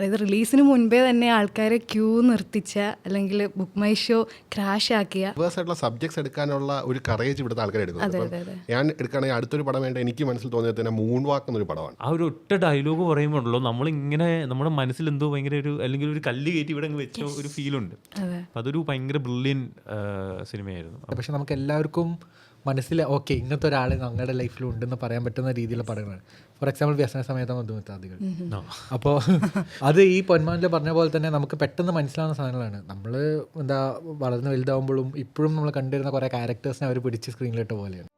അതായത് റിലീസിന് മുൻപേ തന്നെ ആൾക്കാരെ ക്യൂ നിർത്തിച്ച അല്ലെങ്കിൽ ബുക്ക് മൈ ഷോ ക്രാഷ് ആക്കിയ ആയിട്ടുള്ള സബ്ജക്ട്സ് എടുക്കാനുള്ള ഒരു കറേജ് ഇവിടുത്തെ ആൾക്കാർ എടുക്കുന്നത്. ഞാൻ എടുക്കുകയാണെങ്കിൽ അടുത്തൊരു പടം വേണ്ട എനിക്ക് മനസ്സിൽ തോന്നിയത് തന്നെ മൂൺ വാക്ക് എന്നൊരു പടമാണ്. ആ ഒരു ഒറ്റ ഡയലോഗ് പറയുമ്പോഴല്ലോ നമ്മളിങ്ങനെ നമ്മുടെ മനസ്സിൽ എന്തോ ഭയങ്കര ഒരു അല്ലെങ്കിൽ ഒരു കല്ല് കയറ്റി ഇവിടെ അങ്ങ് വെച്ച ഒരു ഫീലുണ്ട്. അതൊരു ഭയങ്കര ബ്രില്യൻ സിനിമയായിരുന്നു. പക്ഷെ നമുക്ക് എല്ലാവർക്കും മനസ്സിൽ ഓക്കെ ഇങ്ങനത്തെ ഒരാൾ ഞങ്ങളുടെ ലൈഫിൽ ഉണ്ടെന്ന് പറയാൻ പറ്റുന്ന രീതിയിലുള്ള പടങ്ങളാണ്. ഫോർ എക്സാമ്പിൾ വ്യസന സമയത്ത് മധുമിത്താദികൾ. അപ്പോൾ അത് ഈ പൊന്മാനിൽ പറഞ്ഞ പോലെ തന്നെ നമുക്ക് പെട്ടെന്ന് മനസ്സിലാവുന്ന സാധനങ്ങളാണ്. നമ്മൾ എന്താ വളർന്ന് വലുതാവുമ്പോഴും ഇപ്പോഴും നമ്മൾ കണ്ടിരുന്ന കുറേ ക്യാരക്ടേഴ്സിനെ അവർ പിടിച്ച് സ്ക്രീനിലിട്ട പോലെയാണ്.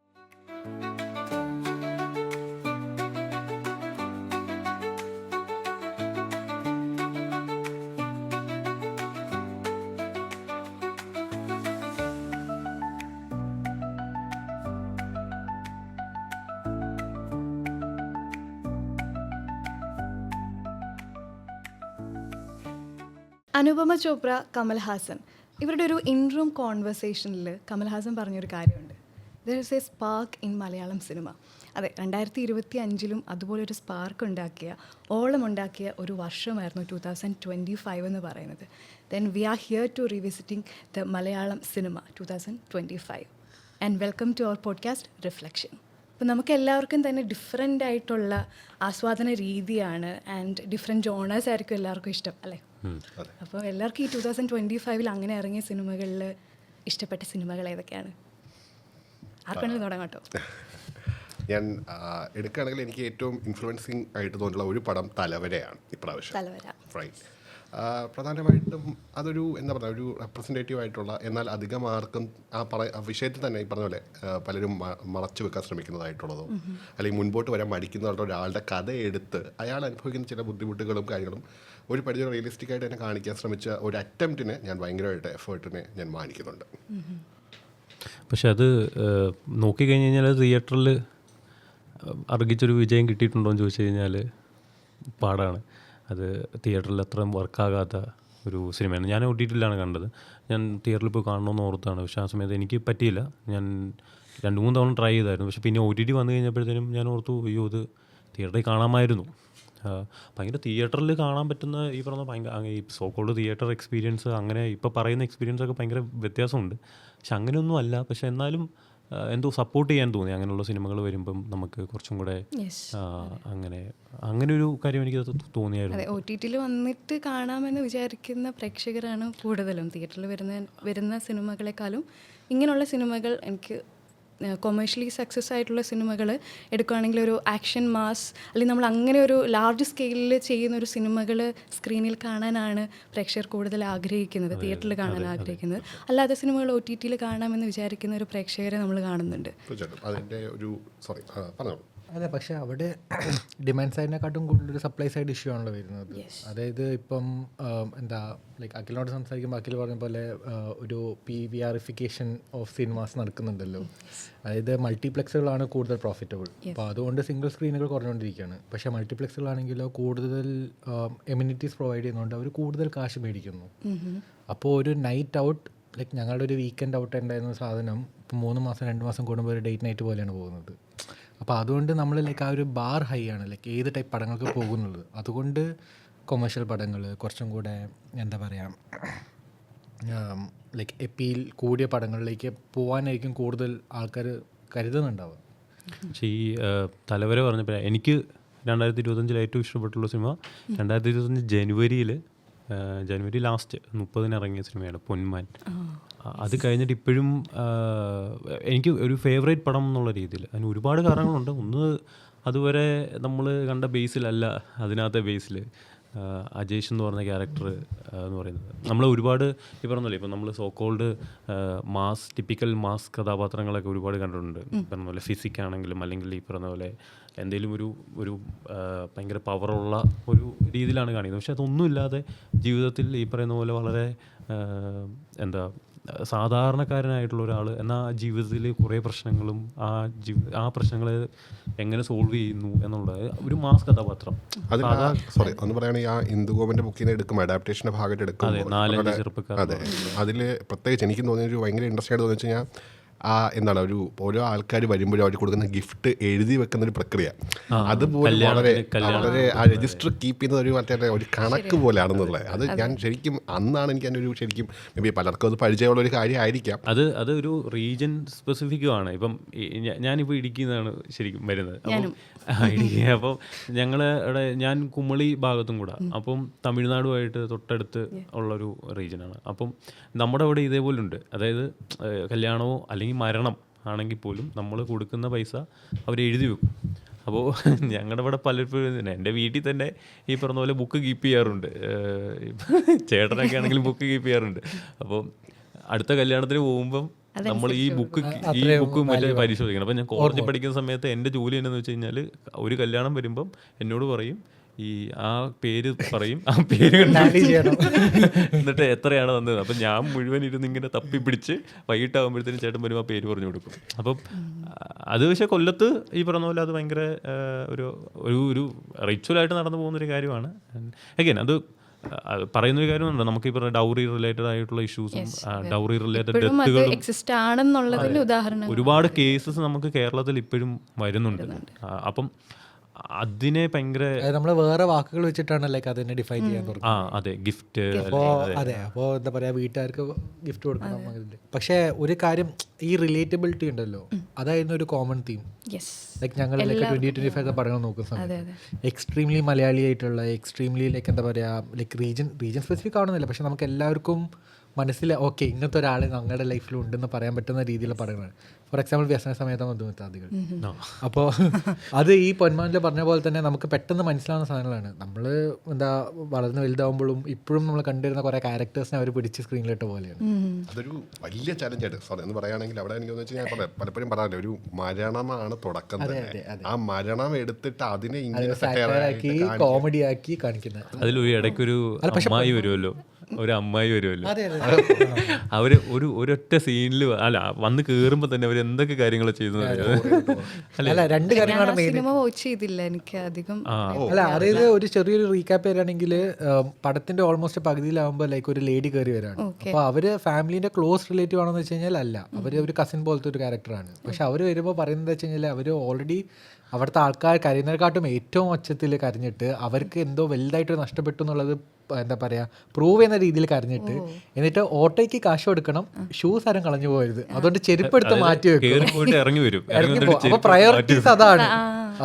അനുപമ ചോപ്ര, കമൽഹാസൻ ഇവരുടെ ഒരു ഇൻറൂം കോൺവെർസേഷനിൽ കമൽഹാസൻ പറഞ്ഞൊരു കാര്യമുണ്ട്, there is A spark in Malayalam cinema. അതെ, 2025 അതുപോലൊരു സ്പാർക്ക് ഉണ്ടാക്കിയ, ഓളമുണ്ടാക്കിയ ഒരു വർഷമായിരുന്നു 2025 എന്ന് പറയുന്നത്. Then we are here to revisiting the Malayalam cinema 2025 and welcome to our podcast reflection. അപ്പോൾ നമുക്ക് എല്ലാവർക്കും തന്നെ ഡിഫറെൻ്റ് ആയിട്ടുള്ള ആസ്വാദന രീതിയാണ് ആൻഡ് ഡിഫറെൻറ്റ് ജോണേഴ്സ് ആയിരിക്കും എല്ലാവർക്കും ഇഷ്ടം, അല്ലേ? അപ്പോൾ എല്ലാവർക്കും ഈ 2025 അങ്ങനെ ഇറങ്ങിയ സിനിമകളിൽ ഇഷ്ടപ്പെട്ട സിനിമകൾ ഏതൊക്കെയാണ്? ആർക്കെങ്കിലും തുടങ്ങാം കേട്ടോ. ഞാൻ എടുക്കുകയാണെങ്കിൽ എനിക്ക് ഏറ്റവും ഇൻഫ്ലുവൻസിങ് ആയിട്ട് തോന്നിയിട്ടുള്ള ഒരു പടം തലവരയാണ് ഇപ്രാവശ്യം. തലവര റൈറ്റ്. പ്രധാനമായിട്ടും അതൊരു എന്താ പറയുക, ഒരു റെപ്രസെൻറ്റേറ്റീവ് ആയിട്ടുള്ള, എന്നാൽ അധികം ആർക്കും ആ വിഷയത്തിൽ തന്നെ ഈ പറഞ്ഞ പോലെ പലരും മറച്ചു വെക്കാൻ ശ്രമിക്കുന്നതായിട്ടുള്ളതോ അല്ലെങ്കിൽ മുൻപോട്ട് വരാൻ മടിക്കുന്നതായിട്ടുള്ള ഒരാളുടെ കഥ എടുത്ത് അയാൾ അനുഭവിക്കുന്ന ചില ബുദ്ധിമുട്ടുകളും കാര്യങ്ങളും ഒരു പരിധി റിയലിസ്റ്റിക് ആയിട്ട് തന്നെ കാണിക്കാൻ ശ്രമിച്ച ഒരു അറ്റംപ്റ്റിനെ ഞാൻ ഭയങ്കരമായിട്ട് എഫേർട്ടിനെ ഞാൻ മാനിക്കുന്നുണ്ട്. പക്ഷെ അത് നോക്കിക്കഴിഞ്ഞ് കഴിഞ്ഞാൽ തിയേറ്ററിൽ അർഹിച്ചൊരു വിജയം കിട്ടിയിട്ടുണ്ടോ എന്ന് ചോദിച്ചു കഴിഞ്ഞാൽ പാടാണ്. അത് തിയേറ്ററിൽ അത്രയും വർക്കാകാത്ത ഒരു സിനിമയാണ്. ഞാൻ OTT-ലാണ് കണ്ടത്. ഞാൻ തിയേറ്ററിൽ പോയി കാണണമെന്ന് ഓർത്താണ്. പക്ഷേ ആ സമയത്ത് എനിക്ക് പറ്റിയില്ല. ഞാൻ 2-3 തവണ ട്രൈ ചെയ്തായിരുന്നു. പക്ഷേ പിന്നെ OTT വന്നു കഴിഞ്ഞപ്പോഴത്തേനും ഞാൻ ഓർത്തു, അയ്യോ ഇത് തിയേറ്ററിൽ കാണാമായിരുന്നു. ഭയങ്കര തിയേറ്ററിൽ കാണാൻ പറ്റുന്ന ഈ പറഞ്ഞ ഭയങ്കര ഈ സോക്കോൾഡ് തിയേറ്റർ എക്സ്പീരിയൻസ്, അങ്ങനെ ഇപ്പോൾ പറയുന്ന എക്സ്പീരിയൻസൊക്കെ ഭയങ്കര വ്യത്യാസമുണ്ട്. പക്ഷെ അങ്ങനെയൊന്നും അല്ല. പക്ഷെ എന്നാലും എന്തോ സപ്പോർട്ട് ചെയ്യാൻ തോന്നി അങ്ങനെയുള്ള സിനിമകൾ വരുമ്പം നമുക്ക് കുറച്ചും കൂടെ അങ്ങനെ ഒരു കാര്യം എനിക്ക് തോന്നിയായിരുന്നു. അതെ, OTT-ൽ വന്നിട്ട് കാണാമെന്ന് വിചാരിക്കുന്ന പ്രേക്ഷകരാണ് കൂടുതലും. തിയേറ്ററിൽ വരുന്ന സിനിമകളെക്കാളും ഇങ്ങനെയുള്ള സിനിമകൾ, എനിക്ക് കൊമേഴ്ഷ്യലി സക്സസ് ആയിട്ടുള്ള സിനിമകൾ എടുക്കുകയാണെങ്കിൽ ഒരു ആക്ഷൻ മാസ് അല്ലെങ്കിൽ നമ്മൾ അങ്ങനെ ഒരു ലാർജ് സ്കെയിലിൽ ചെയ്യുന്ന ഒരു സിനിമകൾ സ്ക്രീനിൽ കാണാനാണ് പ്രേക്ഷകർ കൂടുതൽ ആഗ്രഹിക്കുന്നത്, തിയേറ്ററിൽ കാണാൻ ആഗ്രഹിക്കുന്നത്. അല്ലാത്ത സിനിമകൾ OTT-ൽ കാണാമെന്ന് വിചാരിക്കുന്ന ഒരു പ്രേക്ഷകരെ നമ്മൾ കാണുന്നുണ്ട്. അതെ, പക്ഷേ അവിടെ ഡിമാൻഡ് സൈഡിനെക്കാട്ടും കൂടുതലൊരു സപ്ലൈ സൈഡ് ഇഷ്യൂ ആണല്ലോ വരുന്നത്. അതായത് ഇപ്പം എന്താ ലൈക്ക് അഖിലിനോട് സംസാരിക്കുമ്പോൾ അഖിൽ പറഞ്ഞ പോലെ ഒരു PVRification ഓഫ് സിനിമാസ് നടക്കുന്നുണ്ടല്ലോ. അതായത് മൾട്ടിപ്ലക്സുകളാണ് കൂടുതൽ പ്രോഫിറ്റബിൾ. അപ്പോൾ അതുകൊണ്ട് സിംഗിൾ സ്ക്രീനുകൾ കുറഞ്ഞുകൊണ്ടിരിക്കുകയാണ്. പക്ഷേ മൾട്ടിപ്ലക്സുകളാണെങ്കിലോ കൂടുതൽ എമ്യൂണിറ്റീസ് പ്രൊവൈഡ് ചെയ്യുന്നതുകൊണ്ട് അവർ കൂടുതൽ കാശ് മേടിക്കുന്നു. അപ്പോൾ ഒരു നൈറ്റ് ഔട്ട്, ലൈക്ക് ഞങ്ങളുടെ ഒരു വീക്കെൻഡ് ഔട്ട് ഉണ്ടായിരുന്ന സാധനം ഇപ്പോൾ 3 മാസം 2 മാസം കൂടുമ്പോൾ ഒരു ഡേറ്റ് നൈറ്റ് പോലെയാണ് പോകുന്നത്. അപ്പോൾ അതുകൊണ്ട് നമ്മൾ ലൈക്ക് ആ ഒരു ബാർ ഹൈ ആണ് ലൈക്ക് ഏത് ടൈപ്പ് പടങ്ങൾക്ക് പോകുന്നുള്ളത്. അതുകൊണ്ട് കൊമേഴ്ഷ്യൽ പടങ്ങൾ കുറച്ചും കൂടെ എന്താ പറയുക, ലൈക്ക് എപ്പീൽ കൂടിയ പടങ്ങളിലേക്ക് പോകാനായിരിക്കും കൂടുതൽ ആൾക്കാർ കരുതുന്നുണ്ടാവുക. പക്ഷേ ഈ തലവര പറഞ്ഞപ്പോൾ എനിക്ക് 2025 ഏറ്റവും ഇഷ്ടപ്പെട്ടുള്ള സിനിമ 2025 ജനുവരി ലാസ്റ്റ് 30-ന് ഇറങ്ങിയ സിനിമയാണ് പൊന്മാൻ. അത് കഴിഞ്ഞിട്ട് ഇപ്പോഴും എനിക്ക് ഒരു ഫേവറേറ്റ് പടം എന്നുള്ള രീതിയിൽ അതിന് ഒരുപാട് കാരണങ്ങളുണ്ട്. ഒന്ന്, അതുവരെ നമ്മൾ കണ്ട ബേസിലല്ല, അതിനകത്തെ ബേസിൽ അജേഷ് എന്ന് പറഞ്ഞ ക്യാരക്ടർ എന്ന് പറയുന്നത് നമ്മൾ ഒരുപാട് ഈ പറഞ്ഞല്ലേ, ഇപ്പം നമ്മൾ സോക്കോൾഡ് ടിപ്പിക്കൽ മാസ് കഥാപാത്രങ്ങളൊക്കെ ഒരുപാട് കണ്ടിട്ടുണ്ട്. പറഞ്ഞ പോലെ ഫിസിക് ആണെങ്കിലും അല്ലെങ്കിൽ ഈ പറഞ്ഞ പോലെ എന്തെങ്കിലും ഒരു ഭയങ്കര പവറുള്ള ഒരു രീതിയിലാണ് കാണിക്കുന്നത്. പക്ഷെ അതൊന്നുമില്ലാതെ ജീവിതത്തിൽ ഈ പറയുന്ന പോലെ വളരെ എന്താ സാധാരണക്കാരനായിട്ടുള്ള ഒരാൾ, എന്നാൽ ജീവിതത്തിൽ കുറേ പ്രശ്നങ്ങളും ആ പ്രശ്നങ്ങളെ എങ്ങനെ സോൾവ് ചെയ്യുന്നു എന്നുള്ളത് ഒരു മാസ് കഥാപാത്രം. ഒന്ന് പറയുകയാണെങ്കിൽ ആ ഇന്ദുഗോപന്റെ ബുക്കിൽ നിന്ന് എടുക്കും അഡാപ്റ്റേഷന്റെ ഭാഗമായിട്ട് എടുക്കും. അതെ, 4-5 ചെറുപ്പക്കാർ. അതെ, അതിൽ പ്രത്യേകിച്ച് എനിക്ക് തോന്നിയൊരു ഭയങ്കര ഇൻട്രസ്റ്റ് ആയിട്ട് തോന്നി വെച്ച് കഴിഞ്ഞാൽ എന്താണ് ഓരോ ആൾക്കാർ വരുമ്പോഴും അവർ കൊടുക്കുന്ന ഗിഫ്റ്റ് എഴുതി വെക്കുന്ന ഒരു പ്രക്രിയ, അതുപോലെ വളരെ ആ രജിസ്റ്റർ കീപ്പ് ചെയ്യുന്നത് ഒരു കണക്ക് പോലെയാണെന്നുള്ളത്. അത് ഞാൻ ശരിക്കും അന്നാണ് എനിക്ക് അതിൻ്റെ ശരിക്കും മേ ബി പലർക്കും അത് പരിചയമുള്ള ഒരു കാര്യമായിരിക്കാം. അത് ഒരു റീജിയൻ സ്പെസിഫിക്കുമാണ്. ഇപ്പം ഞാനിപ്പോൾ ഇടുക്കിന്നാണ് ശരിക്കും വരുന്നത്. ഇടുക്കി അപ്പം ഞങ്ങളുടെ ഞാൻ കുമളി ഭാഗത്തും കൂടെ, അപ്പം തമിഴ്നാടുമായിട്ട് തൊട്ടടുത്ത് ഉള്ളൊരു റീജിയനാണ്. അപ്പം നമ്മുടെ അവിടെ ഇതേപോലെ ഉണ്ട്. അതായത് കല്യാണമോ അല്ലെങ്കിൽ മരണം ആണെങ്കിൽ പോലും നമ്മൾ കൊടുക്കുന്ന പൈസ അവർ എഴുതി വെക്കും. അപ്പോൾ ഞങ്ങളുടെ ഇവിടെ പലപ്പോഴും എൻ്റെ വീട്ടിൽ തന്നെ ഈ പറഞ്ഞ പോലെ ബുക്ക് കീപ്പ് ചെയ്യാറുണ്ട്. ചേട്ടനൊക്കെ ആണെങ്കിലും ബുക്ക് കീപ്പ് ചെയ്യാറുണ്ട്. അപ്പോൾ അടുത്ത കല്യാണത്തിന് പോകുമ്പം നമ്മൾ ഈ ബുക്ക് മറ്റേ പരിശോധിക്കണം. അപ്പം ഞാൻ കോളേജിൽ പഠിക്കുന്ന സമയത്ത് എൻ്റെ ജോലി എന്താണെന്ന് വെച്ച് കഴിഞ്ഞാൽ ഒരു കല്യാണം വരുമ്പം എന്നോട് പറയും ഈ ആ പേര് പറയും, ആ പേര് എന്നിട്ട് എത്രയാണ് വന്നത്. അപ്പം ഞാൻ മുഴുവൻ ഇരുന്ന് ഇങ്ങനെ തപ്പി പിടിച്ച് വൈകിട്ടാകുമ്പോഴത്തേനും ചേട്ടൻ വരുമ്പോൾ ആ പേര് പറഞ്ഞു കൊടുക്കും. അപ്പം അത് പക്ഷേ കൊല്ലത്ത് ഈ പറഞ്ഞ പോലെ അത് ഭയങ്കര ഒരു റിച്വലായിട്ട് നടന്നു പോകുന്നൊരു കാര്യമാണ്. അഗൈൻ അത് പറയുന്നൊരു കാര്യമുണ്ട്. നമുക്ക് ഈ പറഞ്ഞ ഡൗറി റിലേറ്റഡ് ആയിട്ടുള്ള ഇഷ്യൂസും ഡൗറി റിലേറ്റഡ് ഡെത്തുകളും ഒരുപാട് കേസസ് നമുക്ക് കേരളത്തിൽ ഇപ്പോഴും വരുന്നുണ്ട്. അപ്പം അതിനെ ഭയങ്കര നമ്മൾ വേറെ വാക്കുകൾ വെച്ചിട്ടാണ് ലൈക്ക് അതിനെ ഡിഫൈൻ ചെയ്യാൻ തുടങ്ങുന്നത്. അതെ, ഗിഫ്റ്റ്. അതെ, അപ്പോൾ എന്താ പറയുക, വീട്ടുകാർക്ക് ഗിഫ്റ്റ് കൊടുക്കണം. പക്ഷേ ഒരു കാര്യം, ഈ റിലേറ്റബിലിറ്റി ഉണ്ടല്ലോ, അതായിരുന്നു ഒരു കോമൺ തീം. ലൈക്ക് ഞങ്ങൾ 2025 പടങ്ങൾ നോക്കുന്ന സമയത്ത് എക്സ്ട്രീംലി മലയാളി ആയിട്ടുള്ള, എക്സ്ട്രീംലി ലൈക്ക് എന്താ പറയുക, ലൈക്ക് റീജിയൻ സ്പെസിഫിക് ആണെന്നില്ല, പക്ഷെ നമുക്ക് എല്ലാവർക്കും മനസ്സിൽ ഓക്കെ ഇങ്ങനത്തെ ഒരാൾ ഞങ്ങളുടെ ലൈഫിൽ ഉണ്ടെന്ന് പറയാൻ പറ്റുന്ന രീതിയിലുള്ള പടങ്ങളാണ്. ഫോർ എക്സാമ്പിൾ വ്യസന സമയത്ത് മധുമിത്താദികൾ. അപ്പോൾ അത് ഈ പൊന്മാനിൽ പറഞ്ഞ പോലെ തന്നെ നമുക്ക് പെട്ടെന്ന് മനസ്സിലാവുന്ന സാധനങ്ങളാണ്. നമ്മൾ എന്താ വളർന്ന് വലുതാവുമ്പോഴും ഇപ്പോഴും നമ്മൾ കണ്ടുവരുന്ന കുറേ ക്യാരക്ടേഴ്സിനെ അവർ പിടിച്ച് സ്ക്രീനിലിട്ട പോലെയാണ്. അതൊരു വലിയ ചലഞ്ചായിട്ട് സോറി എന്ന് പറയുകയാണെങ്കിൽ അവിടെ എനിക്ക് വെച്ചാൽ പലപ്പോഴും പറയാറില്ല, ഒരു മരണമാണ് തുടക്കം. ആ മരണം എടുത്തിട്ട് അതിനെ സാറ്ററാക്കി കോമഡി ആക്കി കാണിക്കുന്നത്. അതിലൊരു ഇടയ്ക്കൊരു അമ്മായി വരുമല്ലോ, ഒരു അമ്മായി വരുമല്ലോ, അവർ ഒരൊറ്റ സീനിൽ വന്ന് കയറുമ്പോൾ തന്നെ അവർ എന്തൊക്കെ കാര്യങ്ങൾ ചെയ്യുന്നത്. അല്ല, രണ്ട് കാര്യങ്ങളാണ് മെയിൻ. അല്ല, അതായത് ഒരു ചെറിയൊരു റീക്യാപ്പ് തരാണെങ്കിൽ, പടത്തിന്റെ ഓൾമോസ്റ്റ് പകുതിയിലാവുമ്പോൾ ലൈക്ക് ഒരു ലേഡി കയറി വരാണ്. അപ്പോൾ അവര് ഫാമിലിന്റെ ക്ലോസ് റിലേറ്റീവ് ആണെന്ന് വെച്ച് കഴിഞ്ഞാൽ അല്ല, അവര് ഒരു കസിൻ പോലത്തെ ഒരു ക്യാരക്ടറാണ്. പക്ഷെ അവർ വരുമ്പോൾ പറയുന്നത് വെച്ച് കഴിഞ്ഞാൽ അവർ ഓൾറെഡി അവിടുത്തെ ആൾക്കാർ കരയുന്നതിനെക്കാട്ടും ഏറ്റവും ഒച്ചത്തിൽ കരഞ്ഞിട്ട് അവർക്ക് എന്തോ വലുതായിട്ട് നഷ്ടപ്പെട്ടു എന്നുള്ളത് എന്താ പറയുക പ്രൂവ് ചെയ്യുന്ന രീതിയിൽ കരഞ്ഞിട്ട്, എന്നിട്ട് ഓട്ടോയ്ക്ക് കാശ് കൊടുക്കണം, ഷൂസ് ആരും കളഞ്ഞു പോകരുത്, അതുകൊണ്ട് ചെരുപ്പ് എടുത്ത് മാറ്റി വെക്കും, ഇറങ്ങി പോകും. അപ്പൊ പ്രയോറിറ്റീസ് അതാണ്.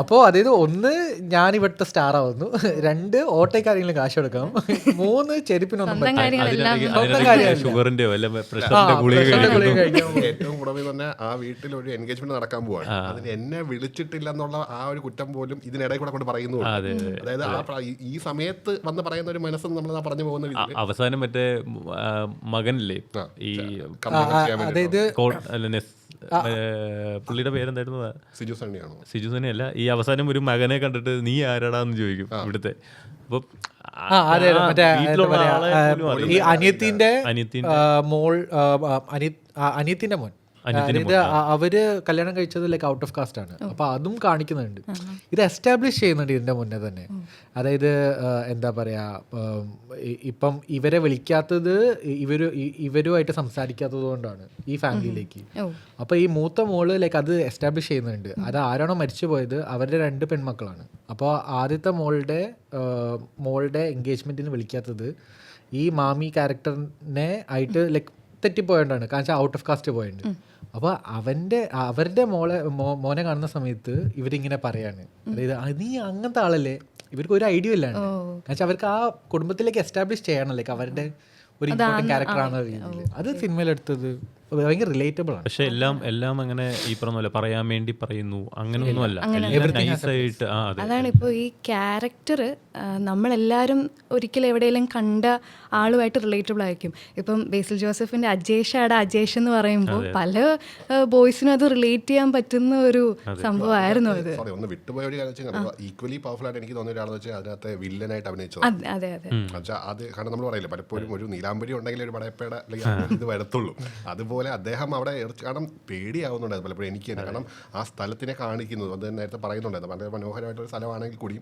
അപ്പോൾ അതായത് 1 ഞാൻ ഇവിടുത്തെ സ്റ്റാർ ആവുന്നു, 2 ഓട്ടോയ്ക്ക് ആരെങ്കിലും കാശ് കൊടുക്കണം, 3 ചെരുപ്പിനൊന്നും ഏറ്റവും കൂടുതൽ തന്നെ ആ വീട്ടിൽ ഒരു എൻഗേജ്മെന്റ് നടക്കാൻ പോവാണ്, അതിന് എന്നെ വിളിച്ചിട്ടില്ല എന്നുള്ള ആ ഒരു കുറ്റം പോലും ഇതിനിടയിൽ കൂടെ കൊണ്ട് പറയുന്നു. അതായത് ഈ സമയത്ത് വന്ന് പറയുന്ന ഒരു മനസ്സ് നമ്മൾ പറഞ്ഞു പോകുന്ന അവസാനം മറ്റേ മകനില്ലേ ഈ അതായത് പുള്ളിയുടെ പേരെന്തായിരുന്നു, സിജു സണ്ണി അല്ല, ഈ അവസാനം ഒരു മകനെ കണ്ടിട്ട് നീ ആരാടാന്ന് ചോദിക്കും ഇവിടുത്തെ. അപ്പൊ ഈ അനിയത്തിന്റെ മോൾ, അനിയത്തിന്റെ മോൻ, അതായത് അവര് കല്യാണം കഴിച്ചത് ലൈക്ക് ഔട്ട് ഓഫ് കാസ്റ്റ് ആണ്. അപ്പൊ അതും കാണിക്കുന്നുണ്ട്, ഇത് എസ്റ്റാബ്ലിഷ് ചെയ്യുന്നുണ്ട് ഇതിന്റെ മുന്നേ തന്നെ. അതായത് എന്താ പറയാ, ഇപ്പം ഇവരെ വിളിക്കാത്തത് ഇവരുമായിട്ട് സംസാരിക്കാത്തത് കൊണ്ടാണ് ഈ ഫാമിലിയിലേക്ക്. അപ്പൊ ഈ മൂത്ത മോള് ലൈക്ക് അത് എസ്റ്റാബ്ലിഷ് ചെയ്യുന്നുണ്ട്. അത് ആരാണോ മരിച്ചു പോയത് അവരുടെ 2 പെൺമക്കളാണ്. അപ്പോൾ ആദ്യത്തെ മോളുടെ എൻഗേജ്മെന്റിന് വിളിക്കാത്തത് ഈ മാമി ക്യാരക്ടറിനെ ആയിട്ട് ലൈക്ക് തെറ്റിപ്പോയോണ്ടാണ്, കാരണം വെച്ചാൽ ഔട്ട് ഓഫ് കാസ്റ്റ് പോയിട്ടുണ്ട്. അപ്പോൾ അവരുടെ മോനെ കാണുന്ന സമയത്ത് ഇവരിങ്ങനെ പറയാണ്, അതായത് നീ അങ്ങനത്തെ ആളല്ലേ, ഇവർക്ക് ഒരു ഐഡിയ ഇല്ലാണ്. എന്നുവെച്ചാൽ അവർക്ക് ആ കുടുംബത്തിലേക്ക് എസ്റ്റാബ്ലിഷ് ചെയ്യണം ലൈക്ക് അവരുടെ ഒരു ഇമ്പോർട്ടൻറ്റ് ക്യാരക്ടറാണ് രീതിയിൽ. അത് സിനിമയിലെടുത്തത് ഭയങ്കര റിലേറ്റബിൾ ആണ്. പക്ഷെ എല്ലാം അങ്ങനെ ഈ പറഞ്ഞ പോലെ പറയാൻ വേണ്ടി പറയുന്നു അങ്ങനെയൊന്നുമല്ല. അതാണ് ഇപ്പോൾ ഈ ക്യാരക്ടർ നമ്മളെല്ലാവരും ഒരിക്കലും എവിടെയെങ്കിലും കണ്ട ആളുമായിട്ട് റിലേറ്റബിൾ ആയിരിക്കും. ഇപ്പം ബേസിൽ ജോസഫിന്റെ അജേഷാടെ അജേഷ് എന്ന് പറയുമ്പോൾ പല ബോയ്സിനും അത് റിലേറ്റ് ചെയ്യാൻ പറ്റുന്ന ഒരു സംഭവമായിരുന്നു അത്. ഒന്ന് വിട്ടുപോയ ഒരു കാര്യം, ഈക്വലി പവർഫുൾ ആയിട്ട് എനിക്ക് തോന്നിയ ഒരാളെന്ന് വെച്ചാൽ അതിനകത്ത് വില്ലനായിട്ട് അഭിനയിച്ചത്. അതെ അതെ, അത് കാരണം നമ്മൾ പറയില്ല പലപ്പോഴും ഒരു നീലാംബരി ഉണ്ടെങ്കിൽ ഒരു പടയപ്പയുടെ ഇത് വരത്തുള്ളൂ, അതുപോലെ അതുപോലെ അദ്ദേഹം അവിടെ കാരണം പേടിയാവുന്നുണ്ടായിരുന്നു പലപ്പോഴും എനിക്ക് തന്നെ. കാരണം ആ സ്ഥലത്തിനെ കാണിക്കുന്നത് അത് നേരത്തെ പറയുന്നുണ്ടായിരുന്നു വളരെ മനോഹരമായിട്ടൊരു സ്ഥലമാണെങ്കിൽ കൂടി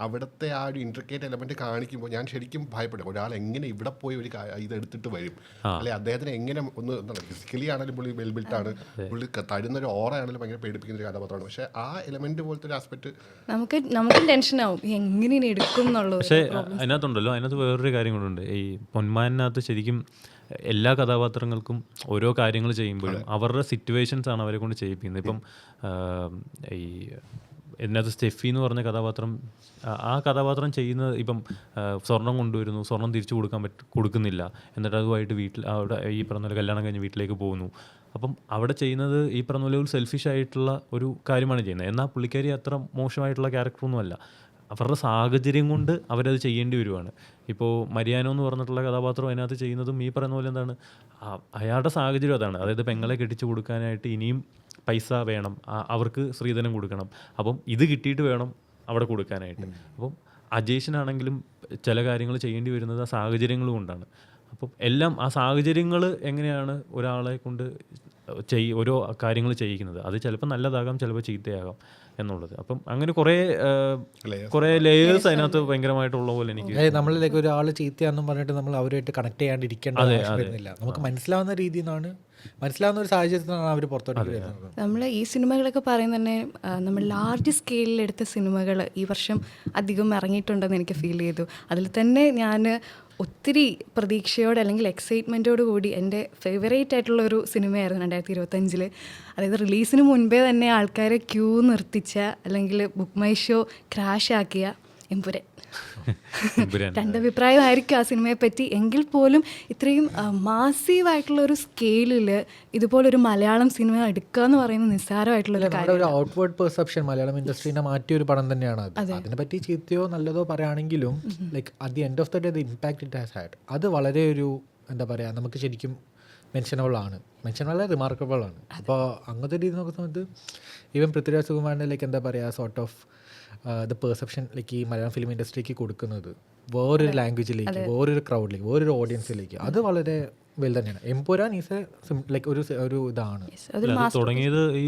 അവിടുത്തെ ആ ഒരു ഇൻട്രിക്കേറ്റ് എലമെന്റ് കാണിക്കുമ്പോൾ ഞാൻ ശരിക്കും ഭയപ്പെട്ടു. ഒരാൾ എങ്ങനെ ഇവിടെ പോയി ഒരു ഇത് എടുത്തിട്ട് വരും, അല്ലെ അദ്ദേഹത്തിന് എങ്ങനെ ഒന്ന് എന്താണ് ഫിസിക്കലി ആണെങ്കിലും പുള്ളി വെൽ ബിൽറ്റ് ആണ്, പുള്ളി തരുന്നൊരു ഓറ ആണെങ്കിലും ഭയങ്കര പേടിപ്പിക്കുന്ന ഒരു കഥാപാത്രമാണ്. പക്ഷേ ആ എലമെന്റ് പോലത്തെ ഒരു ആസ്പെക്ട് നമുക്ക് ടെൻഷൻ ആവും എങ്ങനെ എടുക്കും എന്നുള്ളത്. പക്ഷേ അതിനകത്തുണ്ടല്ലോ, അതിനകത്ത് വേറൊരു കാര്യം കൊണ്ടുണ്ട്. ഈ പൊന്മാനിനകത്ത് ശരിക്കും എല്ലാ കഥാപാത്രങ്ങൾക്കും ഓരോ കാര്യങ്ങൾ ചെയ്യുമ്പോഴും അവരുടെ സിറ്റുവേഷൻസ് ആണ് അവരെ കൊണ്ട് ചെയ്യിപ്പിക്കുന്നത്. ഇപ്പം ഈ ഇതിനകത്ത് സ്റ്റെഫി എന്ന് പറഞ്ഞ കഥാപാത്രം, ആ കഥാപാത്രം ചെയ്യുന്നത് ഇപ്പം സ്വർണം കൊണ്ടുവരുന്നു, സ്വർണം തിരിച്ചു കൊടുക്കുന്നില്ല, എന്നിട്ട് അതുമായിട്ട് അവിടെ ഈ പറഞ്ഞ പോലെ കല്യാണം കഴിഞ്ഞ് വീട്ടിലേക്ക് പോകുന്നു. അപ്പം അവിടെ ചെയ്യുന്നത് ഈ പറഞ്ഞ പോലെ ഒരു സെൽഫിഷ് ആയിട്ടുള്ള ഒരു കാര്യമാണ് ചെയ്യുന്നത്. എന്നാൽ പുള്ളിക്കാരി അത്ര മോശമായിട്ടുള്ള ക്യാരക്ടറൊന്നുമല്ല. അവരുടെ സാഹചര്യം കൊണ്ട് അവരത് ചെയ്യേണ്ടി വരുവാണ്. ഇപ്പോൾ മരിയാനോ എന്ന് പറഞ്ഞിട്ടുള്ള കഥാപാത്രം അതിനകത്ത് ചെയ്യുന്നതും ഈ പറയുന്ന പോലെ എന്താണ്, അയാളുടെ സാഹചര്യം അതാണ്. അതായത് പെങ്ങളെ കെട്ടിച്ചു കൊടുക്കാനായിട്ട് ഇനിയും പൈസ വേണം, അവർക്ക് സ്ത്രീധനം കൊടുക്കണം, അപ്പം ഇത് കിട്ടിയിട്ട് വേണം അവിടെ കൊടുക്കാനായിട്ട്. അപ്പം അജേഷിനാണെങ്കിലും ചില കാര്യങ്ങൾ ചെയ്യേണ്ടി വരുന്നത് ആ സാഹചര്യങ്ങൾ കൊണ്ടാണ്. അപ്പം എല്ലാം ആ സാഹചര്യങ്ങൾ എങ്ങനെയാണ് ഒരാളെ കൊണ്ട് ഓരോ കാര്യങ്ങൾ ചെയ്യിക്കുന്നത്. അത് ചിലപ്പോൾ നല്ലതാകാം, ചിലപ്പോൾ ചീത്തയാകാം എന്നുള്ളത്. അപ്പം അങ്ങനെ കുറേ ലേയേഴ്സ് അതിനകത്ത് ഭയങ്കരമായിട്ടുള്ള പോലെ എനിക്ക് നമ്മളിലേക്ക് ഒരാൾ ചീത്തയാണെന്നും പറഞ്ഞിട്ട് നമ്മൾ അവരുമായിട്ട് കണക്ട് ചെയ്യാണ്ടിരിക്കേണ്ട ആവശ്യം വരുന്നില്ല. നമുക്ക് മനസ്സിലാവുന്ന രീതിയിൽ നിന്നാണ്, മനസ്സിലാവുന്ന ഒരു സാഹചര്യത്തിലാണ് അവർ പുറത്തോട്ട് വരുന്നത്. നമ്മൾ ഈ സിനിമകളൊക്കെ പറയുന്നത് തന്നെ നമ്മൾ ലാർജ് സ്കെയിലിൽ എടുത്ത സിനിമകൾ ഈ വർഷം അധികം ഇറങ്ങിയിട്ടുണ്ടെന്ന് എനിക്ക് ഫീൽ ചെയ്തു. അതിൽ തന്നെ ഞാൻ ഒത്തിരി പ്രതീക്ഷയോടെ അല്ലെങ്കിൽ എക്സൈറ്റ്മെൻറ്റോട് കൂടി എൻ്റെ ഫേവറേറ്റ് ആയിട്ടുള്ളൊരു സിനിമയായിരുന്നു 2025. അതായത് റിലീസിന് മുൻപേ തന്നെ ആൾക്കാരെ ക്യൂ നിർത്തിച്ച അല്ലെങ്കിൽ ബുക്ക് മൈ ഷോ ക്രാഷ് ആക്കിയ എമ്പുരാൻ. രണ്ടഭിപ്രായമായിരിക്കും ആ സിനിമയെ പറ്റി. എങ്കിൽ പോലും ഇത്രയും മാസീവായിട്ടുള്ളൊരു സ്കെയിലിൽ ഇതുപോലൊരു മലയാളം സിനിമ എടുക്കുക എന്ന് പറയുന്നത് നിസ്സാരമായിട്ടുള്ളൊരു കാര്യം. ഒരു ഔട്ട്വേർഡ് പെർസെപ്ഷൻ മലയാളം ഇൻഡസ്ട്രീനെ മാറ്റിയ ഒരു പടം തന്നെയാണ് അത്. അതിനെപ്പറ്റി ചീത്തയോ നല്ലതോ പറയുകയാണെങ്കിലും like at the end of the day the impact it has had, അത് വളരെ ഒരു എന്താ പറയുക, നമുക്ക് ശരിക്കും മെൻഷനബിൾ ആണ്, വളരെ റിമാർക്കബിൾ ആണ്. അപ്പോൾ അങ്ങനത്തെ രീതി നോക്കുന്ന സമയത്ത് ഈവൻ പൃഥ്വിരാജ് സുകുമാരൻ്റെ ലൈക്ക് എന്താ പറയുക sort of the perception like ഈ മലയാളം ഫിലിം ഇൻഡസ്ട്രിക്ക് കൊടുക്കുന്നത് വേറൊരു ലാംഗ്വേജിലേക്ക്, വേറൊരു ക്രൗഡിലേക്ക്, വേറൊരു ഓഡിയൻസിലേക്ക്, അത് വളരെ വെൽ തന്നെയാണ്. എംപുരാൻ ഈസ് ലൈക്ക് ഒരു ഇതാണ് തുടങ്ങിയത്. ഈ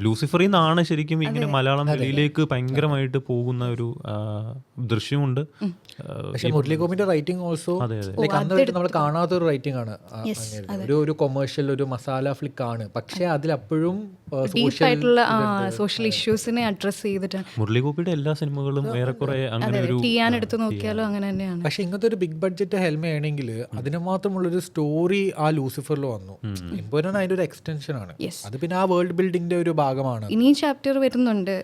ലൂസിഫറിൽ നിന്നാണ് ശരിക്കും ഇങ്ങനെ മലയാളം വെളിയിലേക്ക് ഭയങ്കരമായിട്ട് പോകുന്ന ഒരു ദൃശ്യമുണ്ട്. പക്ഷേ മുരളി ഗോപിന്റെ റൈറ്റിംഗ് ഓൾസോ ലൈക്ക് അന്ന് നമ്മൾ കാണാത്ത ഒരു റൈറ്റിംഗ് ആണ്. ഒരു കൊമേഴ്ഷ്യൽ ഒരു മസാല ഫ്ലിക്ക് ആണ്, പക്ഷെ അതിലപ്പോഴും സോഷ്യൽ ഇഷ്യൂസിനെ അഡ്രസ് ചെയ്തിട്ടാണ്. മുരളി ഗോപിയുടെ എല്ലാ സിനിമകളും ഏറെക്കുറെ അങ്ങനെ ഒരു എടുത്ത് നോക്കിയാലും അങ്ങനെ തന്നെയാണ്. പക്ഷെ ഇങ്ങനത്തെ ഒരു ബിഗ് ബഡ്ജറ്റ് ഹെൽമയാണെങ്കിൽ അതിന് മാത്രമുള്ളൊരു സ്റ്റോറി ആ ലൂസിഫറിൽ വന്നു. എംപുരാൻ അതിന്റെ ഒരു എക്സ്റ്റൻഷൻ ആണ്. അത് പിന്നെ ആ വേൾഡ് ബിൽഡിംഗിന്റെ ഒരു ഭാഗമാണ്. ഇനിയും ചാപ്റ്റർ വരുന്നുണ്ട്,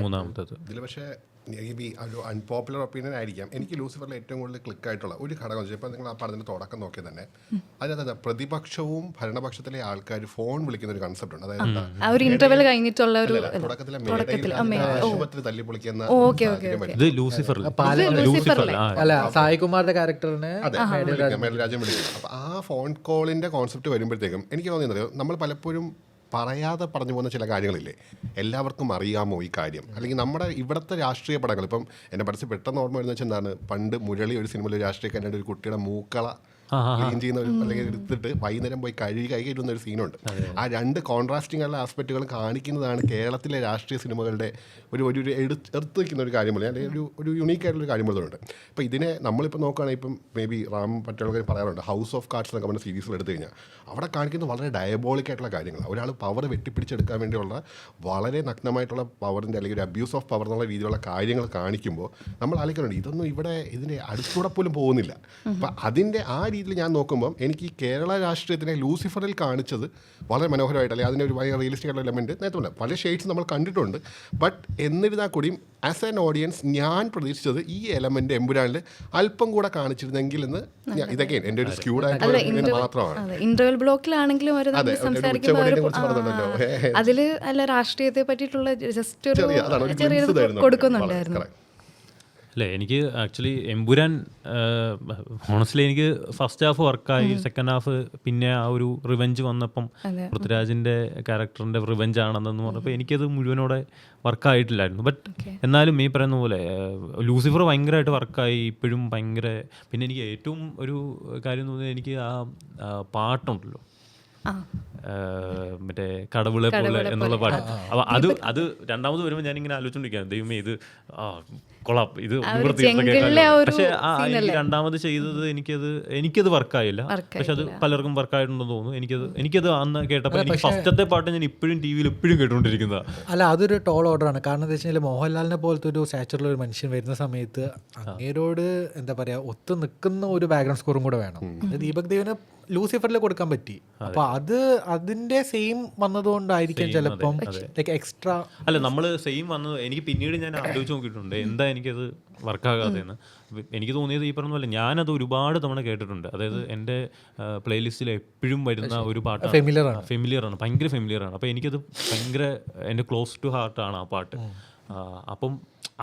മൂന്നാമത്തത്. ഇതിൽ പക്ഷേ മേ ബി ഒരു അൺപോപ്പുലർ ഒപ്പീനിയൻ ആയിരിക്കാം. എനിക്ക് ലൂസിഫറിൽ ഏറ്റവും കൂടുതൽ ക്ലിക്ക് ആയിട്ടുള്ള ഒരു ഘടകം വെച്ചാൽ ഇപ്പോൾ നിങ്ങൾ ആ പടത്തിൻ്റെ തുടക്കം നോക്കിയാൽ തന്നെ അതിനകത്ത് പ്രതിപക്ഷവും ഭരണപക്ഷത്തിലെ ആൾക്കാർ ഫോൺ വിളിക്കുന്ന ഒരു കൺസെപ്റ്റ് ഉണ്ട്. അതായത് ഇന്റർവെൽ കഴിഞ്ഞിട്ടുള്ള ഒരു തുടക്കത്തിലെ ആശുപത്രി തല്ലി പൊളിക്കുന്ന അല്ല സായികുമാറിന്റെ ക്യാരക്ടറിനെ മേൽരാജ്യം വിളിക്കുന്നത്. അപ്പോൾ ആ ഫോൺ കോളിൻ്റെ കോൺസെപ്റ്റ് വരുമ്പോഴത്തേക്കും എനിക്ക് തോന്നിയത് നമ്മൾ പലപ്പോഴും പറയാതെ പറഞ്ഞു പോകുന്ന ചില കാര്യങ്ങളില്ലേ, എല്ലാവർക്കും അറിയാമോ ഈ കാര്യം, അല്ലെങ്കിൽ നമ്മുടെ ഇവിടുത്തെ രാഷ്ട്രീയ പടങ്ങൾ. ഇപ്പം എൻ്റെ മനസ്സിൽ പെട്ടെന്ന് ഓർമ്മ വരുന്ന വെച്ചാൽ എന്താണ്, പണ്ട് മുരളി ഒരു സിനിമയിൽ ഒരു രാഷ്ട്രീയക്കാരൻ്റെ ഒരു കുട്ടിയുടെ മൂക്കള ക്ലീൻ ചെയ്യുന്ന ഒരു അല്ലെങ്കിൽ എടുത്തിട്ട് വൈകുന്നേരം പോയി കഴുകുന്ന ഒരു സീനുണ്ട്. ആ രണ്ട് കോൺട്രാസ്റ്റിംഗ് ഉള്ള ആസ്പെക്റ്റുകൾ കാണിക്കുന്നതാണ് കേരളത്തിലെ രാഷ്ട്രീയ സിനിമകളുടെ ഒരു എടുത്ത് വയ്ക്കുന്ന ഒരു കാര്യം പോലെ, അല്ലെങ്കിൽ ഒരു യുണീക്ക് ആയിട്ടുള്ള ഒരു കാര്യം പോലുണ്ട്. അപ്പോൾ ഇതിനെ നമ്മളിപ്പോൾ നോക്കുകയാണെങ്കിൽ ഇപ്പം മേ ബി റാം പറ്റുള്ളവർ പറയാറുണ്ട് ഹൗസ് ഓഫ് കാർഡ്സ് എന്നൊക്കെ പറഞ്ഞ സീരീസിൽ എടുത്തു കഴിഞ്ഞാൽ അവിടെ കാണിക്കുന്ന വളരെ ഡയബോളിക് ആയിട്ടുള്ള കാര്യങ്ങൾ. ഒരാൾ പവർ വെട്ടിപ്പിടിച്ചെടുക്കാൻ വേണ്ടിയുള്ള വളരെ നഗ്നമായിട്ടുള്ള പവറിൻ്റെ അല്ലെങ്കിൽ ഒരു അബ്യൂസ് ഓഫ് പവർ എന്നുള്ള രീതിയിലുള്ള കാര്യങ്ങൾ കാണിക്കുമ്പോൾ നമ്മൾ ആലോചിക്കുന്നുണ്ട് ഇതൊന്നും ഇതിൻ്റെ അടുത്തൂടെ പോലും പോകുന്നില്ല. അപ്പം അതിൻ്റെ ആ രീതിയിൽ ഞാൻ നോക്കുമ്പം എനിക്ക് ഈ കേരള രാഷ്ട്രീയത്തിനെ ലൂസിഫറിൽ കാണിച്ചത് വളരെ മനോഹരമായിട്ട്, അല്ലെങ്കിൽ അതിൻ്റെ ഒരു ഭയങ്കര റിയലിസ്റ്റിക് ആയിട്ടുള്ള എലമെൻറ്റ് നേരത്തെ പല ഷെയ്ഡ്സ് നമ്മൾ കണ്ടിട്ടുണ്ട്. ബട്ട് എന്നിരുന്നാൽ കൂടിയും ആസ് ആൻ ഓഡിയൻസ് ഞാൻ പ്രതീക്ഷിച്ചത് ഈ എലമെന്റ് എമ്പുരാനിൽ അല്പം കൂടെ കാണിച്ചിരുന്നെങ്കിൽ എന്ന് ഇതൊക്കെ എൻ്റെ ഒരു സ്ക്യൂഡ് ആയിട്ടുള്ള മാത്രമാണ്. ഇന്റർവെൽ ബ്ലോക്കിലാണെങ്കിലും അതില് അല്ല രാഷ്ട്രീയത്തെ പറ്റിയിട്ടുള്ള ജസ്റ്റ് ഒരു ചെറിയ കൊടുക്കുന്നുണ്ടായിരുന്നു. അല്ലേ എനിക്ക് ആക്ച്വലി എമ്പുരാൻ ഹോണസ്റ്റ്ലി എനിക്ക് ഫസ്റ്റ് ഹാഫ് വർക്കായി, സെക്കൻഡ് ഹാഫ് പിന്നെ ആ ഒരു റിവെഞ്ച് വന്നപ്പം പൃഥ്വിരാജിൻ്റെ ക്യാരക്ടറിൻ്റെ റിവെഞ്ച് ആണെന്ന് പറഞ്ഞപ്പോൾ എനിക്കത് മുഴുവനോടെ വർക്കായിട്ടില്ലായിരുന്നു. ബട്ട് എന്നാലും ഈ പറയുന്ന പോലെ ലൂസിഫർ ഭയങ്കരമായിട്ട് വർക്കായി, ഇപ്പോഴും ഭയങ്കര. പിന്നെ എനിക്ക് ഏറ്റവും ഒരു കാര്യം തോന്നിയത് എനിക്ക് ആ പാട്ടുണ്ടല്ലോ, മറ്റേ കടവുളെ പോലെ എന്നുള്ള പാട്ട്. അപ്പോൾ അത് രണ്ടാമത് വരുമ്പോൾ ഞാനിങ്ങനെ ആലോചിച്ചോണ്ടിരിക്കുകയാണ്, ദൈവമേ ഇത് കൊള്ളാം, ഇത് പക്ഷേ എനിക്ക് രണ്ടാമത് ചെയ്തത് എനിക്കത് വർക്കായില്ല. പക്ഷെ അത് പലർക്കും വർക്കായിട്ടുണ്ടെന്ന് തോന്നുന്നു. എനിക്കത് അന്ന് കേട്ടപ്പോൾ എനിക്ക് ഫസ്റ്റത്തെ പാട്ട് ഞാൻ ഇപ്പോഴും ടി വിയിൽ എപ്പോഴും കേട്ടുകൊണ്ടിരിക്കുന്നതാണ്. അല്ല, അതൊരു ടോൾ ഓർഡറാണ്. കാരണം എന്താ വെച്ച് കഴിഞ്ഞാൽ മോഹൻലാലിനെ പോലത്തെ ഒരു സ്റ്റാച്ചറുള്ള ഒരു മനുഷ്യൻ വരുന്ന സമയത്ത് അങ്ങേരോട് എന്താ പറയുക ഒത്തു നിൽക്കുന്ന ഒരു ബാക്ക്ഗ്രൗണ്ട് സ്കോറും കൂടെ വേണം. അത് ദീപക് ദേവിന് ലൂസിഫറിൽ കൊടുക്കാൻ പറ്റി. അപ്പൊ അതിന്റെ സെയിം വന്നതുകൊണ്ടായിരിക്കും ചിലപ്പം എക്സ്ട്രാ. അല്ല, നമ്മൾ സെയിം വന്നത് എനിക്ക് പിന്നീട് ഞാൻ ആലോചിച്ച് നോക്കിയിട്ടുണ്ട് എന്താ എനിക്കത് വർക്കാകാതെയെന്ന്. എനിക്ക് തോന്നിയത് ഈ പറഞ്ഞ പോലെ ഞാനത് ഒരുപാട് തവണ കേട്ടിട്ടുണ്ട്. അതായത് എൻ്റെ പ്ലേലിസ്റ്റിൽ എപ്പോഴും വരുന്ന ഒരു പാട്ടാണ്, ഫെമിലിയറാണ്, ഭയങ്കര ഫെമിലിയറാണ്. അപ്പോൾ എനിക്കത് ഭയങ്കര എൻ്റെ ക്ലോസ് ടു ഹാർട്ടാണ് ആ പാട്ട്. അപ്പം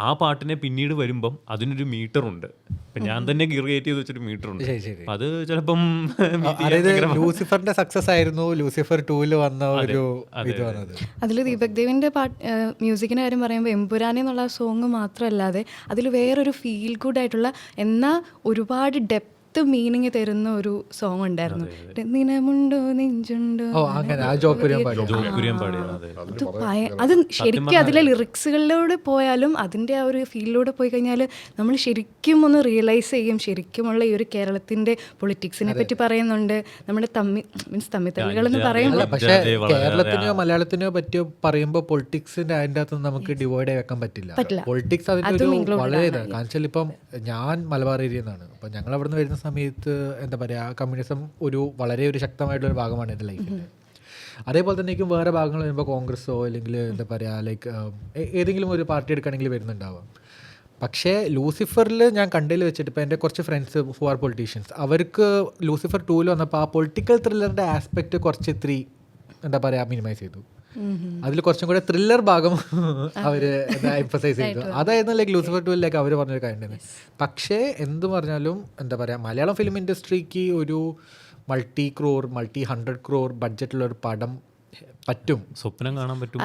ആ പാട്ടിനെ പിന്നീട് വരുമ്പം അതിനൊരു മീറ്ററുണ്ട്. ഇപ്പം ഞാൻ തന്നെ ക്രിയേറ്റ് ചെയ്ത് വെച്ചൊരു മീറ്ററുണ്ട്. അത് ചിലപ്പം ലൂസിഫറിന്റെ സക്സസ് ആയിരുന്നു ലൂസിഫർ 2 വന്ന ഒരു ഇത് വന്നത്. അതിൽ ദീപക് ദേവിൻ്റെ മ്യൂസിക്കിൻ്റെ കാര്യം പറയുമ്പോൾ എമ്പുരാനെ എന്നുള്ള സോങ് മാത്രമല്ലാതെ അതിൽ വേറൊരു ഫീൽ ഗുഡ് ആയിട്ടുള്ള എന്നാൽ ഒരുപാട് ഡെപ്ത് മീനിങ് തരുന്ന ഒരു സോങ് ഉണ്ടായിരുന്നു, നിനമുണ്ടോ നെഞ്ചുണ്ടോ. അത് ശരിക്കും അതിലെ ലിറിക്സുകളിലൂടെ പോയാലും അതിൻ്റെ ആ ഒരു ഫീലിലൂടെ പോയി കഴിഞ്ഞാൽ നമ്മൾ ശരിക്കും ഒന്ന് റിയലൈസ് ചെയ്യും. ശരിക്കുമുള്ള ഈ ഒരു കേരളത്തിൻ്റെ പൊളിറ്റിക്സിനെ പറ്റി പറയുന്നുണ്ട്. നമ്മുടെ തമ്മിത്തല്ലുകളെന്ന് പറയുമ്പോൾ പക്ഷേ കേരളത്തിനോ മലയാളത്തിനോ പറ്റിയോ പറയുമ്പോൾ പൊളിറ്റിക്സിന്റെ അതിൻ്റെ അകത്ത് നമുക്ക് ഡിവൈഡ് വെക്കാൻ പറ്റില്ല. പൊളിറ്റിക്സ് അതിൻ്റെ വളരെ ഇതാണ്. കാരണം വെച്ചാൽ ഇപ്പം ഞാൻ മലബാർ ഏരിയ എന്നാണ്. അപ്പം ഞങ്ങൾ അവിടെ നിന്ന് വരുന്ന സമയത്ത് എന്താ പറയുക കമ്മ്യൂണിസം വളരെ ഒരു ശക്തമായിട്ടുള്ള ഒരു ഭാഗമാണ് എൻ്റെ ലൈഫിൽ. അതേപോലെ തന്നെ എനിക്കും വേറെ ഭാഗങ്ങൾ വരുമ്പോൾ കോൺഗ്രസ്സോ അല്ലെങ്കിൽ എന്താ പറയുക ലൈക്ക് ഏതെങ്കിലും ഒരു പാർട്ടി എടുക്കുകയാണെങ്കിൽ വരുന്നുണ്ടാവാം. പക്ഷേ ലൂസിഫറിൽ ഞാൻ കണ്ടതിൽ വെച്ചിട്ട് ഇപ്പോൾ എൻ്റെ കുറച്ച് ഫ്രണ്ട്സ് ഹു ആർ പൊളിറ്റീഷ്യൻസ് അവർക്ക് ലൂസിഫർ 2 വന്നപ്പോൾ ആ പൊളിറ്റിക്കൽ ത്രില്ലറിൻ്റെ ആസ്പെക്റ്റ് കുറച്ച് ഇത്തിരി എന്താ പറയുക മിനിമൈസ് ചെയ്തു. അതിൽ കുറച്ചും കൂടെ ത്രില്ലർ ഭാഗം അവർ എംഫസൈസ് ചെയ്തു. അതായിരുന്നു ലൈക്ക് ലൂസിഫർ 2 അവർ പറഞ്ഞൊരു കാര്യം തന്നെ. പക്ഷേ എന്ത് പറഞ്ഞാലും എന്താ പറയുക മലയാളം ഫിലിം ഇൻഡസ്ട്രിക്ക് ഒരു മൾട്ടി 100 crore ബഡ്ജറ്റുള്ള ഒരു പടം പറ്റും, സ്വപ്നം കാണാൻ പറ്റും.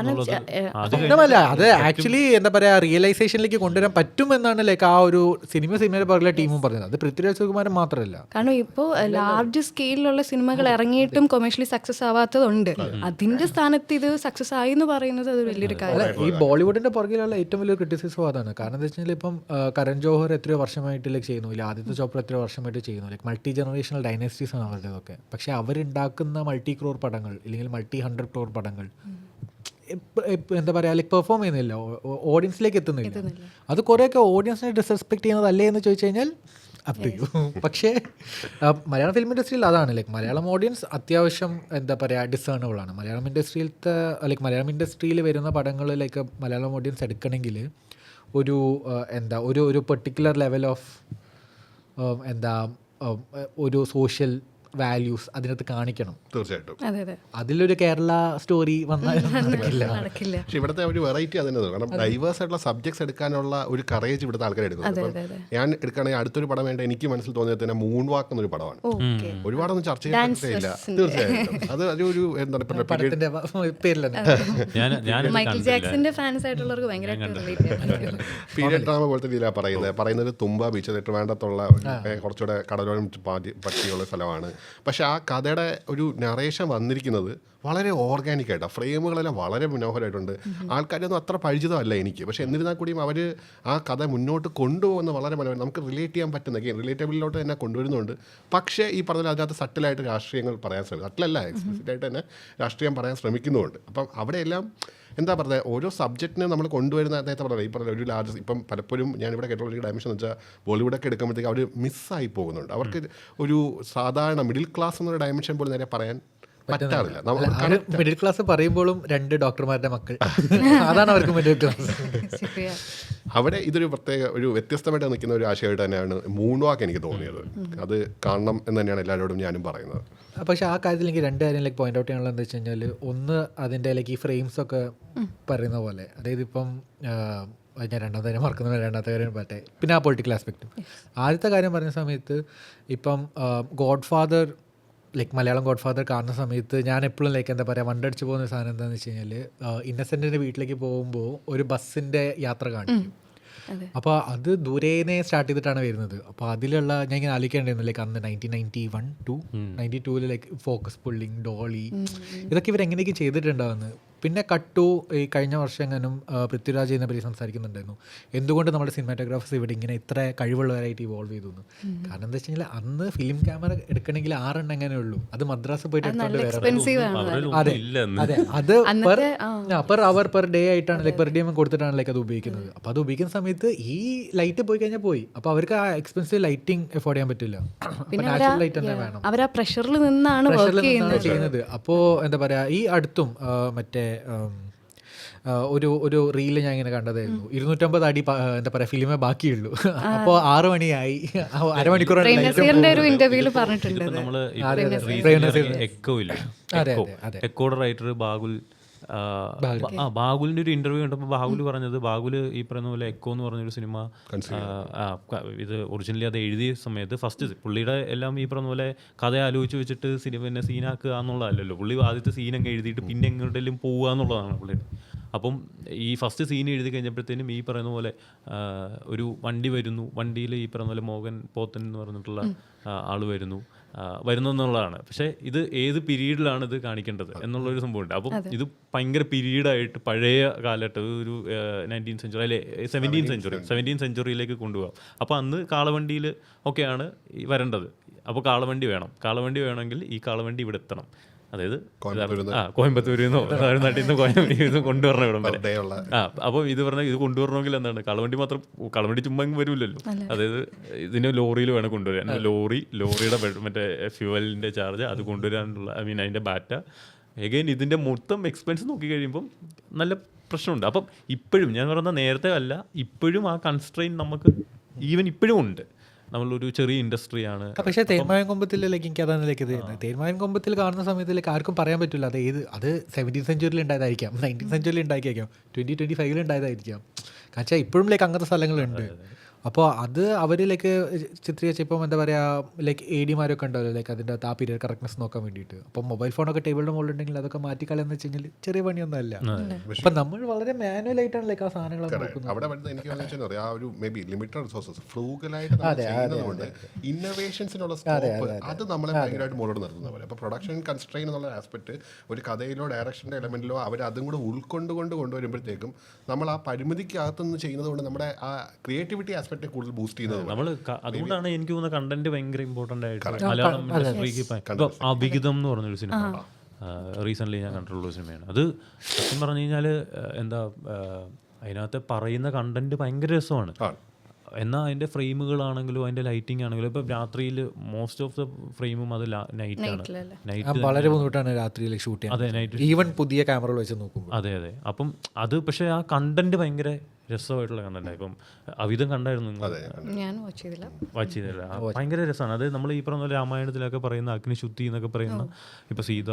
സ്വപ്നമല്ല, അത് ആക്ച്വലി എന്താ പറയുക റിയലൈസേഷനിലേക്ക് കൊണ്ടുവരാൻ പറ്റും എന്നാണ് ലൈക്ക് ആ ഒരു സിനിമയുടെ പുറകിലെ ടീമും പറഞ്ഞത്. അത് പൃഥ്വിരാജ് സുകുമാരൻ മാത്രമല്ല. കാരണം ഇപ്പോൾ ലാർജ് സ്കെയിലുള്ള സിനിമകൾ ഇറങ്ങിയിട്ടും കൊമേഴ്ഷ്യലി സക്സസ് ആവാത്തതുണ്ട്. അതിന്റെ സ്ഥാനത്ത് ഇത് സക്സസ് ആയി എന്ന് പറയുന്നത് അത് വലിയൊരു കാര്യം. ഈ ബോളിവുഡിന്റെ പുറകിലുള്ള ഏറ്റവും വലിയ ക്രിറ്റിസിസം അതാണ്. കാരണം എന്താ വെച്ചാൽ ഇപ്പം കരൺ ജോഹർ എത്രയോ വർഷമായിട്ട് ലൈക്ക് ചെയ്യുന്നു, ഇല്ല ആദിത്യ ചോപ്ര എത്രയോ വർഷമായിട്ട് ചെയ്യുന്നു. ലൈക്ക് മൾട്ടി ജനറേഷണൽ ഡൈനാസ്റ്റീസ് ആണ് അവരുടെതൊക്കെ. പക്ഷേ അവരുണ്ടാക്കുന്ന മൾട്ടി ക്രോർ പടങ്ങൾ അല്ലെങ്കിൽ മൾട്ടി 100 crore പടങ്ങൾ എന്താ പറയുക ലൈക്ക് പെർഫോം ചെയ്യുന്നില്ല, ഓഡിയൻസിലേക്ക് എത്തുന്നില്ല. അത് കുറേയൊക്കെ ഓഡിയൻസിനെ ഡിസ്റെസ്പെക്ട് ചെയ്യുന്നതല്ലേ എന്ന് ചോദിച്ചു കഴിഞ്ഞാൽ അപ് ടു യു. പക്ഷേ മലയാളം ഫിലിം ഇൻഡസ്ട്രിയിൽ അതാണ് ലൈക്ക് മലയാളം ഓഡിയൻസ് അത്യാവശ്യം എന്താ പറയുക ഡിസേണബിൾ ആണ്. മലയാളം ഇൻഡസ്ട്രിയിൽ വരുന്ന പടങ്ങൾ ലൈക്ക് മലയാളം ഓഡിയൻസ് എടുക്കണമെങ്കിൽ ഒരു പെർട്ടിക്കുലർ ലെവൽ ഓഫ് ഒരു സോഷ്യൽ വാല്യൂസ് അതിനകത്ത് കാണിക്കണം. തീർച്ചയായിട്ടും അതിലൊരു കേരള സ്റ്റോറി വന്നാൽ നടക്കില്ല. പക്ഷെ ഇവിടുത്തെ ഒരു വെറൈറ്റി അതിന് കാരണം ഡൈവേഴ്സ് ആയിട്ടുള്ള സബ്ജക്ട്സ് എടുക്കാനുള്ള ഒരു കറേജ് ഇവിടുത്തെ ആൾക്കാർ എടുക്കുന്നത്. ഞാൻ എടുക്കുകയാണെങ്കിൽ അടുത്തൊരു പടം വേണ്ട എനിക്ക് മനസ്സിൽ തോന്നിയത് തന്നെ മൂൺ വാക്ക് എന്നൊരു പടമാണ്. ഒരുപാടൊന്നും ചർച്ച ചെയ്യാൻ പറ്റില്ല. തീർച്ചയായിട്ടും അത് ഒരു എന്താണ് പീരിയഡ് ഡ്രാമ പോലത്തെ രീതിയിലാണ് പറയുന്നത്. തുമ്പ ബീച്ച് ട്രിവാൻഡ്രത്തുള്ള കുറച്ചുകൂടെ കടലോരം പറ്റിയുള്ള സ്ഥലമാണ്. പക്ഷെ ആ കഥയുടെ ഒരു നറേഷൻ വന്നിരിക്കുന്നത് വളരെ ഓർഗാനിക്കായിട്ടാണ്. ഫ്രെയിമുകളെല്ലാം വളരെ മനോഹരമായിട്ടുണ്ട്. ആൾക്കാരൊന്നും അത്ര പരിചിതമല്ല എനിക്ക്. പക്ഷേ എന്നിരുന്നാൽ കൂടിയും അവർ ആ കഥ മുന്നോട്ട് കൊണ്ടുപോകുന്ന വളരെ മനോഹരം, നമുക്ക് റിലേറ്റ് ചെയ്യാൻ പറ്റുന്ന റിലേറ്റബിളിലോട്ട് തന്നെ കൊണ്ടുവരുന്നുണ്ട്. പക്ഷേ ഈ പറഞ്ഞാൽ അതിനകത്ത് സട്ടിലായിട്ട് രാഷ്ട്രീയങ്ങൾ പറയാൻ ശ്രമിക്കും, സട്ടിലല്ല എക്സ്പ്ലിസിറ്റായിട്ട് തന്നെ രാഷ്ട്രീയം പറയാൻ ശ്രമിക്കുന്നുമുണ്ട്. അപ്പം അവിടെയെല്ലാം എന്താ പറയുക ഓരോ സബ്ജക്റ്റിനെ നമ്മൾ കൊണ്ടുവരുന്ന നേരത്തെ പറഞ്ഞത് ഈ പറഞ്ഞ ഒരു ലാർജ് ഇപ്പം പലപ്പോഴും ഞാനിവിടെ കേട്ടുള്ള ഒരു ഡയമെൻഷൻ എന്ന് വെച്ചാൽ ബോളിവുഡൊക്കെ എടുക്കുമ്പോഴത്തേക്ക് അവർ മിസ്സായി പോകുന്നുണ്ട്. അവർക്ക് ഒരു സാധാരണ മിഡിൽ ക്ലാസ് എന്നൊരു ഡയമെൻഷൻ പോലും നേരെ പറയാൻ പറ്റാറില്ല. മിഡിൽ ക്ലാസ് പറയുമ്പോഴും 2 ഡോക്ടർമാരുടെ മക്കൾ അതാണ് അവർക്ക് മിഡിൽ ക്ലാസ്. അവിടെ ഇതൊരു പ്രത്യേക ഒരു വ്യത്യസ്തമായിട്ട് നിൽക്കുന്ന ഒരു ആശയമായിട്ട് തന്നെയാണ് മൂൺ വാക്ക് എനിക്ക് തോന്നിയത്. അത് കാണണം എന്ന് തന്നെയാണ് എല്ലാവരോടും ഞാനും പറയുന്നത്. പക്ഷേ ആ കാര്യത്തിൽ എനിക്ക് 2 കാര്യം ലൈക്ക് പോയിന്റ് ഔട്ട് ചെയ്യാനുള്ളത് എന്താ വെച്ച് കഴിഞ്ഞാൽ, ഒന്ന് അതിൻ്റെ ലൈക്ക് ഈ ഫ്രെയിംസ് ഒക്കെ പറയുന്ന പോലെ, അതായത് ഇപ്പം ഞാൻ രണ്ടാമത്തെ കാര്യം മറക്കുന്നത്, രണ്ടാമത്തെ കാര്യം പറ്റേ, പിന്നെ ആ പൊളിറ്റിക്കൽ ആസ്പെക്റ്റും. ആദ്യത്തെ കാര്യം പറഞ്ഞ സമയത്ത് ഇപ്പം God father like Malayalam God father കാണുന്ന സമയത്ത് ഞാൻ എപ്പോഴും ലൈക്ക് എന്താ പറയുക വണ്ടടിച്ച് പോകുന്ന സാധനം എന്താണെന്ന് വെച്ച് കഴിഞ്ഞാൽ ഇന്നസെൻറ്റിൻ്റെ വീട്ടിലേക്ക് പോകുമ്പോൾ ഒരു ബസ്സിൻ്റെ യാത്ര കാണിക്കും. അപ്പോൾ അത് ദൂരേനെ സ്റ്റാർട്ട് ചെയ്തിട്ടാണ് വരുന്നത്. അപ്പോൾ അതിലുള്ള ഞാൻ ഇങ്ങനെ ആലോചിക്കേണ്ടിരുന്നു ലൈക്ക് അന്ന് 1992 ലൈക്ക് ഫോക്കസ് പുള്ളിങ്, ഡോളി, ഇതൊക്കെ ഇവരെങ്ങനെയൊക്കെ ചെയ്തിട്ടുണ്ടാവുന്നത്. പിന്നെ കട്ടു ഈ കഴിഞ്ഞ വർഷം എങ്ങാനും പൃഥ്വിരാജ് ചെയ്യുന്ന പറ്റി സംസാരിക്കുന്നുണ്ടായിരുന്നു എന്തുകൊണ്ട് നമ്മുടെ സിനിമാറ്റോഗ്രാഫേഴ്സ് ഇവിടെ ഇങ്ങനെ ഇത്ര കഴിവുള്ളവരായിട്ട് ഇവോൾവ് ചെയ്തു. കാരണം എന്താ വെച്ച് കഴിഞ്ഞാൽ അന്ന് ഫിലിം ക്യാമറ എടുക്കണമെങ്കിൽ 6 എണ്ണേ ഉള്ളൂ. അത് മദ്രാസ് പോയിട്ട് എടുത്തോണ്ട് വരാം. അതെ അതെ, അത് പെർ അവർ പെർ ഡേ ആയിട്ടാണ് ലൈക്ക് പെർ ഡേ കൊടുത്തിട്ടാണ് ലൈക്ക് അത് ഉപയോഗിക്കുന്നത്. അപ്പോൾ അത് ഉപയോഗിക്കുന്ന സമയത്ത് ഈ ലൈറ്റ് പോയി കഴിഞ്ഞാൽ പോയി. അപ്പോൾ അവർക്ക് ആ എക്സ്പെൻസീവ് ലൈറ്റിംഗ് എഫോർഡ് ചെയ്യാൻ പറ്റില്ല. നാച്ചുറൽ ലൈറ്റ് തന്നെ വേണം. അവർ ആ പ്രഷറിൽ നിന്നാണ് ചെയ്യുന്നത്. അപ്പോൾ എന്താ പറയുക ഈ അടുത്തും മറ്റേ ഒരു റീല് ഞാൻ ഇങ്ങനെ കണ്ടതായിരുന്നു. 250 അടി എന്താ പറയുക ഫിലിമേ ബാക്കിയുള്ളൂ. അപ്പോൾ 6 മണിയായി, അരമണിക്കൂറാണ്. എക്കോയുടെ റൈറ്റർ ബാഹുലിന്റെ ഒരു ഇന്റർവ്യൂ കണ്ടപ്പോൾ ബാഹുൽ പറഞ്ഞത്, ബാഹുൽ ഈ പറയുന്ന പോലെ എക്കോ എന്ന് പറഞ്ഞൊരു സിനിമ ഇത് ഒറിജിനലി അത് എഴുതിയ സമയത്ത് ഫസ്റ്റ് പുള്ളിയുടെ എല്ലാം ഈ പറഞ്ഞ പോലെ കഥ ആലോചിച്ച് വെച്ചിട്ട് പിന്നെ സീനാക്കുക എന്നുള്ളതല്ലല്ലോ. പുള്ളി ആദ്യത്തെ സീനങ്ങ് എഴുതിയിട്ട് പിന്നെ എങ്ങോട്ടെങ്കിലും പോവുക എന്നുള്ളതാണ് പുള്ളിയുടെ. അപ്പം ഈ ഫസ്റ്റ് സീൻ എഴുതി കഴിഞ്ഞപ്പോഴത്തേനും ഈ പറയുന്ന പോലെ ഒരു വണ്ടി വരുന്നു, വണ്ടിയിൽ ഈ പറയുന്ന പോലെ മോഹൻ പോത്തൻ എന്ന് പറഞ്ഞിട്ടുള്ള ആൾ വരുന്നു എന്നുള്ളതാണ്. പക്ഷേ ഇത് ഏത് പീരീഡിലാണ് ഇത് കാണിക്കേണ്ടത് എന്നുള്ളൊരു സംഭവമുണ്ട്. അപ്പം ഇത് ഭയങ്കര പീരീഡായിട്ട് പഴയ കാലഘട്ടം, ഒരു 19th സെഞ്ച്വറി അല്ലെ 17th സെഞ്ച്വറിയിലേക്ക് കൊണ്ടുപോകാം. അപ്പോൾ അന്ന് കാളവണ്ടിയിൽ ഒക്കെയാണ് വരേണ്ടത്. അപ്പോൾ കാളവണ്ടി വേണമെങ്കിൽ ഈ കാളവണ്ടി ഇവിടെ എത്തണം. അതായത് കോയമ്പത്തൂരിൽ നിന്നോ തമിഴ്നാട്ടിൽ നിന്നോ കോയമ്പത്തൂരിൽ കൊണ്ടുവരണം ഇവിടം വരെ. അപ്പോൾ ഇത് പറഞ്ഞാൽ ഇത് കൊണ്ടുവരണമെങ്കിൽ എന്താണ്, കളവണ്ടി ചുമ്മാ വരില്ലല്ലോ. അതായത് ഇതിന് ലോറിയിൽ വേണം കൊണ്ടുവരാൻ. ലോറിയുടെ മറ്റേ ഫ്യൂവലിൻ്റെ ചാർജ് അത് കൊണ്ടുവരാനുള്ള അതിൻ്റെ ബാറ്റ എഗെയിൻ ഇതിൻ്റെ മൊത്തം എക്സ്പെൻസ് നോക്കി കഴിയുമ്പം നല്ല പ്രശ്നമുണ്ട്. അപ്പം ഇപ്പോഴും ഞാൻ പറയുന്ന നേരത്തെ അല്ല, ഇപ്പോഴും ആ കൺസ്ട്രെയിൻ നമുക്ക് ഈവൻ ഇപ്പോഴും ഉണ്ട്. നമ്മളൊരു ചെറിയ ഇൻഡസ്ട്രിയാണ്. പക്ഷേ തേന്മാവിൻ കൊമ്പത്തിലേക്ക് എനിക്ക് അതാണ് ലൈക്ക് ചെയ്യുന്നത്. തേന്മാവിൻ കൊമ്പത്തിൽ കാണുന്ന സമയത്തിലേക്ക് ആർക്കും പറയാൻ പറ്റില്ല അത് 17th സെഞ്ച്വറിയിൽ ഉണ്ടായതായിരിക്കാം, 19th സെഞ്ച്വറിയിൽ ഉണ്ടാക്കിയേക്കാം, 2025 ഉണ്ടായതായിരിക്കാം. കാരണം ഇപ്പോഴും ലൈക്ക് അങ്ങനത്തെ സ്ഥലങ്ങളുണ്ട്. അപ്പോൾ അത് അവരിലേക്ക് ചിത്രീകരിച്ച് ഇപ്പം എന്താ പറയുക ലൈക്ക് AD-മാരൊക്കെ ഉണ്ടാവില്ല ലൈക്ക് അതിൻ്റെ ആ പീരിയഡ് കറക്റ്റ്നെസ് നോക്കാൻ വേണ്ടിയിട്ട്. അപ്പം മൊബൈൽ ഫോണൊക്കെ ടേബിളിൻ്റെ മുകളിലുണ്ടെങ്കിൽ അതൊക്കെ മാറ്റിക്കളയെന്ന് വെച്ച് കഴിഞ്ഞാൽ ചെറിയ പണിയൊന്നും അല്ല. അപ്പം നമ്മൾ വളരെ മാനുവലായിട്ടാണ് ലൈക്ക് ആ സാധനങ്ങൾ അവിടെ എനിക്ക് ആ ഒരു മേ ബി ലിമിറ്റഡ് റിസോഴ്സസ് ഫ്രൂഗലായിട്ട് ചെയ്യുന്നതുകൊണ്ട് ഇന്നോവേഷൻസിനുള്ള സ്കോപ്പ് അത് നമ്മളെ ഭയങ്കരമായിട്ട് മുന്നോട്ട് നിർത്തുന്ന പോലെ. അപ്പോൾ പ്രൊഡക്ഷൻ കൺസ്ട്രെയിൻ എന്നുള്ള ആസ്പെക്ട് ഒരു കഥയിലോ ഡയറക്ഷൻ്റെ എലമെന്റിലോ അവർ അതും കൂടെ കൊണ്ടുവരുമ്പോഴത്തേക്കും നമ്മൾ ആ പരിമിതിക്കകത്തുനിന്ന് ചെയ്യുന്നത് കൊണ്ട് നമ്മുടെ ആ ക്രിയേറ്റിവിറ്റി കൂടുതൽ ബൂസ്റ്റ് ചെയ്യുന്നത് നമ്മൾ. അതുകൊണ്ടാണ് എനിക്ക് തോന്നുന്ന കണ്ടന്റ് ഭയങ്കര ഇമ്പോർട്ടൻ്റ് ആയിട്ട് മലയാളം ഇൻഡസ്ട്രിക്ക്. അവിഹിതം എന്ന് പറഞ്ഞൊരു സിനിമ റീസെൻ്റ്ലി ഞാൻ കണ്ടിട്ടുള്ളൊരു സിനിമയാണ്. അത് സത്യം പറഞ്ഞു കഴിഞ്ഞാൽ എന്താ അതിനകത്ത് പറയുന്ന കണ്ടന്റ് ഭയങ്കര രസമാണ്. എന്നാൽ അതിൻ്റെ ഫ്രെയിമുകളാണെങ്കിലും അതിൻ്റെ ലൈറ്റിംഗ് ആണെങ്കിലും ഇപ്പം രാത്രിയിൽ മോസ്റ്റ് ഓഫ് ദ ഫ്രെയിമും അത് നൈറ്റ് വളരെ ബുദ്ധിമുട്ടാണ് രാത്രിയിൽ ഷൂട്ട് ചെയ്യാൻ. അതെ, നൈറ്റ് ഈവൻ പുതിയ ക്യാമറകൾ വെച്ച് നോക്കുമ്പോൾ. അതെ. അപ്പം അത് പക്ഷേ ആ കണ്ടന്റ് ഭയങ്കര രസമായിട്ടുള്ള കണ്ടന്റ്. ഇപ്പം അവിധം കണ്ടായിരുന്നു വാച്ച് ചെയ്തില്ല. ഭയങ്കര രസമാണ് അത്. നമ്മൾ ഈ പറഞ്ഞ പോലെ രാമായണത്തിലൊക്കെ പറയുന്ന അഗ്നിശുദ്ധി എന്നൊക്കെ പറയുന്ന ഇപ്പം സീത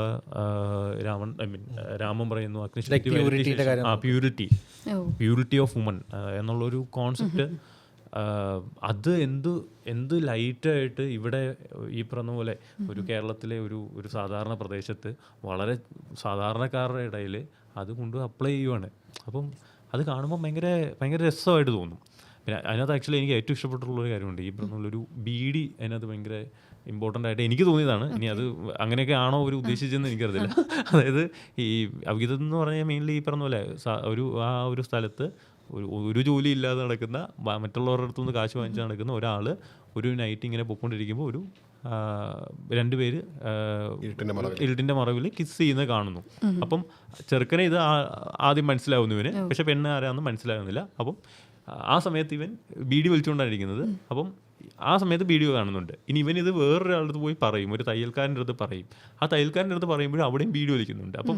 രാമൻ പറയുന്നു അഗ്നിശുദ്ധി, പ്യൂരിറ്റി ഓഫ് വുമൺ എന്നുള്ളൊരു കോൺസെപ്റ്റ്. അത് എന്ത് ലൈറ്റായിട്ട് ഇവിടെ ഈ പറഞ്ഞ പോലെ ഒരു കേരളത്തിലെ ഒരു സാധാരണ പ്രദേശത്ത് വളരെ സാധാരണക്കാരുടെ ഇടയിൽ അത് കൊണ്ട് അപ്ലൈ ചെയ്യുവാണ്. അപ്പം അത് കാണുമ്പോൾ ഭയങ്കര രസമായിട്ട് തോന്നും. പിന്നെ അതിനകത്ത് ആക്ച്വലി എനിക്ക് ഏറ്റവും ഇഷ്ടപ്പെട്ടുള്ളൊരു കാര്യമുണ്ട്. ഈ പറഞ്ഞുള്ളൊരു ബീഡി അതിനകത്ത് ഭയങ്കര ഇമ്പോർട്ടൻ്റ് ആയിട്ട് എനിക്ക് തോന്നിയതാണ്. ഇനി അത് അങ്ങനെയൊക്കെ ആണോ അവർ ഉദ്ദേശിച്ചതെന്ന് എനിക്കറിയില്ല. അതായത് ഈ അവിഹിതം എന്ന് പറഞ്ഞാൽ മെയിൻലി ഈ പറഞ്ഞ പോലെ ഒരു സ്ഥലത്ത് ഒരു ജോലി ഇല്ലാതെ നടക്കുന്ന മറ്റുള്ളവരുടെ അടുത്തുനിന്ന് കാശ് വാങ്ങിച്ച് നടക്കുന്ന ഒരാൾ ഒരു നൈറ്റ് ഇങ്ങനെ പൊയ്ക്കൊണ്ടിരിക്കുമ്പോൾ ഒരു 2 പേര് ഇരുട്ടിൻ്റെ മറവിൽ കിസ് ചെയ്യുന്നത് കാണുന്നു. അപ്പം ചെറുക്കനെ ഇത് ആദ്യം മനസ്സിലാവുന്നു ഇവന്, പക്ഷെ പെണ്ണ് ആരാണെന്ന് മനസ്സിലാകുന്നില്ല. അപ്പം ആ സമയത്ത് ഇവൻ ബീഡി വലിച്ചുകൊണ്ടാണ് ഇരിക്കുന്നത്. അപ്പം ആ സമയത്ത് വീഡിയോ കാണുന്നുണ്ട്. ഇനി ഇവൻ ഇത് വേറൊരാളുടെ അടുത്ത് പോയി പറയും, ഒരു തയ്യൽക്കാരൻ്റെ അടുത്ത് പറയും. ആ തയ്യൽക്കാരൻ്റെ അടുത്ത് പറയുമ്പോഴും അവിടെയും വീഡിയോ വലിക്കുന്നുണ്ട്. അപ്പം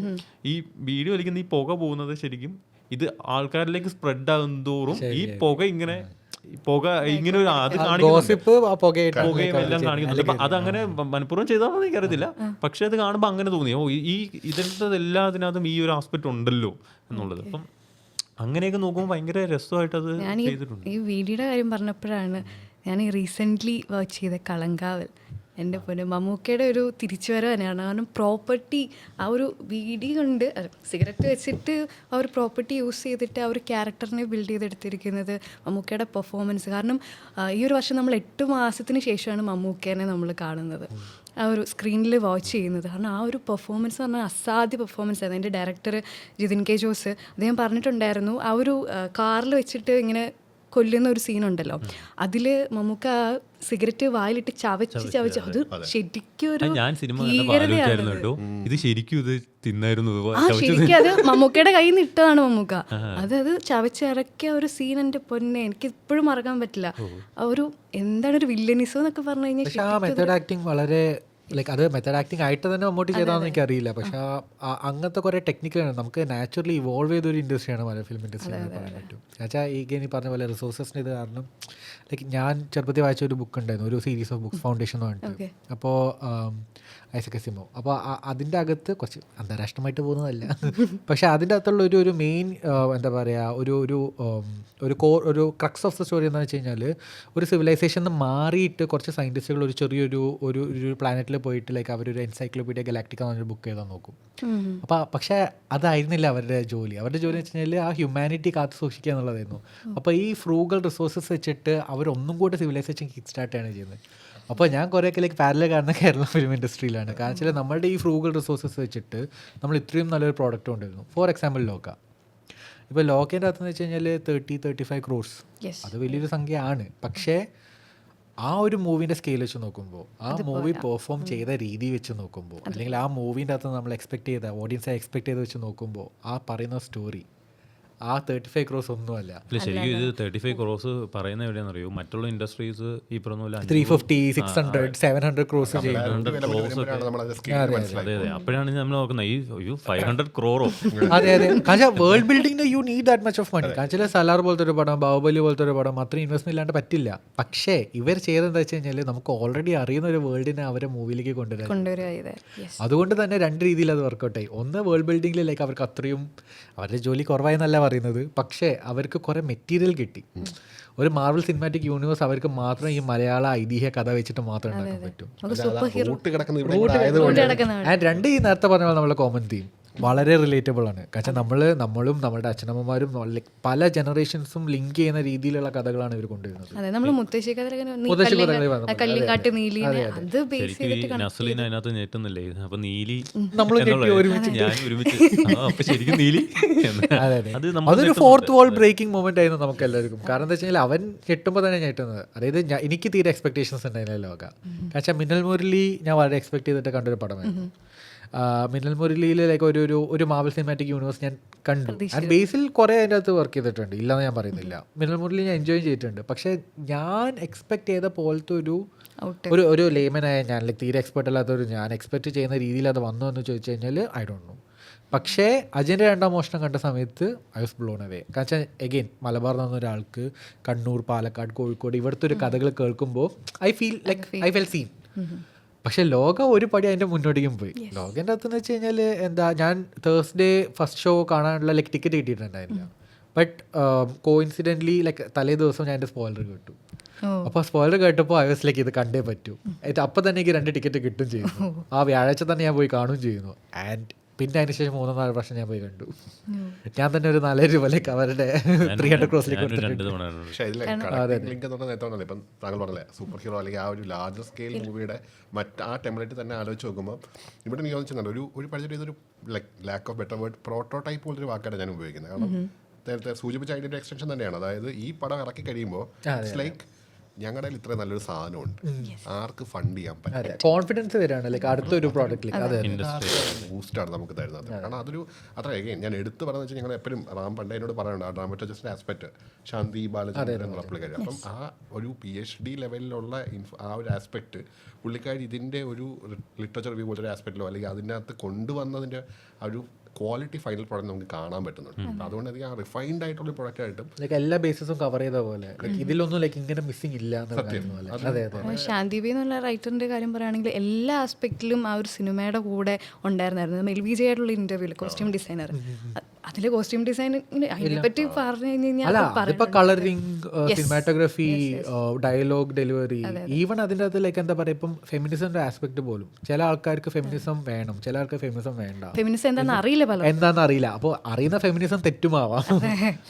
ഈ വീഡിയോ വലിക്കുന്ന ഈ പുക പോകുന്നത് ശരിക്കും ഇത് ആൾക്കാരിലേക്ക് സ്പ്രെഡ് ആകുന്തോറും ഈ പുക ഇങ്ങനെ ഒരു അത് പുകയെല്ലാം കാണിക്കുന്നുണ്ട്. അതങ്ങനെ മനഃപൂർവ്വം ചെയ്താണെന്ന് എനിക്കറിയത്തില്ല, പക്ഷെ അത് കാണുമ്പോൾ അങ്ങനെ തോന്നി, ഇതിൻ്റെ എല്ലാത്തിനകത്തും ഈ ഒരു ആസ്പെക്ട് ഉണ്ടല്ലോ എന്നുള്ളത്. അപ്പം അങ്ങനെയൊക്കെ നോക്കുമ്പോൾ ഭയങ്കര രസമായിട്ട് അത് ഞാൻ ചെയ്തിട്ടുണ്ട്. ഈ വീഡിയോയുടെ കാര്യം പറഞ്ഞപ്പോഴാണ് ഞാൻ ഈ റീസെൻ്റ്ലി വാച്ച് ചെയ്ത കളങ്കാവൽ. എൻ്റെ പൊന്നെ മമ്മൂക്കയുടെ ഒരു തിരിച്ചുവരവ് തന്നെയാണ്. കാരണം പ്രോപ്പർട്ടി ആ ഒരു വീഡിയോ കൊണ്ട് സിഗരറ്റ് വെച്ചിട്ട് ആ ഒരു പ്രോപ്പർട്ടി യൂസ് ചെയ്തിട്ട് ആ ഒരു ക്യാരക്ടറിനെ ബിൽഡ് ചെയ്തെടുത്തിരിക്കുന്നത് മമ്മൂക്കയുടെ പെർഫോമൻസ്. കാരണം ഈ ഒരു വർഷം നമ്മൾ 8 മാസത്തിന് ശേഷമാണ് മമ്മൂക്കേനെ നമ്മൾ കാണുന്നത്, ആ ഒരു സ്ക്രീനിൽ വാച്ച് ചെയ്യുന്നത്. കാരണം ആ ഒരു പെർഫോമൻസ് എന്ന് പറഞ്ഞാൽ അസാധ്യ പെർഫോമൻസ് ആയിരുന്നു. എൻ്റെ ഡയറക്ടർ ജിതിൻ കെ ജോസ് അദ്ദേഹം പറഞ്ഞിട്ടുണ്ടായിരുന്നു, ആ ഒരു കാറിൽ വെച്ചിട്ട് ഇങ്ങനെ കൊല്ലുന്ന ഒരു സീനുണ്ടല്ലോ, അതിൽ നമുക്ക് ആ സിഗരറ്റ് വായിലിട്ട് ചവച്ച് അത് ശരിക്കും ഒരു ഞാൻ സിനിമ ആലോചിച്ചായിരുന്നു കേട്ടോ, ഇത് ശരിക്കും ഇത് തിന്നായിരുന്നു. ആ ശരിക്കും അത് മമ്മൂക്കയുടെ കയ്യിൽ നിന്ന് ഇട്ടതാണ് മമ്മൂക്ക. അത് ചവച്ചിറക്കിയ ഒരു സീൻ എൻ്റെ പൊന്നെ എനിക്ക് ഇപ്പോഴും മറക്കാൻ പറ്റില്ല. ആ ഒരു എന്താണ് ഒരു വില്ലനിസം എന്നൊക്കെ പറഞ്ഞു കഴിഞ്ഞാൽ പക്ഷെ ആ മെത്തേഡ് ആക്ടിങ് വളരെ ലൈക്ക് അത് മെത്തേഡ് ആക്ടിങ് ആയിട്ട് തന്നെ മമ്മൂട്ടി ചെയ്താന്ന് എനിക്കറിയില്ല. പക്ഷെ അങ്ങനത്തെ കുറേ ടെക്നിക്കലാണ് നമുക്ക് നാച്ചുറലി ഇവോൾവ് ചെയ്തൊരു ഇൻഡസ്ട്രിയാണ് മലയാളം ഫിലിം ഇൻഡസ്ട്രി എന്ന് പറയാൻ പറ്റും. എന്നുവെച്ചാൽ ഈ പറഞ്ഞ പോലെ റിസോഴ്സസിൻ്റെ ഇത് കാരണം ലൈക്ക് ഞാൻ ചെറുപ്പത്തിൽ വായിച്ച ഒരു ബുക്ക് ഉണ്ടായിരുന്നു, ഒരു സീരീസ് ഓഫ് ബുക്സ് ഫൗണ്ടേഷൻ എന്ന് പറഞ്ഞിട്ട്. അപ്പോൾ ഐസക് അസിമോവ്. അപ്പോൾ അതിൻ്റെ അകത്ത് കുറച്ച് അന്താരാഷ്ട്രമായിട്ട് പോകുന്നതല്ല, പക്ഷേ അതിൻ്റെ അകത്തുള്ള ഒരു മെയിൻ എന്താ പറയുക ഒരു ക്രക്സ് ഓഫ് ദ സ്റ്റോറി എന്ന് വെച്ച് കഴിഞ്ഞാൽ ഒരു സിവിലൈസേഷൻ മാറിയിട്ട് കുറച്ച് സയൻറ്റിസ്റ്റുകൾ ഒരു ചെറിയൊരു ഒരു പ്ലാനറ്റിൽ പോയിട്ട് ലൈക്ക് അവരൊരു എൻസൈക്ലോപീഡിയ ഗലാക്ടിക്ക എന്ന് പറഞ്ഞൊരു ബുക്ക് ചെയ്താൽ നോക്കും. പക്ഷേ അതായിരുന്നില്ല അവരുടെ ജോലി എന്ന് വെച്ച് കഴിഞ്ഞാൽ ആ ഹ്യൂമാനിറ്റി കാത്തു സൂക്ഷിക്കുക എന്നുള്ളതായിരുന്നു. അപ്പോൾ ഈ ഫ്രൂഗൽ റിസോഴ്സസ് വെച്ചിട്ട് അവരൊന്നും കൂടെ സിവിലൈസേഷൻ കിക്ക് സ്റ്റാർട്ടാണ് ചെയ്യുന്നത്. അപ്പോൾ ഞാൻ കുറേയൊക്കെ ലൈക്ക് പാരലൽ കാണുന്ന കേരള ഫിലിം ഇൻഡസ്ട്രിയിലാണ്. കാരണം വെച്ചാൽ നമ്മളുടെ ഈ ഫ്രൂഗൽ റിസോഴ്സസ് വെച്ചിട്ട് നമ്മൾ ഇത്രയും നല്ലൊരു പ്രോഡക്റ്റ് കൊണ്ടുവരുന്നു. ഫോർ എക്സാമ്പിൾ ലോക. ഇപ്പോൾ ലോക്കേൻ്റെ അകത്തെന്ന് വെച്ച് കഴിഞ്ഞാൽ 30-35 crores, അത് വലിയൊരു സംഖ്യയാണ്. പക്ഷേ ആ ഒരു മൂവിൻ്റെ സ്കെയിൽ വെച്ച് നോക്കുമ്പോൾ, ആ മൂവി പെർഫോം ചെയ്ത രീതി വെച്ച് നോക്കുമ്പോൾ, അല്ലെങ്കിൽ ആ മൂവിൻ്റെ അകത്ത് നമ്മൾ ഓഡിയൻസ് എക്സ്പെക്ട് ചെയ്ത് വെച്ച് നോക്കുമ്പോൾ, ആ പറയുന്ന സ്റ്റോറി ആ 35 crores ഒന്നുമല്ല. ശരിക്കും ഇത് 35 crores പറയുന്ന എവിടെയാണെന്നറിയോ, മറ്റുള്ള ഇൻഡസ്ട്രീസ് ഈ പറഞ്ഞ പോലെ 350, 600, 700 crores അതെ അപ്പോഴാണ് നമ്മൾ നോക്കുന്നത് ഈ 500 crore. അതെ കാരണം വേൾഡ് ബിൽഡിങ്ങിന് you need that much of money. കാരണം സലാർ പോലത്തെ ഒരു പടം, ബാഹുബലി പോലത്തെ ഒരു പടം അത്രയും ഇൻവെസ്റ്റ്മെന്റ് ഇല്ലാണ്ട് പറ്റില്ല. പക്ഷേ ഇവർ ചെയ്തെന്താ വെച്ച് കഴിഞ്ഞാൽ നമുക്ക് ഓൾറെഡി അറിയുന്ന ഒരു വേൾഡിനെ അവരെ മൂവിയിലേക്ക് കൊണ്ടുവരാം. അതുകൊണ്ട് തന്നെ 2 രീതിയിൽ അത് വർക്കൗട്ട് ആയി. ഒന്ന് വേൾഡ് ബിൽഡിങ്ങിലേക്ക് അവർക്ക് അത്രയും അവരുടെ ജോലി കുറവായെന്നല്ല പറയുന്നത്, പക്ഷേ അവർക്ക് കുറേ മെറ്റീരിയൽ കിട്ടി. ഒരു മാർവൽ സിനിമാറ്റിക് യൂണിവേഴ്സ് അവർക്ക് മാത്രം ഈ മലയാള ഐതിഹ്യ കഥ വെച്ചിട്ട് മാത്രം ഉണ്ടാക്കാൻ പറ്റും. ആൻഡ് 2 ഈ നേരത്തെ പറഞ്ഞ പോലെ നമ്മളെ കോമൺ തീം വളരെ റിലേറ്റബിൾ ആണ്. കാരണം നമ്മളും നമ്മുടെ അച്ഛനമ്മമാരും പല ജനറേഷൻസും ലിങ്ക് ചെയ്യുന്ന രീതിയിലുള്ള കഥകളാണ് ഇവർ കൊണ്ടുവരുന്നത്. അതൊരു ഫോർത്ത് വാൾ ബ്രേക്കിംഗ് മൊമെന്റ് ആയിരുന്നു നമുക്ക് എല്ലാവർക്കും. കാരണം എന്താ വെച്ചാൽ അവൻ ഞെട്ടുമ്പോൾ തന്നെ ഞെട്ടുന്നത്. അതായത് എനിക്ക് തീരെ എക്സ്പെക്ടേഷൻസ് ഉണ്ടായിരുന്നില്ല ലോക. കാരണം മിന്നൽ മുരളി ഞാൻ വളരെ എക്സ്പെക്ട് ചെയ്തിട്ട് കണ്ടൊരു പടമായിരുന്നു. മിന്നൽ മുരളിയിൽ ലൈക്ക് ഒരു മാർവൽ സിനിമാറ്റിക് യൂണിവേഴ്സ് ഞാൻ കണ്ടു. ആൻഡ് ബേസിൽ കുറേ അതിൻ്റെ അകത്ത് വർക്ക് ചെയ്തിട്ടുണ്ട്, ഇല്ലെന്ന് ഞാൻ പറയുന്നില്ല. മിന്നൽ മുരളി ഞാൻ എൻജോയ് ചെയ്തിട്ടുണ്ട്. പക്ഷേ ഞാൻ എക്സ്പെക്ട് ചെയ്ത പോലത്തെ ഒരു ലേമനായ ഞാൻ ലൈക്ക് തീരെ എക്സ്പെർട്ട് അല്ലാത്തൊരു ഞാൻ എക്സ്പെക്ട് ചെയ്യുന്ന രീതിയിൽ അത് വന്നു എന്ന് ചോദിച്ചു കഴിഞ്ഞാൽ ഐ ഡോണ്ട് നോ. പക്ഷേ അജയൻ്റെ 2ാം മോഷണം കണ്ട സമയത്ത് ഐ വാസ് ബ്ലോൺ അവേ. കാരണം വെച്ചാൽ എഗെയിൻ മലബാർ എന്ന് പറഞ്ഞ ഒരാൾക്ക് കണ്ണൂർ, പാലക്കാട്, കോഴിക്കോട് ഇവിടുത്തെ ഒരു കഥകൾ കേൾക്കുമ്പോൾ ഐ ഫെൽ സീൻ. പക്ഷേ ലോക ഒരു പടി അതിൻ്റെ മുന്നോട്ടേക്കും പോയി. ലോകൻ്റെ അകത്തെന്ന് വെച്ച് കഴിഞ്ഞാൽ ഞാൻ തേഴ്സ്ഡേ ഫസ്റ്റ് ഷോ കാണാനുള്ള ലൈക്ക് ടിക്കറ്റ് കിട്ടിയിട്ടുണ്ടായിരുന്നില്ല. ബട്ട് കോയിൻസിഡൻ്റ്ലി ലൈക്ക് തലേ ദിവസം ഞാൻ എൻ്റെ സ്പോയിലർ കേട്ടു. അപ്പോൾ സ്പോയിലർ കേട്ടപ്പോൾ ഐ വാസ് ലൈക്ക് ഇത് കണ്ടേ പറ്റൂ. അപ്പം തന്നെ എനിക്ക് 2 ടിക്കറ്റ് കിട്ടും ചെയ്യുന്നു. ആ വ്യാഴാഴ്ച തന്നെ ഞാൻ പോയി കാണുകയും ചെയ്യുന്നു. ആൻഡ് പിന്നെ അതിന് ശേഷം 3-4 പ്രാവശ്യം ഞാൻ പോയി കണ്ടു. ഞാൻ തന്നെ ഒരു 4 രൂപയിലേക്ക് അവരുടെ 300 ക്രോസിലേക്ക് പക്ഷേ ഇതിലെ ലിങ്ക് എന്ന് പറഞ്ഞാൽ നേരത്തെ ഇപ്പം താങ്കൾ പറഞ്ഞല്ലേ സൂപ്പർ ഹീറോ അല്ലെങ്കിൽ ആ ഒരു ലാർജർ സ്കെയിൽ മൂവിയുടെ ആ ടെംപ്ലേറ്റ് തന്നെ ആലോചിച്ച് നോക്കുമ്പോൾ ഇവിടെ എനിക്ക് തോന്നിച്ചിട്ടുണ്ട് ഒരു പരിചയം ഇതൊരു lack of better word prototype പോലൊരു വാക്കാണ് ഞാൻ ഉപയോഗിക്കുന്നത്. കാരണം നേരത്തെ സൂചിപ്പിച്ച അതിൻ്റെ എക്സ്റ്റൻഷൻ തന്നെയാണ്. അതായത് ഈ പടം ഇറക്കി കഴിയുമ്പോൾ ഇറ്റ്സ് ലൈക്ക് ഞങ്ങളുടെ കയ്യിൽ ഇത്ര നല്ലൊരു സാധനമുണ്ട്, ആർക്ക് ഫണ്ട് ചെയ്യാൻ പറ്റും, കോൺഫിഡൻസ് വരാണ് ലൈക്ക് അടുത്തൊരു പ്രോഡക്റ്റിലേക്ക് ബൂസ്റ്റാണ് നമുക്ക് തരുന്നത്. കാരണം അതൊരു അത്ര ഞാൻ എടുത്ത് പറഞ്ഞതെന്ന് വെച്ചാൽ ഞങ്ങൾ എപ്പോഴും റാം പണ്ട് എന്നോട് പറയുന്നുണ്ട് ആ ഡ്രാമറ്റോളജിസ്റ്റിൻ്റെ ആസ്പെക്ട് ശാന്തി ബാലചന്ദ്രൻ എന്നുള്ള പുള്ളിക്കാരി. അപ്പം ആ ഒരു PhD ലെവലിലുള്ള ആ ഒരു ആസ്പെക്ട് പുള്ളിക്കാരി ഇതിൻ്റെ ഒരു ലിറ്ററേച്ചർ റിവ്യൂ പോലത്തെ ഒരു ആസ്പെക്റ്റിലോ അല്ലെങ്കിൽ അതിനകത്ത് കൊണ്ടുവന്നതിൻ്റെ ആ ഒരു ക്വാളിറ്റി ഫൈനൽ പ്രോഡക്റ്റ് നമുക്ക് കാണാൻ പറ്റുന്നുണ്ട്. അതുകൊണ്ട് അധികം ആ റിഫൈൻഡ് ആയിട്ടുള്ള പ്രോഡക്റ്റ് ആയിട്ടും ലൈക്ക് എല്ലാ ബേസിസും കവർ ചെയ്ത പോലെ ഇതിലൊന്നും ലൈക്ക് ഇങ്ങനെ മിസ്സിംഗ് ഇല്ല. ശാന്തിബി എന്നുള്ള റൈറ്ററിന്റെ കാര്യം പറയുകയാണെങ്കിൽ എല്ലാ ആസ്പെക്റ്റിലും ആ ഒരു സിനിമയുടെ കൂടെ ഉണ്ടായിരുന്നായിരുന്നു. LVJ ആയിട്ടുള്ള ഇന്റർവ്യൂല് കോസ്റ്റ്യൂം ഡിസൈനർ അതിലെ കോസ്റ്റ്യൂം ഡിസൈൻ അതിനെപ്പറ്റി പറഞ്ഞു കഴിഞ്ഞാൽ അല്ല അതിപ്പോ colouring, cinematography, dialogue delivery, even അതിൻ്റെ അകത്ത് ലൈക്ക് എന്താ പറയുക, ഇപ്പം ഫെമിനിസത്തിന്റെ ആസ്പെക്ട് പോലും ചില ആൾക്കാർക്ക് ഫെമിനിസം വേണം, ചില ആൾക്ക് ഫെമിനിസം വേണ്ട, ഫെമിനിസം എന്താണെന്ന് അറിയില്ല പല എന്താണെന്ന് അറിയില്ല. അപ്പോൾ അറിയുന്ന ഫെമിനിസം തെറ്റുമാവാം.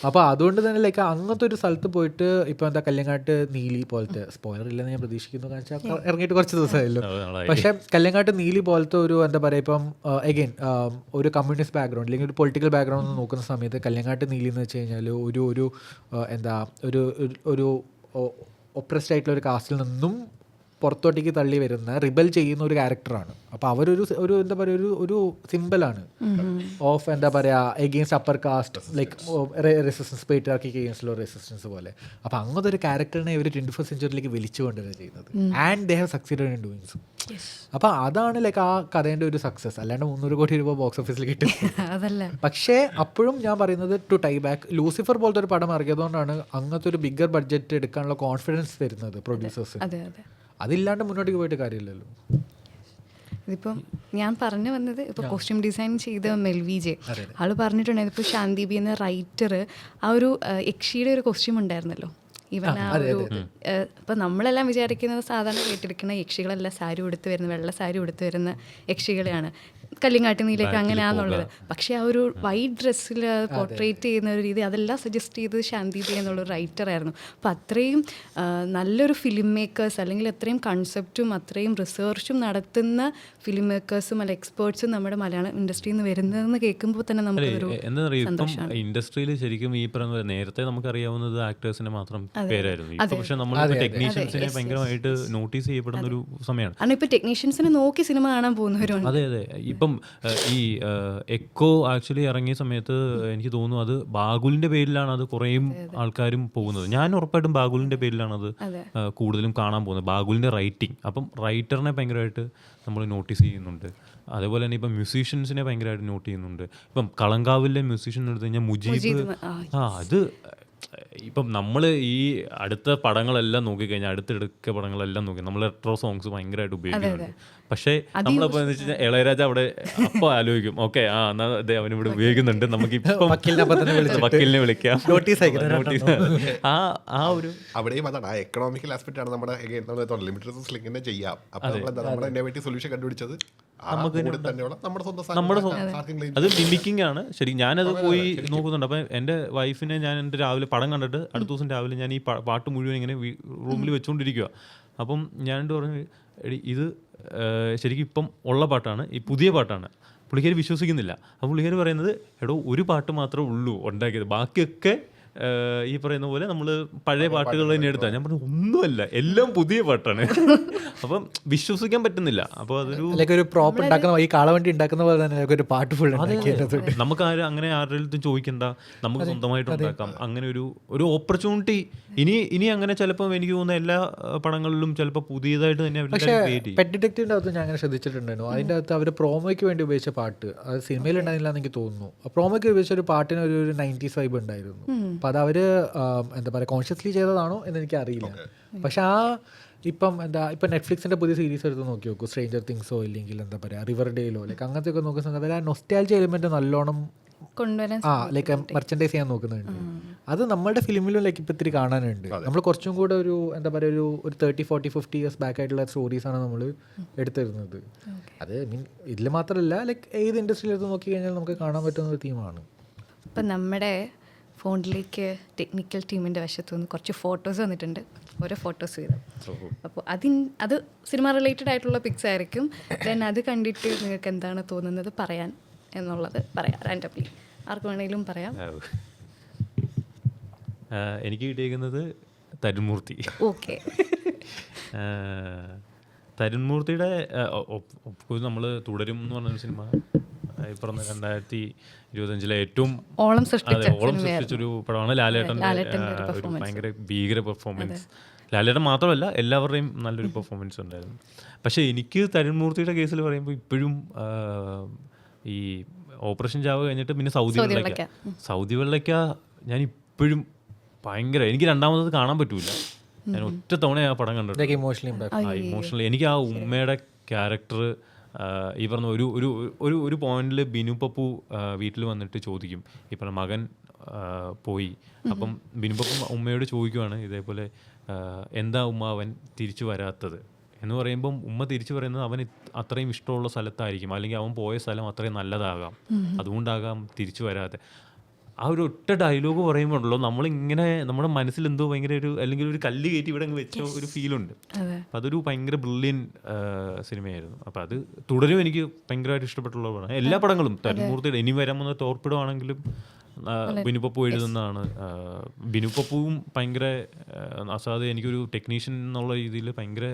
അപ്പോൾ അതുകൊണ്ട് തന്നെ ലൈക്ക് അങ്ങനത്തെ ഒരു സ്ഥലത്ത് പോയിട്ട് ഇപ്പൊ എന്താ കല്യങ്ങാട്ട് നീലി പോലത്തെ, സ്പോയിലർ ഇല്ലെന്ന് ഞാൻ പ്രതീക്ഷിക്കുന്നു, കാരണം ഇറങ്ങിയിട്ട് കുറച്ച് ദിവസമായല്ലോ, പക്ഷെ കല്യങ്ങാട്ട് നീലി പോലത്തെ ഒരു എന്താ പറയുക ഇപ്പം അഗെയിൻ ഒരു കമ്മ്യൂണിസ്റ്റ് ബാക്ക്ഗ്രൗണ്ട് അല്ലെങ്കിൽ ഒരു പൊളിറ്റിക്കൽ ബാക്ക്ഗ്രൗണ്ട് നോക്കുന്ന സമയത്ത് കല്യങ്ങാട്ട് നീലി എന്ന് വെച്ച് കഴിഞ്ഞാൽ ഒരു എന്താ ഒരു ഒപ്രസ്ഡ് ആയിട്ടുള്ള ഒരു കാസ്റ്റിൽ നിന്നും പുറത്തോട്ടേക്ക് തള്ളി വരുന്ന റിബൽ ചെയ്യുന്ന ഒരു ക്യാരക്ടറാണ്. അപ്പോൾ അവരൊരു എന്താ പറയുക ഒരു സിമ്പിളാണ് ഓഫ് എന്താ പറയുക against upper caste, like resistance, പേട്രിയാർക്കിക്ക് എഗെയിൻസ്റ്റുള്ള റെസിസ്റ്റൻസ് പോലെ. അപ്പോൾ അങ്ങനത്തെ ഒരു ക്യാരക്ടറിനെ ഇവർ 21st സെഞ്ച്വറിയിലേക്ക് വലിച്ചു കൊണ്ടുവരിക ചെയ്യുന്നത്. And they have succeeded in doing so. അപ്പോൾ അതാണ് ലൈക്ക് ആ കഥേൻ്റെ ഒരു സക്സസ്. അല്ലാണ്ട് 300 കോടി രൂപ ബോക്സ് ഓഫീസിൽ കിട്ടും അതല്ല. പക്ഷേ അപ്പോഴും ഞാൻ പറയുന്നത് ടു ടൈ ബാക്ക്, ലൂസിഫർ പോലത്തെ ഒരു പടം ഇറങ്ങിയതുകൊണ്ടാണ് അങ്ങനത്തെ ഒരു ബിഗ്ഗർ ബഡ്ജറ്റ് എടുക്കാനുള്ള കോൺഫിഡൻസ് തരുന്നത് പ്രൊഡ്യൂസേഴ്സ്. അതില്ലാണ്ട് മുന്നോട്ടേക്ക് പോയിട്ട് കാര്യമില്ലല്ലോ. ഇതിപ്പം ഞാൻ പറഞ്ഞു വന്നത് ഇപ്പോൾ കോസ്റ്റ്യൂം ഡിസൈൻ ചെയ്ത മെൽവി ജെ ആള് പറഞ്ഞിട്ടുണ്ടായിരുന്നു, ഇപ്പോൾ ശാന്തി ബി എന്ന റൈറ്റർ ആ ഒരു യക്ഷിയുടെ ഒരു കോസ്റ്റ്യൂം ഉണ്ടായിരുന്നല്ലോ, ഈവൻ ആ ഒരു ഇപ്പം നമ്മളെല്ലാം വിചാരിക്കുന്നത് സാധാരണ കേട്ടിരിക്കുന്ന യക്ഷികളെല്ലാം സാരി ഉടുത്ത് വരുന്ന, വെള്ള സാരി ഉടുത്ത് വരുന്ന യക്ഷികളെയാണ് കല്ലിങ്ങാട്ടി നീലേക്ക് അങ്ങനെയാണെന്നുള്ളത്. പക്ഷേ ആ ഒരു വൈറ്റ് ഡ്രസ്സിൽ പോർട്രേറ്റ് ചെയ്യുന്ന ഒരു രീതി അതെല്ലാം സജസ്റ്റ് ചെയ്തത് ശാന്തി ബി എന്നുള്ളൊരു റൈറ്ററായിരുന്നു. അപ്പം അത്രയും നല്ലൊരു ഫിലിം മേക്കേഴ്സ്, അല്ലെങ്കിൽ അത്രയും കൺസെപ്റ്റും അത്രയും റിസർച്ചും നടത്തുന്ന ഫിലിം മേക്കേഴ്സും അല്ല എക്സ്പേർട്സും നമ്മുടെ മലയാളം ഇൻഡസ്ട്രിയിൽ നിന്ന് വരുന്നതെന്ന് കേൾക്കുമ്പോൾ തന്നെ നമുക്കൊരു എന്താ പറയുക, ഇപ്പം ഇൻഡസ്ട്രിയിൽ ശരിക്കും ഈ പറയുന്നത് നേരത്തെ നമുക്കറിയാവുന്നത് ആക്ടേഴ്സിനെ മാത്രം പേരായിരുന്നു. ഇപ്പൊ പക്ഷെ നമ്മൾ ടെക്നീഷ്യൻസിനെ ഭയങ്കരമായിട്ട് നോട്ടീസ് ചെയ്യപ്പെടുന്ന ഒരു സമയമാണ്. കാരണം ഇപ്പൊ ടെക്നീഷ്യൻസിനെ നോക്കി സിനിമ കാണാൻ പോകുന്നവരുണ്ട്. അതെ അതെ. ഇപ്പം ഈ എക്കോ ആക്ച്വലി ഇറങ്ങിയ സമയത്ത് എനിക്ക് തോന്നുന്നു അത് ബാഗുലിന്റെ പേരിലാണ് അത് കുറേയും ആൾക്കാരും പോകുന്നത്. ഞാൻ ഉറപ്പായിട്ടും ബാഗുലിന്റെ പേരിലാണ് അത് കൂടുതലും കാണാൻ പോകുന്നത്, ബാഗുലിന്റെ റൈറ്റിംഗ്. അപ്പം റൈറ്ററിനെ ഭയങ്കരമായിട്ട് നമ്മൾ നോട്ടീസ് ചെയ്യുന്നുണ്ട്. അതേപോലെ തന്നെ ഇപ്പം മ്യൂസീഷ്യൻസിനെ ഭയങ്കരമായിട്ട് നോട്ട് ചെയ്യുന്നുണ്ട്. ഇപ്പം കളങ്കാവിലെ മ്യൂസീഷ്യൻ എടുത്തു കഴിഞ്ഞാൽ മുജീബ്, അത് ഇപ്പം നമ്മൾ ഈ അടുത്ത പടങ്ങളെല്ലാം നോക്കിക്കഴിഞ്ഞാൽ അടുത്തിടയ്ക്ക് പടങ്ങളെല്ലാം നോക്കി നമ്മൾ റെട്രോ സോങ്സ് ഭയങ്കരമായിട്ട് ഉപയോഗിക്കുന്നുണ്ട്. പക്ഷേ നമ്മളിപ്പോൾ എന്ന് വെച്ച് കഴിഞ്ഞാൽ ഇളയരാജ അവിടെ അപ്പോൾ ആലോചിക്കും, ഓക്കെ ആ എന്നാൽ അതെ അവനിവിടെ ഉപയോഗിക്കുന്നുണ്ട്, നമുക്കിപ്പം വക്കീലിനെ വിളിക്കാം, ആ ഒരു അവിടെയും അതാണ് ആ എക്കണോമിക്കൽ ആസ്പെക്ട് ആണ് നമ്മുടെ ലിമിറ്റഡ് റിസോഴ്സ് ലിങ്കിനെ ചെയ്യാം. അപ്പോൾ നമ്മുടെ ഇന്നോവേറ്റീവ് സൊല്യൂഷൻ കണ്ടുപിടിച്ചത് അത് മിമിക്കിംഗ് ആണ്. ശരി, ഞാനത് പോയി നോക്കുന്നുണ്ട്. അപ്പം എൻ്റെ വൈഫിനെ ഞാൻ എൻ്റെ രാവിലെ പടം കണ്ടിട്ട് അടുത്ത ദിവസം രാവിലെ ഞാൻ ഈ പാട്ട് മുഴുവൻ ഇങ്ങനെ റൂമിൽ വെച്ചുകൊണ്ടിരിക്കുക. അപ്പം ഞാനിട്ട് പറഞ്ഞു, എടി ഇത് ശരിക്കും ഇപ്പം ഉള്ള പാട്ടാണ്, ഈ പുതിയ പാട്ടാണ്. പുള്ളിക്കാർ വിശ്വസിക്കുന്നില്ല. അപ്പോൾ പുള്ളിക്കാർ പറയുന്നത്, എടോ ഒരു പാട്ട് മാത്രമേ ഉള്ളൂ ഉണ്ടാക്കിയത്, ബാക്കിയൊക്കെ ഈ പറയുന്ന പോലെ നമ്മൾ പഴയ പാട്ടുകൾ തന്നെ എടുത്താൽ. ഞാൻ പറഞ്ഞു ഒന്നുമല്ല, എല്ലാം പുതിയ പാട്ടാണ്. അപ്പം വിശ്വസിക്കാൻ പറ്റുന്നില്ല. അപ്പോൾ അതൊരു പ്രോപ്പ് ഉണ്ടാക്കുന്ന ഈ കാളവണ്ടി ഉണ്ടാക്കുന്ന പോലെ തന്നെ ഒരു പാട്ട് ഫുൾ നമുക്ക് അങ്ങനെ ആരുടെ ചോദിക്കണ്ട, നമുക്ക് സ്വന്തമായിട്ട് ഉണ്ടാക്കാം. അങ്ങനെ ഒരു ഓപ്പർച്യൂണിറ്റി ഇനി അങ്ങനെ ചിലപ്പോൾ എനിക്ക് തോന്നുന്ന എല്ലാ പടങ്ങളിലും ചിലപ്പോൾ പുതിയതായിട്ട് തന്നെ. പക്ഷേ പെറ്റ് ഡിറ്റക്റ്റീവിൻ്റെ അകത്ത് ഞാൻ അങ്ങനെ ശ്രദ്ധിച്ചിട്ടുണ്ടായിരുന്നു. അതിൻ്റെ അകത്ത് അവർ പ്രോമോയ്ക്ക് വേണ്ടി ഉപയോഗിച്ച പാട്ട് അത് സിനിമയിൽ ഉണ്ടായിരുന്നില്ല എന്ന് എനിക്ക് തോന്നുന്നു. പ്രോമോയ്ക്ക് ഉപയോഗിച്ച ഒരു പാട്ടിന് ഒരു 90s വൈബ് ഉണ്ടായിരുന്നു. അപ്പം അത് അവർ എന്താ പറയുക കോൺഷ്യസ്ലി ചെയ്തതാണോ എന്ന് എനിക്കറിയില്ല. പക്ഷെ ഇപ്പം നെറ്റ്ഫ്ലിക്സിൻ്റെ പുതിയ സീരീസ് എടുത്ത് നോക്കി നോക്കൂ, സ്ട്രേഞ്ചർ തിങ്സോ ഇല്ലെങ്കിൽ എന്താ പറയുക റിവർ ഡേയിലോ ലൈക്ക് അങ്ങനത്തെ ഒക്കെ നോക്കുന്ന സമയത്ത് ആ നൊസ്റ്റാൾജി എലിമെൻറ്റ് നല്ലോണം ലൈക്ക് മെർച്ചൻഡൈസ് ചെയ്യാൻ നോക്കുന്നുണ്ട്. അത് നമ്മുടെ ഫിലിമിലും ലൈക്ക് ഇപ്പം ഇത്തിരി കാണാനുണ്ട്. നമ്മൾ കുറച്ചും കൂടെ ഒരു എന്താ പറയുക ഒരു 30, 40, 50 ഇയേഴ്സ് ബാക്ക് ആയിട്ടുള്ള സ്റ്റോറീസാണ് നമ്മൾ എടുത്തിരുന്നത്. അത് ഇതിൽ മാത്രമല്ല ലൈക്ക് ഏത് ഇൻഡസ്ട്രിയിൽ എടുത്ത് നോക്കി കഴിഞ്ഞാൽ നമുക്ക് കാണാൻ പറ്റുന്ന ഒരു തീമാണ്. ഇപ്പം നമ്മുടെ ഫോണിലേക്ക് ടെക്നിക്കൽ ടീമിൻ്റെ വശത്തു നിന്ന് കുറച്ച് ഫോട്ടോസ് വന്നിട്ടുണ്ട്, ഓരോ ഫോട്ടോസ് വീതം. അപ്പോൾ അത് സിനിമ റിലേറ്റഡ് ആയിട്ടുള്ള പിക്സ് ആയിരിക്കും. ദെൻ അത് കണ്ടിട്ട് നിങ്ങൾക്ക് എന്താണ് തോന്നുന്നത് പറയാൻ എന്നുള്ളത് പറയാം റാൻഡംലി, ആർക്ക് വേണമെങ്കിലും പറയാം. എനിക്ക് കിട്ടിയിരിക്കുന്നത് തരുൺമൂർത്തി. ഓക്കെ, തരുൺമൂർത്തിയുടെ നമ്മൾ തുടരും എന്ന് പറഞ്ഞൊരു സിനിമ ഈ പറഞ്ഞ 2025 ഏറ്റവും ഓളം സൃഷ്ടിച്ചൊരു പടമാണ്. ലാലേട്ടൻ്റെ ഒരു ഭയങ്കര ഭീകര പെർഫോമൻസ്. ലാലേട്ടൻ മാത്രമല്ല എല്ലാവരുടെയും നല്ലൊരു പെർഫോമൻസ് ഉണ്ടായിരുന്നു. പക്ഷേ എനിക്ക് തരുൺമൂർത്തിയുടെ കേസിൽ പറയുമ്പോൾ ഇപ്പോഴും ഈ ഓപ്പറേഷൻ ചാവ് കഴിഞ്ഞിട്ട് പിന്നെ സൗദി വെള്ളയ്ക്ക ഞാൻ ഇപ്പോഴും ഭയങ്കര, എനിക്ക് രണ്ടാമത് കാണാൻ പറ്റൂല. ഞാൻ ഒറ്റ തവണ ആ പടം കണ്ടിട്ട് ഇമോഷണലി എനിക്ക് ആ ഉമ്മയുടെ ക്യാരക്ടർ ഈ പറഞ്ഞ ഒരു ഒരു ഒരു ഒരു പോയിന്റിൽ ബിനു പപ്പു വീട്ടിൽ വന്നിട്ട് ചോദിക്കും, ഈ പറഞ്ഞ മകൻ പോയി. അപ്പം ബിനു പപ്പു ഉമ്മയോട് ചോദിക്കുവാണ് ഇതേപോലെ, എന്താ ഉമ്മ അവൻ തിരിച്ചു വരാത്തത് എന്ന് പറയുമ്പം ഉമ്മ തിരിച്ചു പറയുന്നത് അവൻ അത്രയും ഇഷ്ടമുള്ള സ്ഥലത്തായിരിക്കും, അല്ലെങ്കിൽ അവൻ പോയ സ്ഥലം അത്രയും നല്ലതാകാം, അതുകൊണ്ടാകാം തിരിച്ചു വരാതെ. ആ ഒരു ഒറ്റ ഡയലോഗ് പറയുമ്പോഴല്ലോ നമ്മളിങ്ങനെ നമ്മുടെ മനസ്സിൽ എന്തോ ഭയങ്കര ഒരു, അല്ലെങ്കിൽ ഒരു കല്ല് കയറ്റി ഇവിടെ അങ്ങ് വെച്ച ഒരു ഫീലുണ്ട്. അപ്പം അതൊരു ഭയങ്കര ബ്രില്യൻ സിനിമയായിരുന്നു. അപ്പം അത് തുടരും എനിക്ക് ഭയങ്കരമായിട്ട് ഇഷ്ടപ്പെട്ടുള്ളതാണ്. എല്ലാ പടങ്ങളും തരുമൂർത്തിയുടെ ഇനി വരാൻ പോകുന്ന ടോർപ്പിഡോ ആണെങ്കിലും ബിനുപപ്പു എഴുതുന്നതാണ്. ബിനുപപ്പുവും ഭയങ്കര അസാധ്യ, എനിക്കൊരു ടെക്നീഷ്യൻ എന്നുള്ള രീതിയിൽ ഭയങ്കര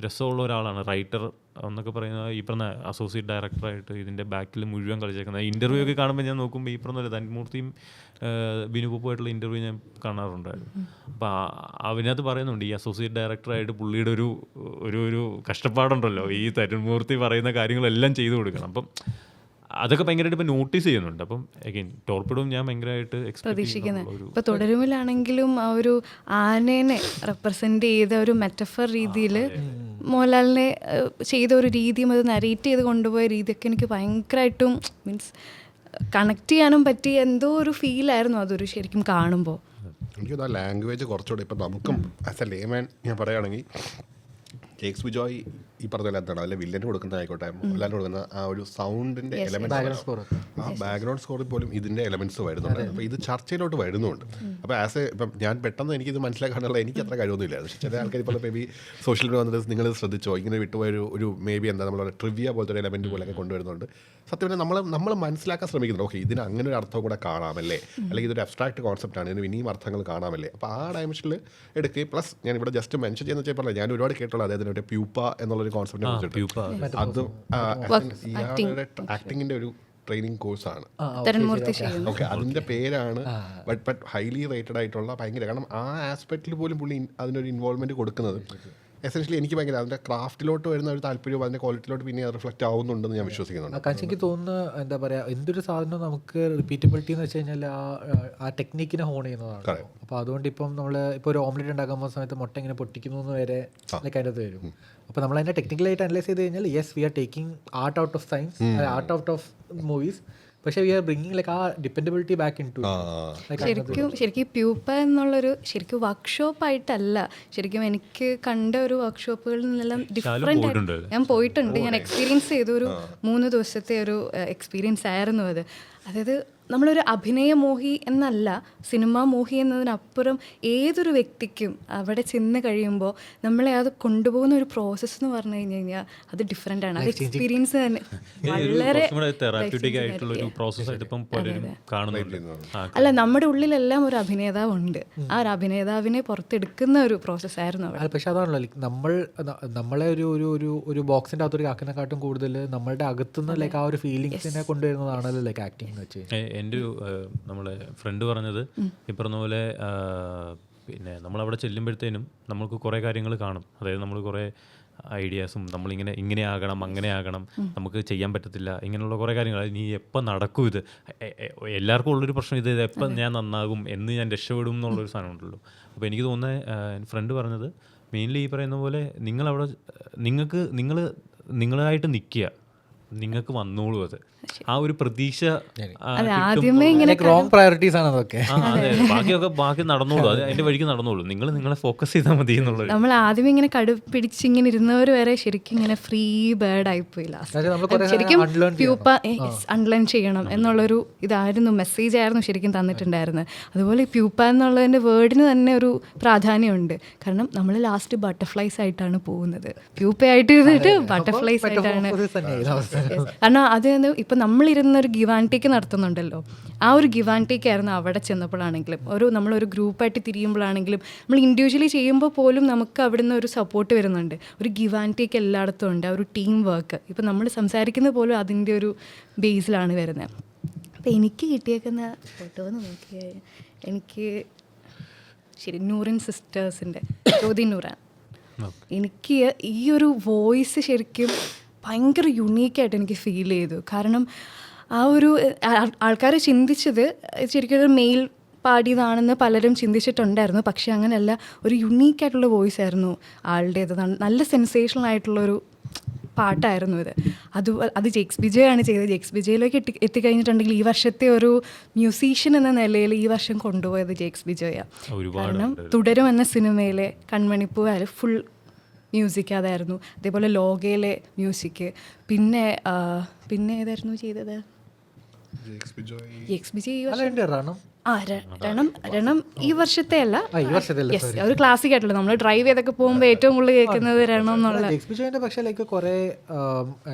രസമുള്ള ഒരാളാണ്. റൈറ്റർ എന്നൊക്കെ പറയുന്നത്, ഈ പറഞ്ഞ അസോസിയേറ്റ് ഡയറക്ടറായിട്ട് ഇതിൻ്റെ ബാക്കിൽ മുഴുവൻ കളിച്ചേക്കുന്നത്. ഇൻ്റർവ്യൂ ഒക്കെ കാണുമ്പോൾ ഞാൻ നോക്കുമ്പോൾ ഈ പറഞ്ഞ തന്മൂർത്തിയും ബിനുപപ്പുമായിട്ടുള്ള ഇൻ്റർവ്യൂ ഞാൻ കാണാറുണ്ടായിരുന്നു. അപ്പോൾ അതിനകത്ത് പറയുന്നുണ്ട് ഈ അസോസിയേറ്റ് ഡയറക്ടറായിട്ട് പുള്ളിയുടെ ഒരു ഒരു കഷ്ടപ്പാടുണ്ടല്ലോ, ഈ തരുമൂർത്തി പറയുന്ന കാര്യങ്ങളെല്ലാം ചെയ്തു കൊടുക്കണം. അപ്പം അതൊക്കെ ഭയങ്കരമായിട്ട് ഇപ്പം നോട്ടീസ് ചെയ്യുന്നുണ്ട്. അപ്പം അഗൈൻ ടോർപ്പിഡോയും ഞാൻ ഭയങ്കരമായിട്ട് പ്രതീക്ഷിക്കുന്നത്. ഇപ്പോൾ തുടരുമിലാണെങ്കിലും ആ ഒരു ആനേനെ റെപ്രസെൻ്റ് ചെയ്ത ഒരു മെറ്റഫർ രീതിയിൽ മോഹൻലാലിനെ ചെയ്ത ഒരു രീതിയും അത് നരേറ്റ് ചെയ്ത് കൊണ്ടുപോയ രീതിയൊക്കെ എനിക്ക് ഭയങ്കരമായിട്ടും മീൻസ് കണക്ട് ചെയ്യാനും പറ്റിയ എന്തോ ഒരു ഫീലായിരുന്നു അതൊരു ശരിക്കും കാണുമ്പോൾ. എനിക്കത് ആ ലാംഗ്വേജ് കുറച്ചുകൂടെ ഇപ്പം നമുക്കും ആസ് എ ലേമാൻ ഞാൻ പറയുകയാണെങ്കിൽ ജേക്സ് ബിജോയ് ഈ പറഞ്ഞ പോലെ എന്താണ് അതിൽ വില്ലന് കൊടുക്കുന്ന ആയിക്കോട്ടെ, മോഹൻലാലിന് കൊടുക്കുന്ന ആ ഒരു സൗണ്ടിൻ്റെ എലമെൻറ്റ്സ്, ആ ബാക്ക്ഗ്രൗണ്ട് സ്കോറിൽ പോലും ഇതിൻ്റെ എലമെൻറ്റ്സ് വരുന്നുണ്ട്. അപ്പോൾ ഇത് ചർച്ചയിലോട്ട് വരുന്നുണ്ട്. അപ്പോൾ ആസ് എ ഇപ്പം ഞാൻ പെട്ടെന്ന് എനിക്കിത് മനസ്സിലാക്കാനുള്ള എനിക്ക് അത്ര കഴിവൊന്നുമില്ലായിരുന്നു. പക്ഷേ ചില ആൾക്കാർ ഇപ്പോൾ മേ ബി സോഷ്യൽ മീഡിയ വന്നിട്ട് നിങ്ങൾ ശ്രദ്ധിച്ചോ, ഇങ്ങനെ വിട്ടുപോയൊരു ഒരു മേ ബി എന്താ നമ്മൾ ട്രിവിയ പോലത്തെ ഒരു എലമെൻറ്റ് പോലെയൊക്കെ കൊണ്ടുവരുന്നുണ്ട്. സത്യം പറഞ്ഞാൽ നമ്മൾ മനസ്സിലാക്കാൻ ശ്രമിക്കുന്നുണ്ട്, ഓക്കെ ഇതിന് അങ്ങനെ ഒരു അർത്ഥം കൂടെ കാണാമല്ലേ, അല്ലെങ്കിൽ ഇതൊരു അബ്സ്ട്രാക്ട് കോൺസെപ്റ്റാണ്, ഇതിന് ഇനിയും അർത്ഥങ്ങൾ കാണാമല്ലേ. അപ്പോൾ ആ ഡയമെൻഷനിൽ എടുക്കുകയും പ്ലസ് ഞാൻ ഇവിടെ ജസ്റ്റ് മെൻഷൻ ചെയ്യുന്ന വെച്ചാൽ പറഞ്ഞാൽ ഞാൻ ഒരുപാട് കേട്ടുള്ള അദ്ദേഹത്തിന് ഒരു പ്യൂപ്പ എന്നുള്ളൊരു കോൺസെപ്റ്റിനെ കുറിച്ചിട്ട് അതും ഇയാളുടെ ആക്ടിങ്ങിന്റെ ഒരു ട്രെയിനിങ് കോഴ്സാണ്. ഓക്കെ, അതിന്റെ പേരാണ് ബട്ട് ഹൈലി റേറ്റഡ് ആയിട്ടുള്ള ഭയങ്കര, കാരണം ആ ആസ്പെക്റ്റിൽ പോലും പുള്ളി അതിനൊരു ഇൻവോൾവ്മെന്റ് കൊടുക്കുന്നത് എസെൻഷ്യലി എനിക്ക് ഭയങ്കര അതിന്റെ ക്രാഫ്റ്റിലോട്ട് വരുന്ന ഒരു താല്പര്യവും അതിന്റെ ക്വാളിറ്റിയിലോട്ട് പിന്നെ റിഫ്ലക്ട് ആവുന്നുണ്ടെന്ന് ഞാൻ വിശ്വസിക്കുന്നുണ്ട്. കാരണം എനിക്ക് തോന്നുന്നു എന്താ പറയുക, എന്തൊരു സാധനം നമുക്ക് റിപ്പീറ്റബിലിറ്റി എന്ന് വെച്ച് കഴിഞ്ഞാൽ ആ ടെക്നിക്കിനെ ഹോൺ ചെയ്യുന്നതാണ്. അപ്പോൾ അതുകൊണ്ട് ഇപ്പം നമ്മൾ ഇപ്പോൾ ഒരു ഓംലെറ്റ് ഉണ്ടാക്കാൻ പോകുന്ന സമയത്ത് മുട്ട ഇങ്ങനെ പൊട്ടിക്കുന്നു എന്ന് വരെ അതിനകത്ത് വരും. അപ്പോൾ നമ്മൾ അതിനെ ടെക്നിക്കലായിട്ട് അനലൈസ് ചെയ്ത് കഴിഞ്ഞാൽ yes we are taking art out of science, art out of movies, പക്ഷേ വി ആർ ബ്രിങ്ങിങ് ലൈക്ക് ആ ഡിപ്പെൻഡബിലിറ്റി ബാക്ക് ഇൻ ടു. ശരിക്കും പ്യൂപ്പ എന്നുള്ളൊരു ശരിക്കും വർക്ക്ഷോപ്പായിട്ടല്ല, ശരിക്കും എനിക്ക് കണ്ട ഒരു വർക്ക്ഷോപ്പുകളിൽ നിന്നെല്ലാം ഡിഫറെൻ്റ് ആയിട്ട് ഞാൻ പോയിട്ടുണ്ട്. ഞാൻ എക്സ്പീരിയൻസ് ചെയ്ത ഒരു 3 ദിവസത്തെ ഒരു എക്സ്പീരിയൻസ് ആയിരുന്നു അത്. അതായത് നമ്മളൊരു അഭിനയമോഹി എന്നല്ല, സിനിമാ മോഹി എന്നതിനപ്പുറം ഏതൊരു വ്യക്തിക്കും അവിടെ ചെന്ന് കഴിയുമ്പോൾ നമ്മളെ അത് കൊണ്ടുപോകുന്ന ഒരു പ്രോസസ്സ് എന്ന് പറഞ്ഞു കഴിഞ്ഞ് കഴിഞ്ഞാൽ അത് ഡിഫറെൻ്റ് ആണ്. അത് എക്സ്പീരിയൻസ് തന്നെ വളരെ അല്ല, നമ്മുടെ ഉള്ളിലെല്ലാം ഒരു അഭിനേതാവ് ഉണ്ട്. ആ ഒരു അഭിനേതാവിനെ പുറത്തെടുക്കുന്ന ഒരു പ്രോസസ്സായിരുന്നു അവിടെ. പക്ഷെ അതാണല്ലോ നമ്മളെ ഒരു ബോക്സിൻ്റെ അകത്തൊരു കാക്കിനെക്കാട്ടും കൂടുതൽ നമ്മളുടെ അകത്തുനിന്ന് ലൈക്ക് ആ ഒരു ഫീലിങ്സിനെ കൊണ്ടുവരുന്നതാണല്ലോ ലൈക്ക് ആക്ടിങ് എന്ന് വെച്ച്. എൻ്റെ ഒരു നമ്മളെ ഫ്രണ്ട് പറഞ്ഞത് ഈ പറഞ്ഞ പോലെ പിന്നെ നമ്മളവിടെ ചെല്ലുമ്പോഴത്തേനും നമുക്ക് കുറേ കാര്യങ്ങൾ കാണും. അതായത് നമ്മൾ കുറേ ഐഡിയാസും ഇങ്ങനെ ആകണം, അങ്ങനെ ആകണം, നമുക്ക് ചെയ്യാൻ പറ്റത്തില്ല, ഇങ്ങനെയുള്ള കുറേ കാര്യങ്ങൾ. നീ എപ്പോൾ നടക്കും, ഇത് എല്ലാവർക്കും ഉള്ളൊരു പ്രശ്നം, ഇത് എപ്പം ഞാൻ നന്നാകും, എന്ന് ഞാൻ രക്ഷപ്പെടും എന്നുള്ളൊരു സാധനം ഉണ്ടല്ലോ. അപ്പോൾ എനിക്ക് തോന്നുന്നത് ഫ്രണ്ട് പറഞ്ഞത് മെയിൻലി ഈ പറയുന്ന പോലെ നിങ്ങളവിടെ നിങ്ങളായിട്ട് നിൽക്കുക, നിങ്ങൾക്ക് വന്നോളൂ. അത് ആ ഒരു പ്രതീക്ഷ റോങ് പ്രയോറിറ്റീസ് ആണ് അതൊക്കെ. ബാക്കി നടന്നോളൂ, അത് അതിന്റെ വഴിക്ക് നടന്നോളൂ, നിങ്ങളെ ഫോക്കസ് ചെയ്താൽ മതി എന്നുള്ളത്. നമ്മൾ ആദ്യമേ ഇങ്ങനെ കടുപ്പിടിച്ച് ഇങ്ങനെ ഇരുന്നവർ വരെ ശരിക്കും ഇങ്ങനെ ഫ്രീ ബേർഡ് ആയിപ്പോയില്ല. ശരിക്കും പ്യൂപ്പ അൺലേൺ ചെയ്യണം എന്നുള്ളൊരു ഇതായിരുന്നു, മെസ്സേജ് ആയിരുന്നു ശരിക്കും തന്നിട്ടുണ്ടായിരുന്നത്. അതുപോലെ പ്യൂപ്പ എന്നുള്ളതിൻ്റെ വേർഡിന് തന്നെ ഒരു പ്രാധാന്യമുണ്ട്. കാരണം നമ്മൾ ലാസ്റ്റ് ബട്ടർഫ്ലൈസ് ആയിട്ടാണ് പോകുന്നത്, പ്യൂപ്പയായിട്ട് ഇരുന്നിട്ട് ബട്ടർഫ്ലൈസ് ആയിട്ടാണ്. കാരണം അത് ഇപ്പം നമ്മളിരുന്നൊരു ഗിവ് ആൻഡ് ടേക്ക് നടത്തുന്നുണ്ടല്ലോ, ആ ഒരു ഗിവ് ആൻഡ് ടേക്ക് ആയിരുന്നു അവിടെ ചെന്നപ്പോഴാണെങ്കിലും, നമ്മളൊരു ഗ്രൂപ്പായിട്ട് തിരിയുമ്പോഴാണെങ്കിലും, നമ്മൾ ഇൻഡിവിജ്വലി ചെയ്യുമ്പോൾ പോലും നമുക്ക് അവിടുന്ന് ഒരു സപ്പോർട്ട് വരുന്നുണ്ട്. ഒരു ഗിവ് ആൻഡ് ടേക്ക് എല്ലായിടത്തും ഉണ്ട്, ആ ഒരു ടീം വർക്ക്. ഇപ്പം നമ്മൾ സംസാരിക്കുന്നത് പോലും അതിൻ്റെ ഒരു ബേസിലാണ് വരുന്നത്. അപ്പം എനിക്ക് കിട്ടിയേക്കുന്ന ഫോട്ടോ എന്ന് നോക്കിയാൽ എനിക്ക് നൂറിൻ സിസ്റ്റേഴ്സിൻ്റെ ജ്യോതി നൂറാൻ, എനിക്ക് ഈ ഒരു വോയിസ് ശരിക്കും ഭയങ്കര യുണീക്കായിട്ട് എനിക്ക് ഫീൽ ചെയ്തു. കാരണം ആ ഒരു ആൾക്കാർ ചിന്തിച്ചത് ശരിക്കും ഒരു മെയിൽ പാടിയതാണെന്ന് പലരും ചിന്തിച്ചിട്ടുണ്ടായിരുന്നു. പക്ഷേ അങ്ങനെയല്ല, ഒരു യുണീക്കായിട്ടുള്ള വോയിസ് ആയിരുന്നു ആളുടേത്. നല്ല സെൻസേഷണൽ ആയിട്ടുള്ളൊരു പാട്ടായിരുന്നു ഇത്. അത് ജെക്സ് ബിജോയാണ് ചെയ്തത്. ജെക്സ് ബിജോയിലേക്ക് എത്തിക്കഴിഞ്ഞിട്ടുണ്ടെങ്കിൽ ഈ വർഷത്തെ ഒരു മ്യൂസീഷ്യൻ എന്ന നിലയിൽ ഈ വർഷം കൊണ്ടുപോയത് ജെക്സ് ബിജോയാണ്. കാരണം തുടരും എന്ന സിനിമയിലെ കൺമണിപ്പൂ ആയാലും ഫുൾ മ്യൂസിക് അതായിരുന്നു. അതേപോലെ ലോകയിലെ മ്യൂസിക്, പിന്നെ ഏതായിരുന്നു ചെയ്തത്? ജെക്സ് ബിജോയ് രണം ഈ വർഷത്തെ അല്ല, ഒരു ക്ലാസിക് ആയിട്ടുള്ള നമ്മൾ ഡ്രൈവ് ചെയ്തൊക്കെ പോകുമ്പോൾ ഏറ്റവും കൂടുതൽ കേൾക്കുന്നത് രണം എന്നുള്ള. എക്സ്പിജോയിന്റെ പക്ഷേ ലൈക്ക് കുറെ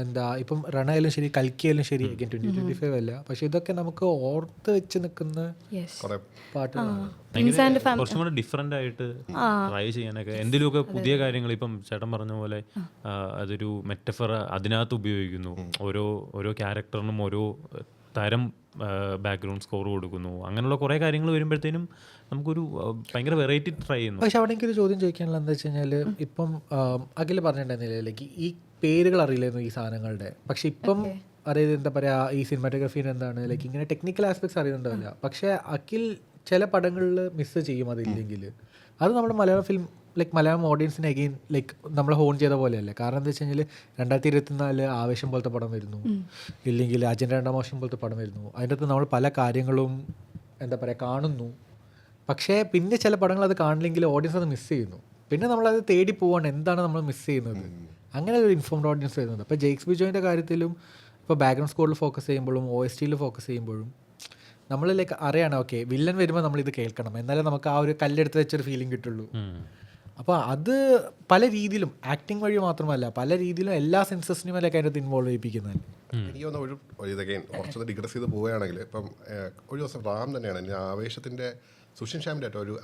എന്താ ഇപ്പം രണായാലും ശരി കൽക്കിയാലും ശരി 2025 അല്ല, പക്ഷെ ഇതൊക്കെ നമുക്ക് ഓർത്ത് വെച്ച് നിൽക്കുന്ന പാട്ടുകളാണ്. കുറച്ചും കൂടെ ഡിഫറെന്റ് ആയിട്ട് ട്രൈ ചെയ്യാനൊക്കെ എന്തെങ്കിലുമൊക്കെ പുതിയ കാര്യങ്ങൾ. ഇപ്പം ചേട്ടൻ പറഞ്ഞ പോലെ അതൊരു മെറ്റഫർ അതിനകത്ത് ഉപയോഗിക്കുന്നു. ഓരോ ക്യാരക്ടറിനും ഓരോ തരം ബാക്ക്ഗ്രൗണ്ട് സ്കോർ കൊടുക്കുന്നു. അങ്ങനെയുള്ള കുറേ കാര്യങ്ങൾ വരുമ്പോഴത്തേനും നമുക്കൊരു ഭയങ്കര വെറൈറ്റി ട്രൈ ചെയ്യുന്നു. പക്ഷെ അവിടെ എനിക്കൊരു ചോദ്യം ചോദിക്കാനുള്ള എന്താ വെച്ച് കഴിഞ്ഞാൽ, ഇപ്പം അഖിൽ പറഞ്ഞിട്ടുണ്ടായിരുന്നില്ല ലൈക്ക് ഈ പേരുകൾ അറിയില്ലായിരുന്നു ഈ സാധനങ്ങളുടെ, പക്ഷെ ഇപ്പം അതായത് എന്താ പറയുക ഈ സിനിമാറ്റോഗ്രഫീന് എന്താണ് ലൈക്ക് ഇങ്ങനെ ടെക്നിക്കൽ ആസ്പെക്ട്സ് അറിയുന്നുണ്ടാവില്ല. പക്ഷെ അഖിൽ ചില പടങ്ങളിൽ മിസ് ചെയ്യും അതില്ലെങ്കിൽ. അത് നമ്മുടെ മലയാളം ഫിലിം ലൈക്ക് മലയാളം ഓഡിയൻസിന് അഗെയിൻ ലൈക്ക് നമ്മൾ ഹോൺ ചെയ്ത പോലെയല്ലേ. കാരണം എന്താ വെച്ച് കഴിഞ്ഞാൽ 2024 ആവേശം പോലത്തെ പടം വരുന്നു, ഇല്ലെങ്കിൽ അജൻ്റെ 2-ാം വർഷം പോലത്തെ പടം വരുന്നു. അതിൻ്റെ അകത്ത് നമ്മൾ പല കാര്യങ്ങളും എന്താ പറയുക കാണുന്നു. പക്ഷേ പിന്നെ ചില പടങ്ങൾ അത് കാണില്ലെങ്കിൽ ഓഡിയൻസ് അത് മിസ് ചെയ്യുന്നു. പിന്നെ നമ്മളത് തേടി പോവാണ് എന്താണ് നമ്മൾ മിസ് ചെയ്യുന്നത്. അങ്ങനെ ഒരു ഇൻഫോംഡ് ഓഡിയൻസ് വരുന്നത്. അപ്പോൾ ജെയ്ക്സ് ബിജോയിൻ്റെ കാര്യത്തിലും ഇപ്പോൾ ബാക്ക്ഗ്രൗണ്ട് സ്കോറിൽ ഫോക്കസ് ചെയ്യുമ്പോഴും OSTയിൽ ഫോക്കസ് ചെയ്യുമ്പോഴും നമ്മൾ ലൈക്ക് അറിയണം ഓക്കെ വില്ലൻ വരുമ്പോൾ നമ്മളിത് കേൾക്കണം, എന്നാലേ നമുക്ക് ആ ഒരു കല്ലെടുത്ത് വെച്ചൊരു ഫീലിംഗ് കിട്ടുള്ളൂ. അപ്പോൾ അത് പല രീതിയിലും ആക്ടിങ് വഴി മാത്രമല്ല പല രീതിയിലും എല്ലാ സെൻസസിനും അതിലേക്ക് അതിനകത്ത് ഇൻവോൾവ് ചെയ്യിപ്പിക്കുന്നത്. എനിക്ക് തോന്നുന്നു ഇതൊക്കെ കുറച്ചൊന്ന് ഡിഗ്രസ് ചെയ്ത് പോവുകയാണെങ്കിൽ ഇപ്പം ഒരു ദിവസം റാം തന്നെയാണ് എൻ്റെ ആവേശത്തിൻ്റെ സുഷിൻ ശ്യാമിൻ്റെ ആയിട്ടോ ഒരു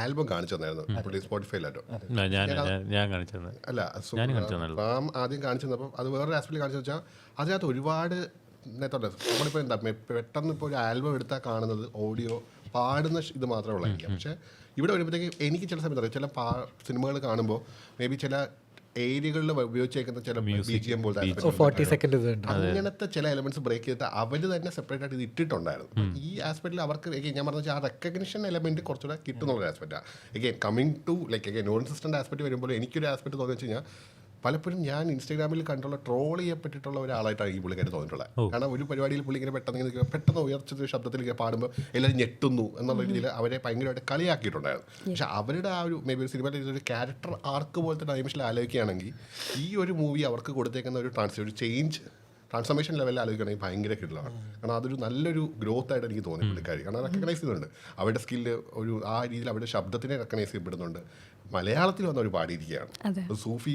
ആൽബം കാണിച്ചു തന്നായിരുന്നു സ്പോട്ടിഫൈയിലായിട്ടോ. അല്ല റാം ആദ്യം കാണിച്ചു തന്നപ്പം അത് വേറൊരു ആസ്പെക്റ്റിൽ കാണിച്ചു വെച്ചാൽ അതിനകത്ത് ഒരുപാട് നേരത്തോടെ നമ്മളിപ്പോൾ എന്താ പെട്ടെന്ന് ഇപ്പോൾ ഒരു ആൽബം എടുത്താൽ കാണുന്നത് ഓഡിയോ പാടുന്ന ഇത് മാത്രമേ ഉള്ളായിരിക്കും. പക്ഷേ ഇവിടെ വരുമ്പോഴത്തേക്ക് എനിക്ക് ചില സമയത്ത് അറിയാം ചില സിനിമകൾ കാണുമ്പോൾ മേ ബി ചില ഏരിയകളിൽ ഉപയോഗിച്ചേക്കുന്ന ചില BGM പോലത്തെ അങ്ങനത്തെ ചില എലമെന്റ്സ് ബ്രേക്ക് ചെയ്തിട്ട് അവർ തന്നെ സെപ്പറേറ്റ് ആയിട്ട് ഇത് ഇട്ടിട്ടുണ്ടായിരുന്നു. ഈ ആസ്പെക്റ്റിൽ അവർക്ക് ഞാൻ പറഞ്ഞ ആ റെക്കഗ്നിഷൻ എലമെന്റ് കുറച്ചുകൂടെ കിട്ടുന്നുള്ള ആസ്പെക്റ്റാണ്. Again coming to like non existent aspect വരുമ്പോൾ എനിക്കൊരു ആസ്പെക്ട് തോന്നുന്നു വെച്ച് കഴിഞ്ഞാൽ പലപ്പോഴും ഞാൻ ഇൻസ്റ്റാഗ്രാമിൽ കണ്ടുള്ള ട്രോൾ ചെയ്യപ്പെട്ടിട്ടുള്ള ഒരാളായിട്ടാണ് ഈ പുള്ളിക്കാരി തോന്നിയിട്ടുള്ളത്. കാരണം ഒരു പരിപാടിയിൽ പുള്ളി ഇങ്ങനെ പെട്ടെന്ന് ഉയർച്ച ശബ്ദത്തിൽ ഇങ്ങനെ പാടുമ്പോൾ എല്ലാവരും ഞെട്ടുന്നു എന്നുള്ള രീതിയിൽ അവരെ ഭയങ്കരമായിട്ട് കളിയാക്കിയിട്ടുണ്ടായിരുന്നു. പക്ഷെ അവരുടെ ആ ഒരു മേ ബി സിനിമയുടെ ഒരു ക്യാരക്ടർ ആർക്ക് പോലത്തെ ഡൈമെൻഷനിൽ ആലോചിക്കുകയാണെങ്കിൽ ഈ ഒരു മൂവി അവർക്ക് കൊടുത്തേക്കുന്ന ഒരു ട്രാൻസ്ഫോർമേഷൻ ലെവലിൽ ആലോചിക്കുകയാണെങ്കിൽ ഭയങ്കര കിട്ടലാണ്. കാരണം അതൊരു നല്ലൊരു ഗ്രോത്ത് ആയിട്ട് എനിക്ക് തോന്നി പുള്ളിക്കാരി. കാരണം റെക്കഗ്നൈസ് ചെയ്യുന്നുണ്ട് അവരുടെ സ്കില്ല് ഒരു ആ രീതിയിൽ അവരുടെ ശബ്ദത്തിനെ റെക്കഗ്നൈസ് ചെയ്യപ്പെടുന്നുണ്ട്. മലയാളത്തിൽ വന്ന ഒരു പാടിയിരിക്കുകയാണ് സൂഫി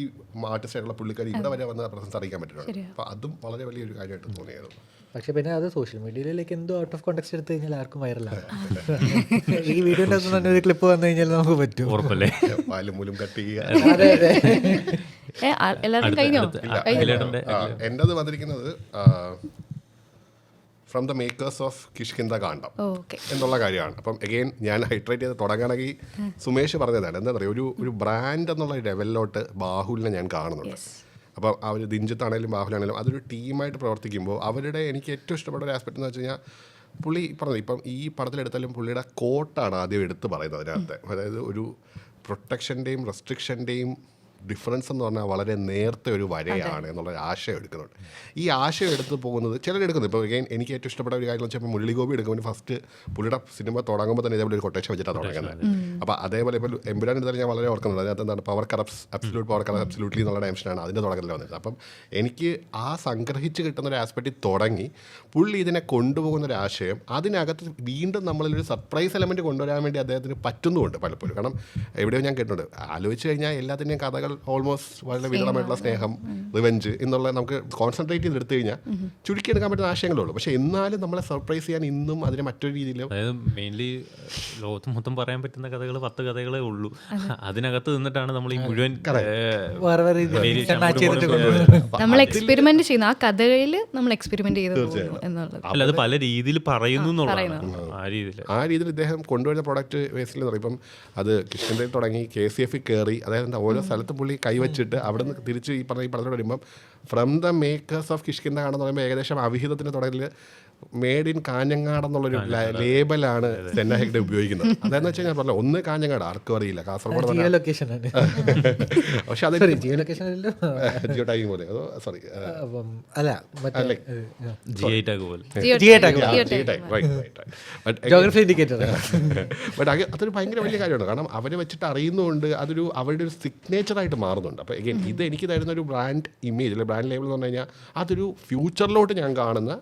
ആർട്ടിസ്റ്റ് ആയിട്ടുള്ള പുള്ളിക്കാരി ഇവിടെ വരെ വന്ന പ്രസൻസ് അറിയിക്കാൻ പറ്റുന്നുണ്ട്. അപ്പോൾ അതും വളരെ വലിയൊരു കാര്യമായിട്ട് തോന്നിയായിരുന്നു. പക്ഷെ പിന്നെ അത് സോഷ്യൽ മീഡിയയിലേക്ക് എന്തോ ഔട്ട് ഓഫ് കോണ്ടെക്സ്റ്റ് എടുത്തു കഴിഞ്ഞാൽ ആർക്കും വൈറലാണ്. ഈ വീഡിയോൻ്റെ അകത്ത് തന്നെ ഒരു ക്ലിപ്പ് വന്നു കഴിഞ്ഞാൽ നമുക്ക് പറ്റും ഉറപ്പല്ലേ പാലും മൂലം കട്ട് ചെയ്യുക. എൻ്റെത് വന്നിരിക്കുന്നത് from the makers of Kishkindha Kaandam എന്നുള്ള കാര്യമാണ്. അപ്പം അഗെയിൻ ഞാൻ ഹൈട്രേറ്റ് ചെയ്ത് തുടങ്ങുകയാണെങ്കിൽ സുമേഷ് പറഞ്ഞതാണ് എന്താ പറയുക ഒരു ബ്രാൻഡ് എന്നുള്ള ലെവലിലോട്ട് ബാഹുലിനെ ഞാൻ കാണുന്നുണ്ട്. അപ്പം അവർ ദിഞ്ചത്താണേലും ബാഹുലാണേലും അതൊരു ടീമായിട്ട് പ്രവർത്തിക്കുമ്പോൾ അവരുടെ എനിക്ക് ഏറ്റവും ഇഷ്ടപ്പെട്ട ഒരു ആസ്പെക്ട് എന്ന് വെച്ച് കഴിഞ്ഞാൽ പുള്ളി പറഞ്ഞത് ഇപ്പം ഈ പടത്തിലെടുത്താലും പുള്ളിയുടെ കോട്ടാണ് ആദ്യം എടുത്ത് പറയുന്നത് അതിനകത്ത്. അതായത് ഒരു പ്രൊട്ടക്ഷൻ്റെയും റെസ്ട്രിക്ഷൻ്റെയും ഡിഫറൻസ് എന്ന് പറഞ്ഞാൽ വളരെ നേർത്ത ഒരു വരയാണ് എന്നുള്ള ആശയം എടുക്കുന്നുണ്ട്. ഈ ആശയം എടുത്ത് പോകുന്നത് ചിലരെടുക്കുന്നത് ഇപ്പോൾ എനിക്ക് ഏറ്റവും ഇഷ്ടപ്പെട്ട ഒരു കാര്യം വെച്ചാൽ മുരളിഗോപി എടുക്കുമ്പോൾ ഫസ്റ്റ് പുള്ളിയുടെ സിനിമ തുടങ്ങുമ്പോൾ തന്നെ ഇതേപോലെ ഒരു കൊട്ടേഷൻ വെച്ചിട്ടാണ് തുടങ്ങുന്നത്. അപ്പോൾ അതേപോലെ ഇപ്പോൾ എമ്പുരാൻ എടുത്താൽ ഞാൻ വളരെ ഓർക്കുന്നുണ്ട്. അതിനകത്ത് എന്താണ് പവർ കറപ്റ്റ്സ് അബ്സല്യൂട്ട്ലി എന്നുള്ള ഡയമെൻഷനാണ് അതിൻ്റെ തുടക്കത്തിൽ വന്നത്. അപ്പം എനിക്ക് ആ സംഗ്രഹിച്ച് കിട്ടുന്ന ഒരു ആസ്പെക്റ്റിൽ തുടങ്ങി പുള്ളി ഇതിനെ കൊണ്ടുപോകുന്ന ഒരു ആശയം അതിനകത്ത് വീണ്ടും നമ്മളിലൊരു സർപ്രൈസ് എലമെൻറ്റ് കൊണ്ടുവരാൻ വേണ്ടി അദ്ദേഹത്തിന് പറ്റുന്നുമുണ്ട് പലപ്പോഴും. കാരണം എവിടെയോ ഞാൻ കേട്ടിട്ടുണ്ട് ആലോചിച്ച് കഴിഞ്ഞാൽ എല്ലാത്തിൻ്റെയും കഥകൾ ഓൾമോസ്റ്റ് വളരെ വിരളമായിട്ടുള്ള സ്നേഹം റിവെഞ്ച് എന്നുള്ള നമുക്ക് കോൺസെൻട്രേറ്റ് ചെയ്ത് എടുത്തു കഴിഞ്ഞാൽ ചുരുക്കിയെടുക്കാൻ പറ്റുന്ന ആശയങ്ങളുള്ളൂ. പക്ഷെ എന്നാലും നമ്മളെ സർപ്രൈസ് ചെയ്യാൻ ഇന്നും അതിനെ മറ്റൊരു രീതിയിൽ അതായത് മെയിൻലി ലോകത്ത് മൊത്തം പറയാൻ പറ്റുന്ന കഥകൾ 10 കഥകളേ ഉള്ളൂ. അതിനകത്ത് നിന്നിട്ടാണ് നമ്മൾ ഈ മുഴുവൻ നമ്മൾ എക്സ്പെരിമെന്റ് ചെയ്യുന്ന ആ കഥകളിൽ നമ്മൾ എക്സ്പെരിമെന്റ് ചെയ്ത് എന്നുള്ളത് അല്ല അത് പല രീതിയിൽ പറയുന്നു എന്നുള്ളതാണ്. ആ രീതിയിൽ ഇദ്ദേഹം കൊണ്ടുവരുന്ന പ്രൊഡക്റ്റ് വേസ്റ്റിൽ ഇപ്പം അത് കിഷ്കിന്ധയിൽ തുടങ്ങി KCF കയറി അതായത് ഓരോ സ്ഥലത്തും പുള്ളി കൈവച്ചിട്ട് അവിടെ നിന്ന് തിരിച്ച് ഈ പടത്തിലോട്ട് വരുമ്പം from the makers of Kishkinda എന്ന് പറയുമ്പോൾ ഏകദേശം അവിഹിതത്തിന് തുടങ്ങൽ മേഡ് ഇൻ കാഞ്ഞങ്ങാട് എന്നുള്ളൊരു ലേബലാണ് സെന്ന ഹെഗ്ഡെ ഉപയോഗിക്കുന്നത്. അതെന്ന് വെച്ച് കഴിഞ്ഞാൽ പറഞ്ഞല്ലോ, ഒന്ന് കാഞ്ഞങ്ങാട് ആർക്കും അറിയില്ല, കാസർഗോഡ് ജിയോ ലൊക്കേഷൻ ആണ്. പക്ഷെ അത് ജിയോ ലൊക്കേഷൻ അല്ലല്ലോ, ജിയോ ടാഗിങ് പോലെ സോറി അല്ല മറ്റേ GI ടാഗ് പോലെ. Geography indicator. ബട്ട് അതൊരു ഭയങ്കര വലിയ കാര്യമാണ്. കാരണം അവരെ വെച്ചിട്ട് അറിയുന്നതുകൊണ്ട് അതൊരു അവരുടെ ഒരു സിഗ്നേച്ചറായിട്ട് മാറുന്നുണ്ട്. അപ്പോൾ എഗെയിൻ ഇത് എനിക്ക് തരുന്ന ഒരു ബ്രാൻഡ് ഇമേജ് അല്ലെ ബ്രാൻഡ് ലേബിൾ എന്ന് പറഞ്ഞു കഴിഞ്ഞാൽ അതൊരു ഫ്യൂച്ചറിലോട്ട് ഞാൻ കാണുന്ന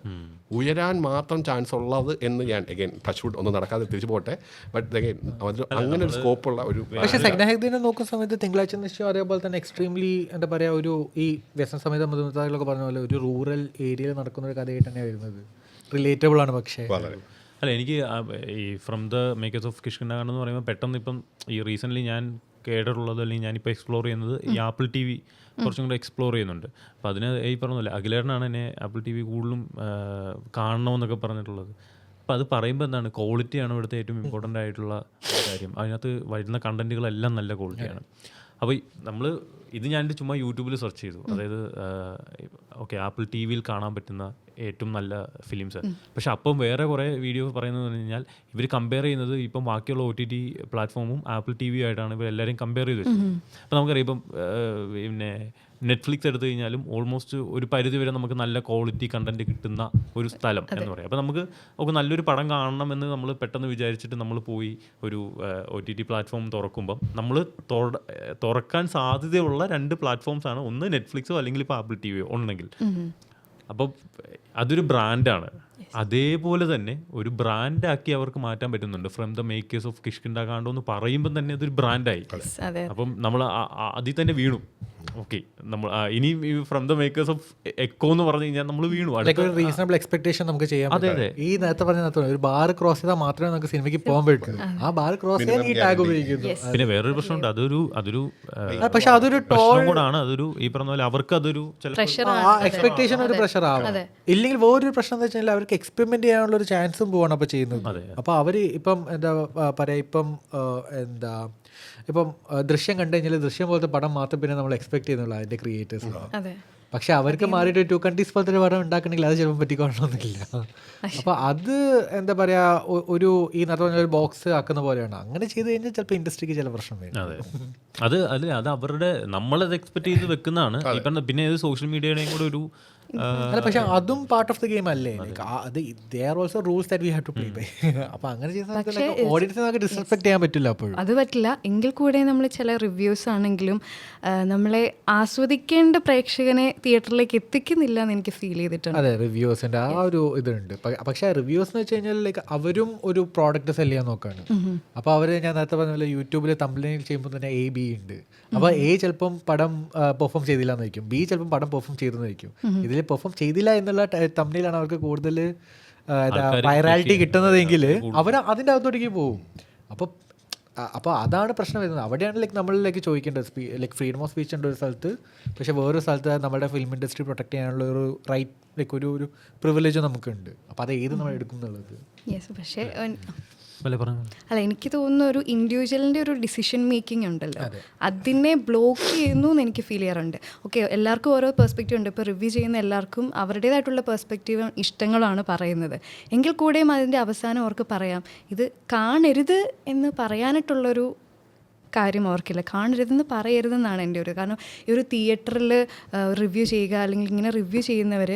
ഉയരാൻ മാത്രം ചാൻസ് ഉള്ളത് എന്ന് ഞാൻ എഗെയിൻ ടച്ച് വുഡ് ഒന്നും നടക്കാതെ തിരിച്ചു പോട്ടെ. ബട്ട് എഗെയിൻ അങ്ങനെ ഒരു സ്കോപ്പുള്ള ഒരു പക്ഷേ സെഗ്ന ഹെഗ്ദിനെ നോക്കുന്ന സമയത്ത് തിങ്കളാഴ്ച നിശ്ചയം അതേപോലെ തന്നെ എക്സ്ട്രീംലി എന്താ പറയുക, ഒരു ഈ വ്യസന സമയത്ത് മുതിർന്നവരൊക്കെ പറഞ്ഞ പോലെ ഒരു റൂറൽ ഏരിയയിൽ നടക്കുന്ന ഒരു കഥയായിട്ട് തന്നെ വരുന്നത്. റിലേറ്റബിൾ ആണ്. പക്ഷേ അല്ല, എനിക്ക് ഈ from the makers of Kishkinda എന്ന് പറയുമ്പോൾ പെട്ടെന്ന് ഇപ്പം ഈ റീസെൻ്റ്ലി ഞാൻ കേട്ടിട്ടുള്ളത് അല്ലെങ്കിൽ ഞാനിപ്പോൾ എക്സ്പ്ലോർ ചെയ്യുന്നത് ഈ ആപ്പിൾ ടി വി കുറച്ചും കൂടെ എക്സ്പ്ലോർ ചെയ്യുന്നുണ്ട്. അപ്പോൾ അതിന് ഈ പറഞ്ഞില്ല, അഖിലേട്ടനാണ് എന്നെ ആപ്പിൾ ടി വി കൂടുതലും കാണണമെന്നൊക്കെ പറഞ്ഞിട്ടുള്ളത്. അപ്പോൾ അത് പറയുമ്പോൾ എന്താണ്, ക്വാളിറ്റിയാണ് ഇവിടുത്തെ ഏറ്റവും ഇമ്പോർട്ടൻ്റ് ആയിട്ടുള്ള കാര്യം. അതിനകത്ത് വരുന്ന കണ്ടൻറ്റുകളെല്ലാം നല്ല ക്വാളിറ്റിയാണ്. അപ്പോൾ നമ്മൾ ഇത് ഞാനിത് ചുമ്മാ യൂട്യൂബിൽ സെർച്ച് ചെയ്തു, അതായത് ഓക്കെ ആപ്പിൾ ടി വിയിൽ കാണാൻ പറ്റുന്ന ഏറ്റവും നല്ല ഫിലിംസ്. പക്ഷെ അപ്പം വേറെ കുറേ വീഡിയോ പറയുന്നത് പറഞ്ഞു കഴിഞ്ഞാൽ ഇവർ കമ്പയർ ചെയ്യുന്നത് ഇപ്പം ബാക്കിയുള്ള OTT പ്ലാറ്റ്ഫോമും ആപ്പിൾ ടി വി ആയിട്ടാണ് ഇവർ എല്ലാവരും കമ്പയർ ചെയ്ത് വെച്ചത്. അപ്പം നമുക്കറിയാം ഇപ്പം പിന്നെ നെറ്റ്ഫ്ലിക്സ് എടുത്തു കഴിഞ്ഞാലും ഓൾമോസ്റ്റ് ഒരു പരിധി വരെ നമുക്ക് നല്ല ക്വാളിറ്റി കണ്ടന്റ് കിട്ടുന്ന ഒരു സ്ഥലം എന്ന് പറയാം. അപ്പോൾ നമുക്ക് നല്ലൊരു പടം കാണണമെന്ന് നമ്മൾ പെട്ടെന്ന് വിചാരിച്ചിട്ട് നമ്മൾ പോയി ഒരു OTT പ്ലാറ്റ്ഫോം തുറക്കുമ്പം നമ്മൾ തുറക്കാൻ സാധ്യതയുള്ള 2 പ്ലാറ്റ്ഫോംസാണ്, ഒന്ന് നെറ്റ്ഫ്ലിക്സോ അല്ലെങ്കിൽ ഇപ്പോൾ ആപ്പിൾ ടി വിയോ ഉണ്ടെങ്കിൽ. അപ്പോൾ അതൊരു ബ്രാൻഡാണ്. അതേപോലെ തന്നെ ഒരു ബ്രാൻഡാക്കി അവർക്ക് മാറ്റാൻ പറ്റുന്നുണ്ട്. From the makers of Kishkinda Kando എന്ന് പറയുമ്പോൾ തന്നെ അതൊരു ബ്രാൻഡായി. അപ്പം നമ്മൾ അതിൽ തന്നെ വീണു. ഓക്കെ, നമ്മൾ ഇനി from the makers of Eko എന്ന് പറഞ്ഞു കഴിഞ്ഞാൽ നമ്മൾ വീണു. റീസണബിൾ എക്സ്പെക്ടേഷൻ നമുക്ക് ചെയ്യാം. ഈ നേരത്തെ പറഞ്ഞ ഒരു ബാർ ക്രോസ് ചെയ്താൽ മാത്രമേ നമുക്ക് സിനിമയ്ക്ക് പോകാൻ പറ്റൂ. ആ ബാർ ക്രോസ് ചെയ്യാൻ ഈ ടാഗ് ഉപയോഗിക്കുന്നു. പിന്നെ വേറൊരു പ്രശ്നമുണ്ട്, അതൊരു പക്ഷെ അതൊരു പ്രശ്നം കൂടാണ്. അതൊരു ഈ പറഞ്ഞ പോലെ അവർക്ക് അതൊരു എക്സ്പെക്ടേഷൻ ഒരു പ്രഷർ ആവാം. ഇല്ലെങ്കിൽ വേറൊരു പ്രശ്നം എന്താ വെച്ചാൽ അവർക്ക് എക്സ്പെരിമെന്റ് ചെയ്യാനുള്ള ഒരു ചാൻസും പോവാണ് അപ്പോൾ ചെയ്യുന്നത്. അപ്പോൾ അവർ ഇപ്പം എന്താ പറയാ, ഇപ്പം ദൃശ്യം കണ്ടു കഴിഞ്ഞാൽ ദൃശ്യം പോലത്തെ പടം മാത്രം പിന്നെ നമ്മൾ എക്സ്പെക്ട് ചെയ്യുന്നുള്ളൂ അതിന്റെ ക്രിയേറ്റേഴ്സ്. പക്ഷെ അവർക്ക് മാറിയിട്ട് 2 countries പോലത്തെ ഒരു പടം ഉണ്ടാക്കണമെങ്കിൽ അത് ചിലപ്പോൾ പറ്റിക്കൊള്ളണമെന്നില്ല. അപ്പോൾ അത് എന്താ പറയാ, ഒരു ഈ നേരത്തെ പറഞ്ഞ ഒരു ബോക്സ് ആക്കുന്ന പോലെയാണ്. അങ്ങനെ ചെയ്ത് കഴിഞ്ഞാൽ ചിലപ്പോൾ ഇൻഡസ്ട്രിക്ക് ചില പ്രശ്നം വരും. അത് അവരുടെ നമ്മളത് എക്സ്പെക്ട് ചെയ്ത് വെക്കുന്നതാണ്. പിന്നെ ഇത് സോഷ്യൽ മീഡിയയുടെയും കൂടെ ഒരു അല്ല, പക്ഷെ അതും പാർട്ട് ഓഫ് ദി ഗെയിം അല്ലേ. Also rules that we have to play by. അപ്പോൾ അങ്ങനെ ചെയ്യുന്ന ഓഡിയൻസിനെ നമുക്ക് ഡിസ്റെസ്പെക്ട് ചെയ്യാൻ പറ്റില്ല. അപ്പോഴും അത് പറ്റില്ല. എങ്കിൽ കൂടെ നമ്മൾ ചില റിവ്യൂസ് ആണെങ്കിലും നമ്മളെ ആസ്വദിക്കേണ്ട പ്രേക്ഷകനെ തിയേറ്ററിലേക്ക് എത്തിക്കുന്നില്ല എന്ന് എനിക്ക് ഫീൽ ചെയ്തിട്ടുണ്ട്. അതെ, റിവ്യൂസിന്റെ ആ ഒരു ഇതുണ്ട്. പക്ഷെ റിവ്യൂസ് എന്ന് വെച്ച് കഴിഞ്ഞാൽ ലൈക്ക് അവരും ഒരു പ്രോഡക്റ്റ് സെല് ചെയ്യാൻ നോക്കാണ്. അപ്പോൾ അവർ ഞാൻ നേരത്തെ പറഞ്ഞ പോലെ യൂട്യൂബിൽ തംബ്നെയിൽ ചെയ്യുമ്പോൾ തന്നെ A, B ഉണ്ട്. അപ്പോൾ A ചിലപ്പം പടം പെർഫോം ചെയ്തില്ല എന്ന് വയ്ക്കും, B ചിലപ്പം പടം പെർഫോം ചെയ്തെന്ന് വയ്ക്കും. ഇതിൽ പെർഫോം ചെയ്തില്ല എന്നുള്ള തംബ്നെയിലാണ് അവർക്ക് കൂടുതൽ വൈറാലിറ്റി കിട്ടുന്നതെങ്കിൽ അവർ അതിൻ്റെ അകത്തോട്ടേക്ക് പോകും. അപ്പോൾ അതാണ് പ്രശ്നം വരുന്നത്. അവിടെയാണ് നമ്മളിലേക്ക് ചോദിക്കേണ്ടത്. ഫ്രീഡം ഓഫ് സ്പീച്ച് ഉണ്ട് ഒരു സ്ഥലത്ത്, പക്ഷേ വേറൊരു സ്ഥലത്ത് നമ്മുടെ ഫിലിം ഇൻഡസ്ട്രി പ്രൊട്ടക്ട് ചെയ്യാനുള്ള ഒരു റൈറ്റ് ഒരു പ്രിവിലേജ് നമുക്കുണ്ട്. അപ്പോൾ അത് ഏത് നമ്മൾ എടുക്കും എന്നുള്ളത്. പക്ഷേ അല്ല, എനിക്ക് തോന്നുന്ന ഒരു ഇൻഡിവിജ്വലിൻ്റെ ഒരു ഡിസിഷൻ മേക്കിംഗ് ഉണ്ടല്ലോ, അതിനെ ബ്ലോക്ക് ചെയ്യുന്നു എന്ന് എനിക്ക് ഫീൽ ചെയ്യാറുണ്ട്. ഓക്കെ, എല്ലാവർക്കും ഓരോ പെർസ്പെക്റ്റീവ് ഉണ്ട്. ഇപ്പോൾ റിവ്യൂ ചെയ്യുന്ന എല്ലാവർക്കും അവരുടേതായിട്ടുള്ള പെർസ്പെക്റ്റീവ് ഇഷ്ടങ്ങളാണ് പറയുന്നത്. എങ്കിൽ കൂടെയും അതിൻ്റെ അവസാനം അവർക്ക് പറയാം ഇത് കാണരുത് എന്ന് പറയാനായിട്ടുള്ളൊരു കാര്യം അവർക്കില്ല. കാണരുതെന്ന് പറയരുതെന്നാണ് എൻ്റെ ഒരു. കാരണം ഈ ഒരു തിയേറ്ററിൽ റിവ്യൂ ചെയ്യുക അല്ലെങ്കിൽ ഇങ്ങനെ റിവ്യൂ ചെയ്യുന്നവർ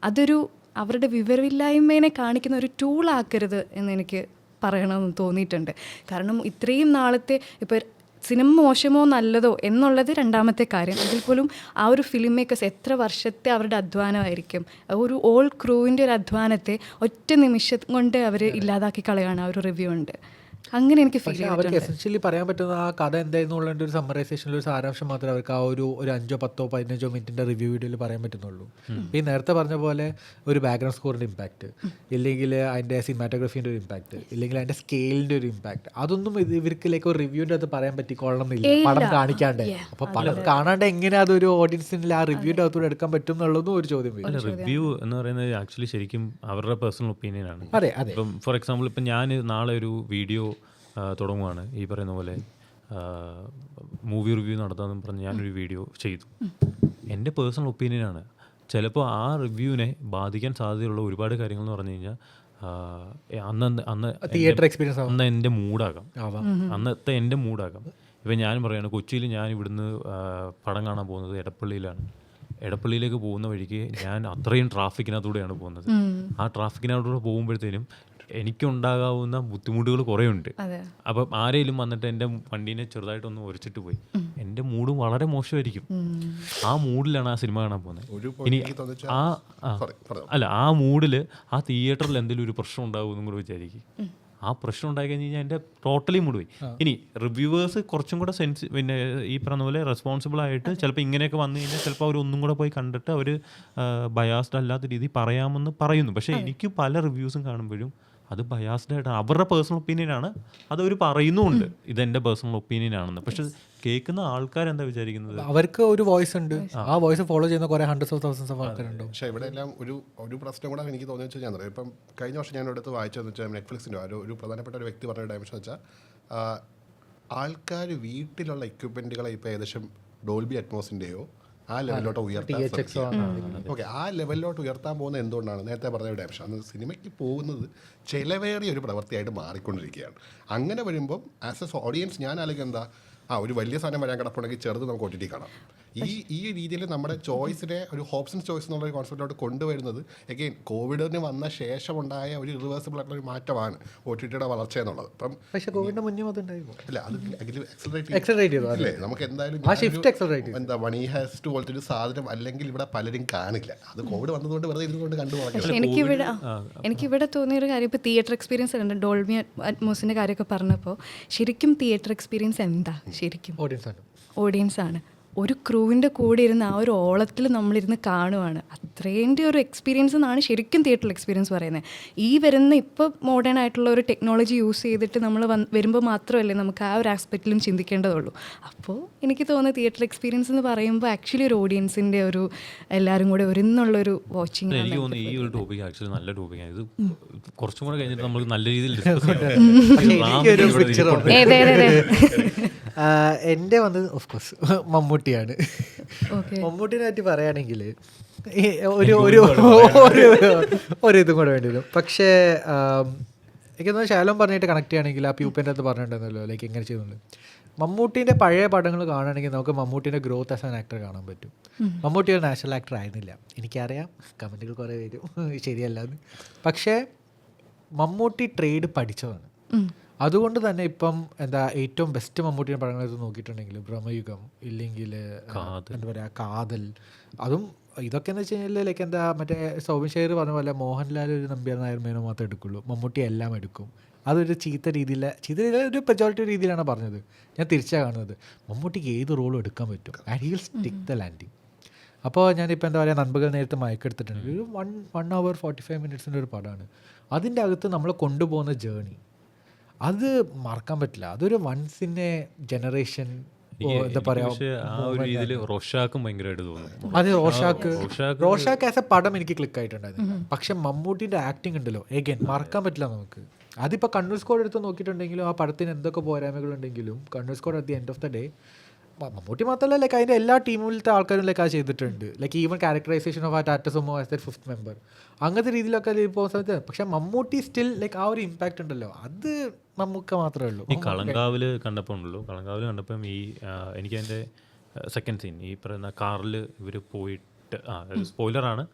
അതൊരു അവരുടെ വിവരമില്ലായ്മേനെ കാണിക്കുന്ന ഒരു ടൂളാക്കരുത് എന്നെനിക്ക് പറയണമെന്ന് തോന്നിയിട്ടുണ്ട്. കാരണം ഇത്രയും നാളത്തെ ഇപ്പോൾ സിനിമ മോശമോ നല്ലതോ എന്നുള്ളത് രണ്ടാമത്തെ കാര്യം. അതിൽ പോലും ആ ഒരു ഫിലിം മേക്കേഴ്സ് എത്ര വർഷത്തെ അവരുടെ അധ്വാനമായിരിക്കും, ഒരു ഓൾ ക്രൂവിൻ്റെ ഒരു അധ്വാനത്തെ ഒറ്റ നിമിഷം കൊണ്ട് അവർ ഇല്ലാതാക്കി കളയാണ് ആ ഒരു റിവ്യൂ ഉണ്ട്. അങ്ങനെ എനിക്ക് ഫീൽ ചെയ്യും. അവർക്ക് എസെൻഷ്യലി പറയാൻ പറ്റുന്ന ആ കഥ എന്തായിരുന്നു ഉള്ള ഒരു സമ്മറൈസേഷനിൽ ഒരു സാരാംശം മാത്രമേ അവർക്ക് ആ ഒരു 5, 10, 15 മിനിറ്റിൻ്റെ റിവ്യൂ വീഡിയോയിൽ പറയാൻ പറ്റുന്നുള്ളൂ. ഈ നേരത്തെ പറഞ്ഞ പോലെ ഒരു ബാക്ക്ഗ്രൗണ്ട് സ്കോറിൻ്റെ ഇമ്പാക്റ്റ്, ഇല്ലെങ്കിൽ അതിൻ്റെ സിനിമാറ്റോഗ്രഫീൻ്റെ ഒരു ഇമ്പാക്റ്റ്, ഇല്ലെങ്കിൽ അതിൻ്റെ സ്കെയിലിൻ്റെ ഒരു ഇമ്പാക്റ്റ്, അതൊന്നും ഇവർക്കിലേക്ക് ഒരു റിവ്യൂൻ്റെ അത് പറയാൻ പറ്റിക്കൊള്ളണമെന്നില്ല പടം കാണിക്കാണ്ട്. അപ്പോൾ പടം കാണാണ്ട് എങ്ങനെ അതൊരു ഓഡിയൻസിൻ്റെ ആ റിവ്യൂൻ്റെ അകത്തൂടെ എടുക്കാൻ പറ്റും എന്നുള്ളതും ഒരു ചോദ്യം വരും. റിവ്യൂ എന്ന് പറയുന്നത് ആക്ച്വലി ശരിക്കും അവരുടെ പേഴ്സണൽ ഒപ്പീനിയൻ ആണ്. അതെ അതെ. ഇപ്പം ഫോർ എക്സാമ്പിൾ ഇപ്പം ഞാൻ നാളെ ഒരു വീഡിയോ തുടങ്ങുവാണ്, ഈ പറയുന്ന പോലെ മൂവി റിവ്യൂ നടത്താമെന്ന് പറഞ്ഞ് ഞാനൊരു വീഡിയോ ചെയ്തു. എൻ്റെ പേഴ്സണൽ ഒപ്പീനിയനാണ്. ചിലപ്പോൾ ആ റിവ്യൂവിനെ ബാധിക്കാൻ സാധ്യതയുള്ള ഒരുപാട് കാര്യങ്ങൾ എന്ന് പറഞ്ഞു കഴിഞ്ഞാൽ അന്ന് തിയേറ്റർ എക്സ്പീരിയൻസ് അന്ന് എൻ്റെ മൂഡാകാം, അന്നത്തെ എൻ്റെ മൂഡാകാം. ഇപ്പം ഞാൻ പറയുകയാണ്, കൊച്ചിയിൽ ഞാൻ ഇവിടുന്ന് പടം കാണാൻ പോകുന്നത് എടപ്പള്ളിയിലാണ്. എടപ്പള്ളിയിലേക്ക് പോകുന്ന വഴിക്ക് ഞാൻ അത്രയും ട്രാഫിക്കിനകത്തൂടെയാണ് പോകുന്നത്. ആ ട്രാഫിക്കിനകത്തൂടെ പോകുമ്പോഴത്തേനും എനിക്കുണ്ടാകാവുന്ന ബുദ്ധിമുട്ടുകൾ കുറേ ഉണ്ട്. അപ്പം ആരെങ്കിലും വന്നിട്ട് എൻ്റെ വണ്ടീനെ ചെറുതായിട്ടൊന്ന് ഒരച്ചിട്ട് പോയി, എൻ്റെ മൂഡും വളരെ മോശമായിരിക്കും. ആ മൂഡിലാണ് ആ സിനിമ കാണാൻ പോകുന്നത്. ഇനി ആ മൂഡിൽ ആ തിയേറ്ററിൽ എന്തെങ്കിലും ഒരു പ്രശ്നം ഉണ്ടാകുമെന്നും കൂടെ വിചാരിക്കും. ആ പ്രശ്നം ഉണ്ടായി കഴിഞ്ഞ് കഴിഞ്ഞാൽ എൻ്റെ ടോട്ടലി മൂഡ് പോയി. ഇനി റിവ്യൂവേഴ്സ് കുറച്ചും കൂടെ പിന്നെ ഈ പറഞ്ഞ പോലെ റെസ്പോൺസിബിൾ ആയിട്ട് ചിലപ്പോൾ ഇങ്ങനെയൊക്കെ വന്നു കഴിഞ്ഞാൽ ചിലപ്പോൾ അവർ ഒന്നും കൂടെ പോയി കണ്ടിട്ട് അവർ ബയാസ്ഡ് അല്ലാത്ത രീതിയിൽ പറയാമെന്ന് പറയുന്നു. പക്ഷേ എനിക്ക് പല റിവ്യൂസും കാണുമ്പോഴും അത് ബയാസ്ഡ് ആയിട്ട് അവരുടെ പേഴ്സണൽ ഒപ്പീനിയനാണ്, അതവർ പറയുന്നുമുണ്ട് ഇതെൻ്റെ പേഴ്സണൽ ഒപ്പീനിയൻ ആണെന്ന്. പക്ഷെ കേൾക്കുന്ന ആൾക്കാരെന്താ വിചാരിക്കുന്നത്? അവർക്ക് ഒരു വോയിസ് ഉണ്ട്, ആ വോയിസ് ഫോളോ ചെയ്യുന്ന കുറേ ഹൺഡ്രഡ്സ് ഓഫ് തൗസൻഡ്സ് ഓഫ് ആൾക്കാരുണ്ട്. പക്ഷേ ഇവിടെ എല്ലാം ഒരു പ്രശ്നം കൂടെ എനിക്ക് തോന്നിയെന്ന് വെച്ചാൽ ഞാൻ പറയാം, ഇപ്പം കഴിഞ്ഞ വർഷം ഞാൻ എടുത്ത് വായിച്ചതെന്ന് വെച്ചാൽ നെറ്റ്ഫ്ലിക്സിൻ്റെ ഒരു പ്രധാനപ്പെട്ട ഒരു വ്യക്തി പറഞ്ഞ ഡയമെൻഷൻ വെച്ചാൽ ആൾക്കാർ വീട്ടിലുള്ള എക്യുപ്മെൻറ്റുകളെ ഇപ്പോൾ ഏകദേശം ഡോൾബി അറ്റ്മോസിൻ്റെയോ ആ ലെവലിലോട്ട് ഉയർത്താൻ ഓക്കെ ആ ലെവലിലോട്ട് ഉയർത്താൻ പോകുന്നത് എന്തുകൊണ്ടാണ്? നേരത്തെ പറഞ്ഞ ഡയമെൻഷൻ, അന്ന് സിനിമയ്ക്ക് പോകുന്നത് ചിലവേറിയ ഒരു പ്രവൃത്തിയായിട്ട് മാറിക്കൊണ്ടിരിക്കുകയാണ്. അങ്ങനെ വരുമ്പം ആസ് എ ഓഡിയൻസ് ഞാൻ അല്ലെങ്കിൽ എന്താ ഒരു വലിയ സാധനം വരാൻ കിടപ്പുണ്ടെങ്കിൽ ചെറുത് നമുക്ക് OTT കാണാം. ഈ രീതിയിൽ നമ്മുടെ ചോയ്സിനെ ഒരു ഓപ്ഷൻസ് ചോയ്സ് എന്നുള്ള ഒരു കോൺസെപ്റ്റിലോട്ട് കൊണ്ടുവരുന്നത് എഗെയിൻ കോവിഡിന് വന്ന ശേഷം ഉണ്ടായ ഒരു ഇറിവേഴ്സിബിൾ ആയിട്ടുള്ള ഒരു മാറ്റമാണ് OTTയുടെ വളർച്ച എന്നുള്ളത്. അപ്പം പക്ഷേ കോവിഡിന് മുന്നേ അല്ല അത് എക്സലറേറ്റ് അല്ലേ നമുക്ക് എന്തായാലും എന്താ മണി ഹാസ് ടു പോലത്തെ ഒരു സാധനം അല്ലെങ്കിൽ ഇവിടെ പലരും കാണില്ല. അത് കോവിഡ് വന്നതുകൊണ്ട് വെറുതെ ഇരുന്നുകൊണ്ട് കണ്ടുപോകാം. എനിക്കിവിടെ തോന്നിയൊരു കാര്യം, ഇപ്പോൾ തിയേറ്റർ എക്സ്പീരിയൻസ് ഉണ്ട്, ഡോൾബി അറ്റ്മോസിൻ്റെ കാര്യമൊക്കെ പറഞ്ഞപ്പോൾ ശരിക്കും തിയേറ്റർ എക്സ്പീരിയൻസ് എന്താ? ശരിക്കും ഓഡിയൻസ് ആണ്. ഒരു ക്രൂവിൻ്റെ കൂടെ ഇരുന്ന് ആ ഒരു ഓളത്തിൽ നമ്മളിരുന്ന് കാണുവാണ്. അത്രേൻ്റെ ഒരു എക്സ്പീരിയൻസ് എന്നാണ് ശരിക്കും തിയേറ്റർ എക്സ്പീരിയൻസ് പറയുന്നത്. ഈ വരുന്ന ഇപ്പോൾ മോഡേൺ ആയിട്ടുള്ള ഒരു ടെക്നോളജി യൂസ് ചെയ്തിട്ട് നമ്മൾ വരുമ്പോൾ മാത്രമല്ലേ നമുക്ക് ആ ഒരു ആസ്പെക്റ്റിലും ചിന്തിക്കേണ്ടതുള്ളൂ. അപ്പോൾ എനിക്ക് തോന്നുന്നത് തിയേറ്റർ എക്സ്പീരിയൻസ് എന്ന് പറയുമ്പോൾ ആക്ച്വലി ഒരു ഓഡിയൻസിൻ്റെ ഒരു എല്ലാവരും കൂടെ ഒരുന്നുള്ളൊരു വാച്ചിങ്. എനിക്ക് തോന്നുന്നു ഈ ഒരു ടോപ്പിക് ആക്ച്വലി നല്ല ടോപ്പിക്കാണ്. ഇത് കുറച്ചും കൂടെ കഴിഞ്ഞിട്ട് നമ്മൾ നല്ല രീതിയിൽ എൻ്റെ വന്നത് ഓഫ് കോഴ്സ് മമ്മൂട്ടിയാണ്. മമ്മൂട്ടിനെ പറ്റി പറയുകയാണെങ്കിൽ ഒരു ഇതും കൂടെ വേണ്ടി വരും. പക്ഷേ എനിക്കൊന്ന് ശാലം പറഞ്ഞിട്ട് കണക്ട് ചെയ്യുകയാണെങ്കിൽ ആ പ്യൂപ്പൻ്റെ അടുത്ത് പറഞ്ഞിട്ടുണ്ടല്ലോ ലൈക്ക് എങ്ങനെ ചെയ്യുന്നുണ്ട്. മമ്മൂട്ടീൻ്റെ പഴയ പടങ്ങൾ കാണുകയാണെങ്കിൽ നമുക്ക് മമ്മൂട്ടീൻ്റെ ഗ്രോത്ത് ആസ് ആൻ ആക്ടർ കാണാൻ പറ്റും. മമ്മൂട്ടി ഒരു നാഷണൽ ആക്ടർ ആയിരുന്നില്ല, എനിക്കറിയാം, കമൻറ്റുകൾ കുറേ വരും ശരിയല്ലാന്ന്. പക്ഷേ മമ്മൂട്ടി ട്രേഡ് പഠിച്ചതാണ്. അതുകൊണ്ട് തന്നെ ഇപ്പം എന്താ ഏറ്റവും ബെസ്റ്റ് മമ്മൂട്ടിയുടെ പടങ്ങൾ നോക്കിയിട്ടുണ്ടെങ്കിൽ ഭ്രമയുഗം, ഇല്ലെങ്കിൽ എന്താ പറയുക കാതൽ, അതും ഇതൊക്കെ എന്ന് വെച്ച് കഴിഞ്ഞാൽ ലൈക്ക് എന്താ മറ്റേ സൗബിൻ ഷെയർ പറഞ്ഞ പോലെ മോഹൻലാൽ ഒരു നമ്പ്യാർ നായർ മേനോ മാത്രമേ എടുക്കുള്ളൂ, മമ്മൂട്ടി എല്ലാം എടുക്കും. അതൊരു ചീത്ത രീതിയിൽ ഒരു പെജോറിറ്റീവ് രീതിയിലാണ് പറഞ്ഞത്. ഞാൻ തിരിച്ചാണ് കാണുന്നത്, മമ്മൂട്ടിക്ക് ഏത് റോളും എടുക്കാൻ പറ്റും and he will stick the landing. അപ്പോൾ ഞാനിപ്പോൾ എന്താ പറയുക നൻപകൽ നേരത്തെ മയക്കെടുത്തിട്ടുണ്ട്, ഒരു 1 hour 45 minutes ഒരു പടമാണ്. അതിൻ്റെ അകത്ത് നമ്മളെ കൊണ്ടുപോകുന്ന ജേണി അത് മറക്കാൻ പറ്റില്ല. അതൊരു വൺസ് ഇൻ എ ജനറേഷൻ എന്താ പറയാ. അതെ, റോഷാക്ക് ആസ് എ പടം എനിക്ക് ക്ലിക്ക് ആയിട്ടുണ്ടായിരുന്നു. പക്ഷെ മമ്മൂട്ടിൻ്റെ ആക്ടിങ് ഉണ്ടല്ലോ എഗൈൻ മറക്കാൻ പറ്റില്ല നമുക്ക്. അതിപ്പോൾ കണ്ണൂർ സ്ക്വാഡ് എടുത്ത് നോക്കിയിട്ടുണ്ടെങ്കിലും ആ പടത്തിന് എന്തൊക്കെ പോരായ്മകളുണ്ടെങ്കിലും Kannur squad at the end of the day Mammootty മാത്രമല്ല ലൈക്ക് അതിൻ്റെ എല്ലാ ടീമിലത്തെ ആൾക്കാരും ലൈക്ക് അത് ചെയ്തിട്ടുണ്ട്. ലൈക്ക് ഈവൻ ക്യാരക്ടറൈസേഷൻ ഓഫ് ആ ടാറ്റസുമോ ആസ് ദ 5th member അങ്ങനത്തെ രീതിയിലൊക്കെ പോകുന്ന സമയത്ത്. പക്ഷെ മമ്മൂട്ടി സ്റ്റിൽ ലൈക്ക് ആ ഒരു ഇമ്പാക്റ്റ് ഉണ്ടല്ലോ, അത് നമുക്ക് മാത്രമേ ഉള്ളൂ. ഈ കളങ്കാവിൽ കണ്ടപ്പോൾ ഉണ്ടല്ലോ, കളങ്കാവിൽ കണ്ടപ്പം ഈ എനിക്ക് അതിൻ്റെ സെക്കൻഡ് സീൻ ഈ പറയുന്ന കാറിൽ ഇവർ പോയിട്ട് സ്പോയിലറാണ്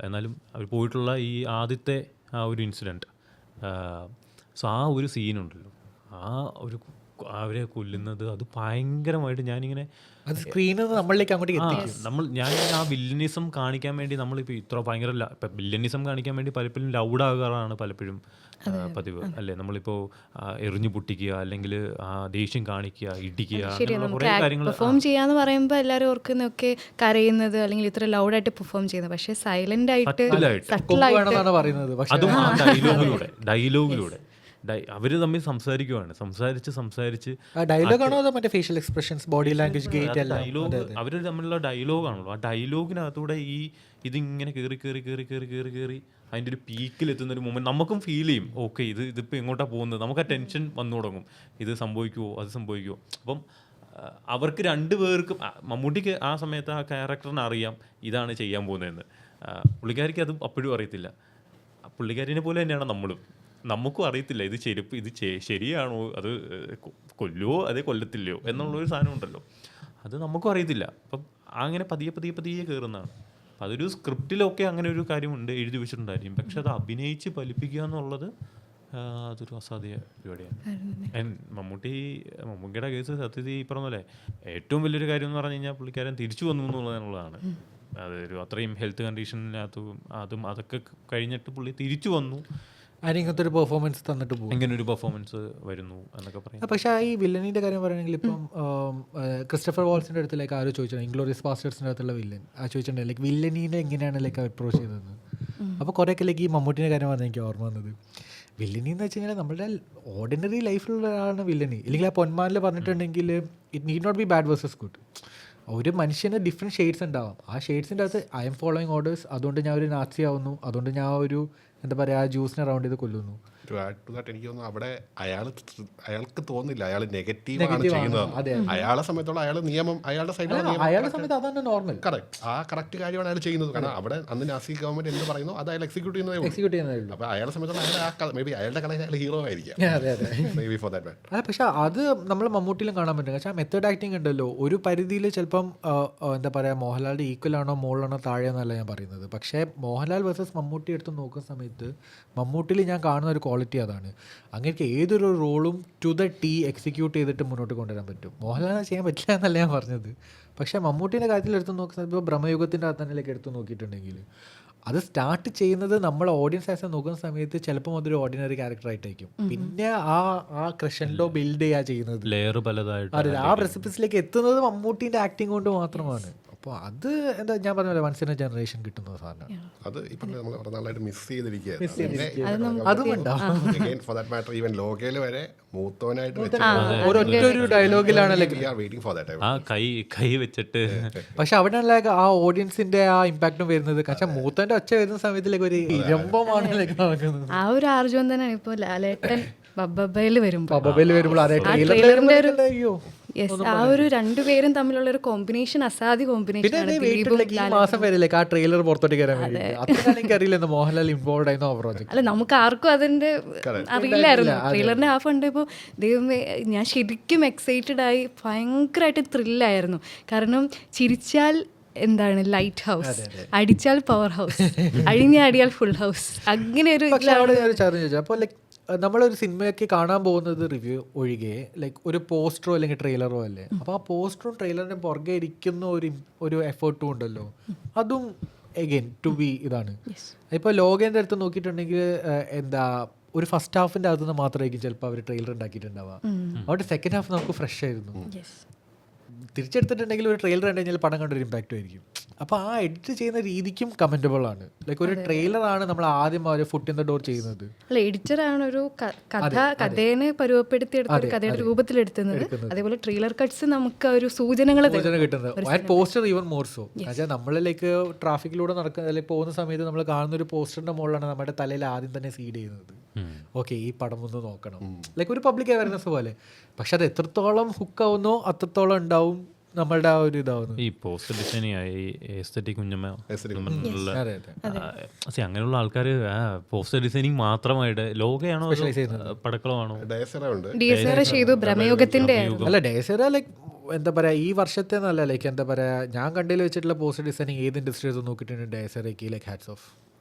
എന്നാലും അവർ പോയിട്ടുള്ള ഈ ആദ്യത്തെ ആ ഒരു ഇൻസിഡൻറ്റ്, സോ ആ ഒരു സീനുണ്ടല്ലോ, ആ ഒരു അവരെ കൊല്ലുന്നത് അത് ഭയങ്കരമായിട്ട് ഞാനിങ്ങനെ അത് സ്ക്രീനിൽ നമ്മളിലേക്ക് അങ്ങോട്ട് ഞാൻ ആ വില്ലനിസം കാണിക്കാൻ വേണ്ടി നമ്മളിപ്പോൾ ഇത്ര ഭയങ്കര ഇപ്പം വില്ലനിസം കാണിക്കാൻ വേണ്ടി പലപ്പോഴും ലൗഡാകാറാണ് പലപ്പോഴും പതിവ് അല്ലേ. നമ്മളിപ്പോൾ എറിഞ്ഞു പൊട്ടിക്കുക അല്ലെങ്കിൽ ദേഷ്യം കാണിക്കുക, ഇടിക്കുക, കുറേ കാര്യങ്ങൾ പെർഫോം ചെയ്യാന്ന് പറയുമ്പോൾ എല്ലാവരും ഓർക്കുന്നൊക്കെ കരയുന്നത് അല്ലെങ്കിൽ ഇത്ര ലൗഡായിട്ട് പെർഫോം ചെയ്യുന്നത്. പക്ഷേ സൈലന്റ് ആയിട്ട് അതും ആ ഡയലോഗിലൂടെ അവർ തമ്മിൽ സംസാരിച്ച് ഡയലോഗാണോ അതോ മറ്റേ facial expressions, body language, gate എല്ലാം ഡയലോഗ് അവർ തമ്മിലുള്ള ഡയലോഗാണല്ലോ. ആ ഡയലോഗിനകത്തൂടെ ഇതിങ്ങനെ കയറി അതിൻ്റെ ഒരു പീക്കിലെത്തുന്ന ഒരു മൊമെന്റ് നമുക്കും ഫീൽ ചെയ്യും. ഓക്കെ, ഇതിപ്പോൾ എങ്ങോട്ടാണ് പോകുന്നത്, നമുക്ക് ആ ടെൻഷൻ വന്നു തുടങ്ങും. ഇത് സംഭവിക്കുമോ, അത് സംഭവിക്കുമോ. അപ്പം അവർക്ക് രണ്ടുപേർക്കും മമ്മൂട്ടിക്ക് ആ സമയത്ത് ആ ക്യാരക്ടറിന് അറിയാം ഇതാണ് ചെയ്യാൻ പോകുന്നതെന്ന്. പുള്ളിക്കാരിക്ക് അത് അപ്പോഴും അറിയത്തില്ല. പുള്ളിക്കാരിനെ പോലെ തന്നെയാണ് നമ്മളും. നമുക്കും അറിയത്തില്ല ഇത് ശരിയാണോ, അത് കൊല്ലുവോ അതേ കൊല്ലത്തില്ലയോ എന്നുള്ളൊരു സാധനം ഉണ്ടല്ലോ, അത് നമുക്കും അറിയത്തില്ല. അപ്പം അങ്ങനെ പതിയെ കയറുന്നതാണ്. അതൊരു സ്ക്രിപ്റ്റിലൊക്കെ അങ്ങനെ ഒരു കാര്യമുണ്ട്, എഴുതി വെച്ചിട്ടുണ്ടായിരിക്കും. പക്ഷെ അത് അഭിനയിച്ച് ഫലിപ്പിക്കുക എന്നുള്ളത് അതൊരു അസാധ്യ പരിപാടിയാണ്. മമ്മൂട്ടിയുടെ കേസ് സത്യത്തിൽ ഈ പറഞ്ഞ പോലെ ഏറ്റവും വലിയൊരു കാര്യം എന്ന് പറഞ്ഞു കഴിഞ്ഞാൽ പുള്ളിക്കാരൻ തിരിച്ചു വന്നു എന്നുള്ളതാണ്. അതൊരു അത്രയും ഹെൽത്ത് കണ്ടീഷനിനകത്തും അതൊക്കെ കഴിഞ്ഞിട്ട് പുള്ളി തിരിച്ചു വന്നു, അതിനകത്ത് ഒരു പെർഫോമൻസ് തന്നിട്ട് പോകും. ഇങ്ങനെ ഒരു പെർഫോമൻസ് വരുന്നു എന്നൊക്കെ പറയും. പക്ഷേ ഈ വില്ലനീൻ്റെ കാര്യം പറയുകയാണെങ്കിൽ ഇപ്പം ക്രിസ്റ്റഫർ വാൾസിൻ്റെ അടുത്ത് ആരോ ചോദിച്ചാൽ ഇൻഗ്ലോറിയസ് ബാസ്റ്റേഴ്സിൻ്റെ അടുത്തുള്ള വില്ലൻ ചോദിച്ചിട്ടുണ്ടെങ്കിൽ വില്ലനീനെ എങ്ങനെയാണ് അപ്രോച്ച് ചെയ്തത്. അപ്പോൾ കുറേയൊക്കെ ഈ മമ്മൂട്ടിൻ്റെ കാര്യം പറഞ്ഞാൽ എനിക്ക് ഓർമ്മ വന്നത്, വില്ലനി എന്ന് വെച്ച് കഴിഞ്ഞാൽ നമ്മുടെ ഓർഡിനറി ലൈഫിലുള്ള ഒരാളാണ് വില്ലനി. ഇല്ലെങ്കിൽ ആ പൊന്മാനിൽ പറഞ്ഞിട്ടുണ്ടെങ്കിൽ it need not be bad versus good. ഒരു മനുഷ്യന് ഡിഫറെൻറ്റ് ഷെയ്ഡ്സ് ഉണ്ടാവാം. ആ ഷെയ്ഡ്സിൻ്റെ അകത്ത് ഐ എം ഫോളോയിങ് ഓർഡേഴ്സ്, അതുകൊണ്ട് ഞാൻ ഒരു നാസി ആവുന്നു, അതുകൊണ്ട് ഞാൻ ഒരു എന്താ പറയുക ആ ജ്യൂസിനെ റൗണ്ട് ചെയ്ത് കൊല്ലുന്നു. എനിക്ക് തോന്നുന്നു അവിടെ അയാൾക്ക് തോന്നില്ല അയാൾ നെഗറ്റീവാണ് ചെയ്യുന്നത്. അയാളെ സമയത്തോളം അയാൾ നിയമം അയാളുടെ സൈഡിലാണ്, അയാളുടെ സമയത്ത് അതാണ് നോർമൽ. കറക്റ്റ് കാര്യമാണ് അയാൾ ചെയ്യുന്നത്. കാരണം അവിടെ അന്ന് നാസി ഗവൺമെന്റ് എന്ത് പറയുന്നു അത് അയാൾ എക്സിക്യൂട്ട് ചെയ്യുന്നതേ. അപ്പോൾ അയാളെ സമയത്തോളം മേ ബി അയാളുടെ കടയിൽ അയാൾ ഹീറോ ആയിരിക്കാം. പക്ഷെ അത് നമ്മൾ മമ്മൂട്ടിയിലും കാണാൻ പറ്റും. പക്ഷേ മെത്തേഡ് ആക്ടിങ് ഉണ്ടല്ലോ, ഒരു പരിധിയിൽ ചിലപ്പം എന്താ പറയുക മോഹൻലാലിൻ്റെ ഈക്വലാണോ മുകളിലാണോ താഴെയെന്നല്ല ഞാൻ പറയുന്നത്. പക്ഷേ മോഹൻലാൽ വേഴ്സസ് മമ്മൂട്ടി എടുത്ത് നോക്കുന്ന സമയത്ത് മമ്മൂട്ടിയിൽ ഞാൻ കാണുന്ന ഒരു ക്വാളിറ്റി അതാണ്. അങ്ങനെ ഏതൊരു റോളും ടു ദ ടി എക്സിക്യൂട്ട് ചെയ്തിട്ട് മുന്നോട്ട് കൊണ്ടുവരാൻ പറ്റും. മോഹൻലാലിനെ ചെയ്യാൻ പറ്റില്ല എന്നല്ല ഞാൻ പറഞ്ഞത്. പക്ഷേ മമ്മൂട്ടീൻ്റെ കാര്യത്തിൽ എടുത്ത് നോക്കുന്ന ഇപ്പോൾ ബ്രഹ്മയുഗത്തിൻ്റെ അകത്ത് തന്നെയൊക്കെ എടുത്ത് നോക്കിയിട്ടുണ്ടെങ്കിൽ അത് സ്റ്റാർട്ട് ചെയ്യുന്നത് നമ്മൾ ഓഡിയൻസ് ആസ് നോക്കുന്ന സമയത്ത് ചിലപ്പോൾ അതൊരു ഓർഡിനറി ക്യാരക്ടറായിട്ടായിരിക്കും. പിന്നെ ആ ക്രഷൻഡോ ബിൽഡ് ചെയ്യുക ചെയ്യുന്നത് ലെയർ പലതായിട്ട്, അതെ, ആ റെസിപ്പീസിലേക്ക് എത്തുന്നത് മമ്മൂട്ടീൻ്റെ ആക്ടിങ് കൊണ്ട് മാത്രമാണ്. അപ്പോൾ അത് എന്താ ഞാൻ പറഞ്ഞ വൺസ് ഇൻ എ ജനറേഷൻ കിട്ടുന്ന സാധനം. അത് ഇപ്പം നമ്മൾ നന്നായിട്ട് മിസ് ചെയ്തിരിക്കുകയാണ്. ഈവൻ ലോകയിൽ വരെ മൂത്തോനായിട്ട് ഒരു ഡയലോഗിലാണ് ആ കൈ വെച്ചിട്ട്. പക്ഷെ അവിടെ ആ ഓഡിയൻസിന്റെ ആ ഇമ്പാക്റ്റും വരുന്നത്. പക്ഷെ മൂത്തോന്റെ ഒച്ച വരുന്ന സമയത്തിലേക്ക് ഒരു ഇരമ്പമാണ് നടക്കുന്നത്. ആ ഒരു ആർജവം തന്നെയാണ് ഇപ്പോൾ ലാലേട്ടൻ ബബ്ബയിൽ വരുമ്പോൾ ആ ഒരു രണ്ടുപേരും തമ്മിലുള്ള ഒരു കോമ്പിനേഷൻ അസാധ്യ കോമ്പിനേഷൻ ആണ്. ഈ മാസം വരില്ലേക്ക് ആ ട്രെയിലർ പുറത്തോട്ട് കയറാൻ വേണ്ടി എനിക്കറിയില്ല മോഹൻലാൽ ഇൻവോൾവ് ആയിരുന്നു ആ പ്രോജക്ട്. അല്ല, നമുക്ക് ആർക്കും അതിന്റെ അറിയില്ലായിരുന്നു. ട്രെയിലറിന്റെ ഹാഫ് കണ്ടപ്പോൾ ദൈവമേ ഞാൻ ശരിക്കും എക്സൈറ്റഡ് ആയി, ഭയങ്കരമായിട്ട് ത്രില്ലായിരുന്നു. കാരണം ചിരിച്ചാൽ എന്താണ് ലൈറ്റ് ഹൗസ്, അടിച്ചാൽ പവർ ഹൗസ്, അടിയാൽ ഫുൾ ഹൗസ്, അങ്ങനെ ഒരു. അപ്പോൾ ലൈക്ക് നമ്മളൊരു സിനിമയൊക്കെ കാണാൻ പോകുന്നത് റിവ്യൂ ഒഴികെ ലൈക്ക് ഒരു പോസ്റ്ററോ അല്ലെങ്കിൽ ട്രെയിലറോ അല്ലേ. അപ്പോൾ ആ പോസ്റ്ററും ട്രെയിലറിൻ്റെ പുറകെ ഇരിക്കുന്ന ഒരു എഫേർട്ടും ഉണ്ടല്ലോ, അതും എഗെയിൻ ടു ബി ഇതാണ്. ഇപ്പോൾ ലോകേൻ്റെ അടുത്ത് നോക്കിയിട്ടുണ്ടെങ്കിൽ എന്താ ഒരു ഫസ്റ്റ് ഹാഫിൻ്റെ അകത്തുനിന്ന് മാത്രമായിരിക്കും ചിലപ്പോൾ അവർ ട്രെയിലർ ഉണ്ടാക്കിയിട്ടുണ്ടാവുക. അവിടെ സെക്കൻഡ് ഹാഫ് നമുക്ക് ഫ്രഷ് ആയിരുന്നു. തിരിച്ചെടുത്തിട്ടുണ്ടെങ്കിൽ ഒരു ട്രെയിലർ കണ്ടു കഴിഞ്ഞാൽ പടം കണ്ടൊരു ഇമ്പാക്റ്റ് ആയിരിക്കും. അപ്പോൾ ആ എഡിറ്റ് ചെയ്യുന്ന രീതിക്കും കമൻറ്റബിൾ ആണ്. ലൈക്ക് ഒരു ട്രെയിലറാണ് നമ്മൾ ആദ്യം ഒരു ഫുട്ട് ഇൻ ദ ഡോർ ചെയ്യുന്നത്. അല്ല, എഡിറ്ററാണ് ഒരു കഥേനെ പരുവപ്പെടുത്തിയെടുത്ത ഒരു കഥയുടെ രൂപത്തിലെടുത്തുന്നത്. അതേപോലെ ട്രെയിലർ കട്ട്സ് നമുക്ക് ഒരു സൂചനകൾ കിട്ടുന്നത്. Poster even more so. പക്ഷേ നമ്മളിലേക്ക് ട്രാഫിക്കിലൂടെ പോകുന്ന സമയത്ത് നമ്മൾ കാണുന്ന ഒരു പോസ്റ്ററിന്റെ മുകളിലാണ് നമ്മുടെ തലയിൽ ആദ്യം തന്നെ സീഡ് ചെയ്യുന്നത്. ഓക്കെ, ഈ പടം ഒന്ന് നോക്കണം, ലൈക്ക് ഒരു പബ്ലിക് അവയർനെസ് പോലെ. പക്ഷെ അത് എത്രത്തോളം ഹുക്കാവുന്നോ അത്രത്തോളം ഉണ്ടാവും നമ്മളുടെ ആ ഒരു ഇതാവുന്നു. ഈ പോസ്റ്റർ ഡിസൈനിങ് എസ്തെറ്റിക് കുഞ്ഞമ്മ അങ്ങനെയുള്ള ആൾക്കാർ പോസ്റ്റർ ഡിസൈനിങ് മാത്രമായിട്ട് ലോകയാണോ പടക്കളമാണോ ചെയ്തു ബ്രഹ്മയുഗത്തിന്റെ. അല്ല, ഡേസറ ലൈക്ക് എന്താ പറയുക ഈ വർഷത്തെ നല്ല ലൈക്ക് എന്താ പറയുക ഞാൻ കണ്ടതിൽ വെച്ചിട്ടുള്ള പോസ്റ്റർ ഡിസൈനിങ് ഏത് ഇൻഡസ്ട്രീസ് നോക്കിയിട്ടുണ്ട് ഡേസറയ്ക്ക് ലൈക്ക് ഹാറ്റ്സ് ഓഫ്.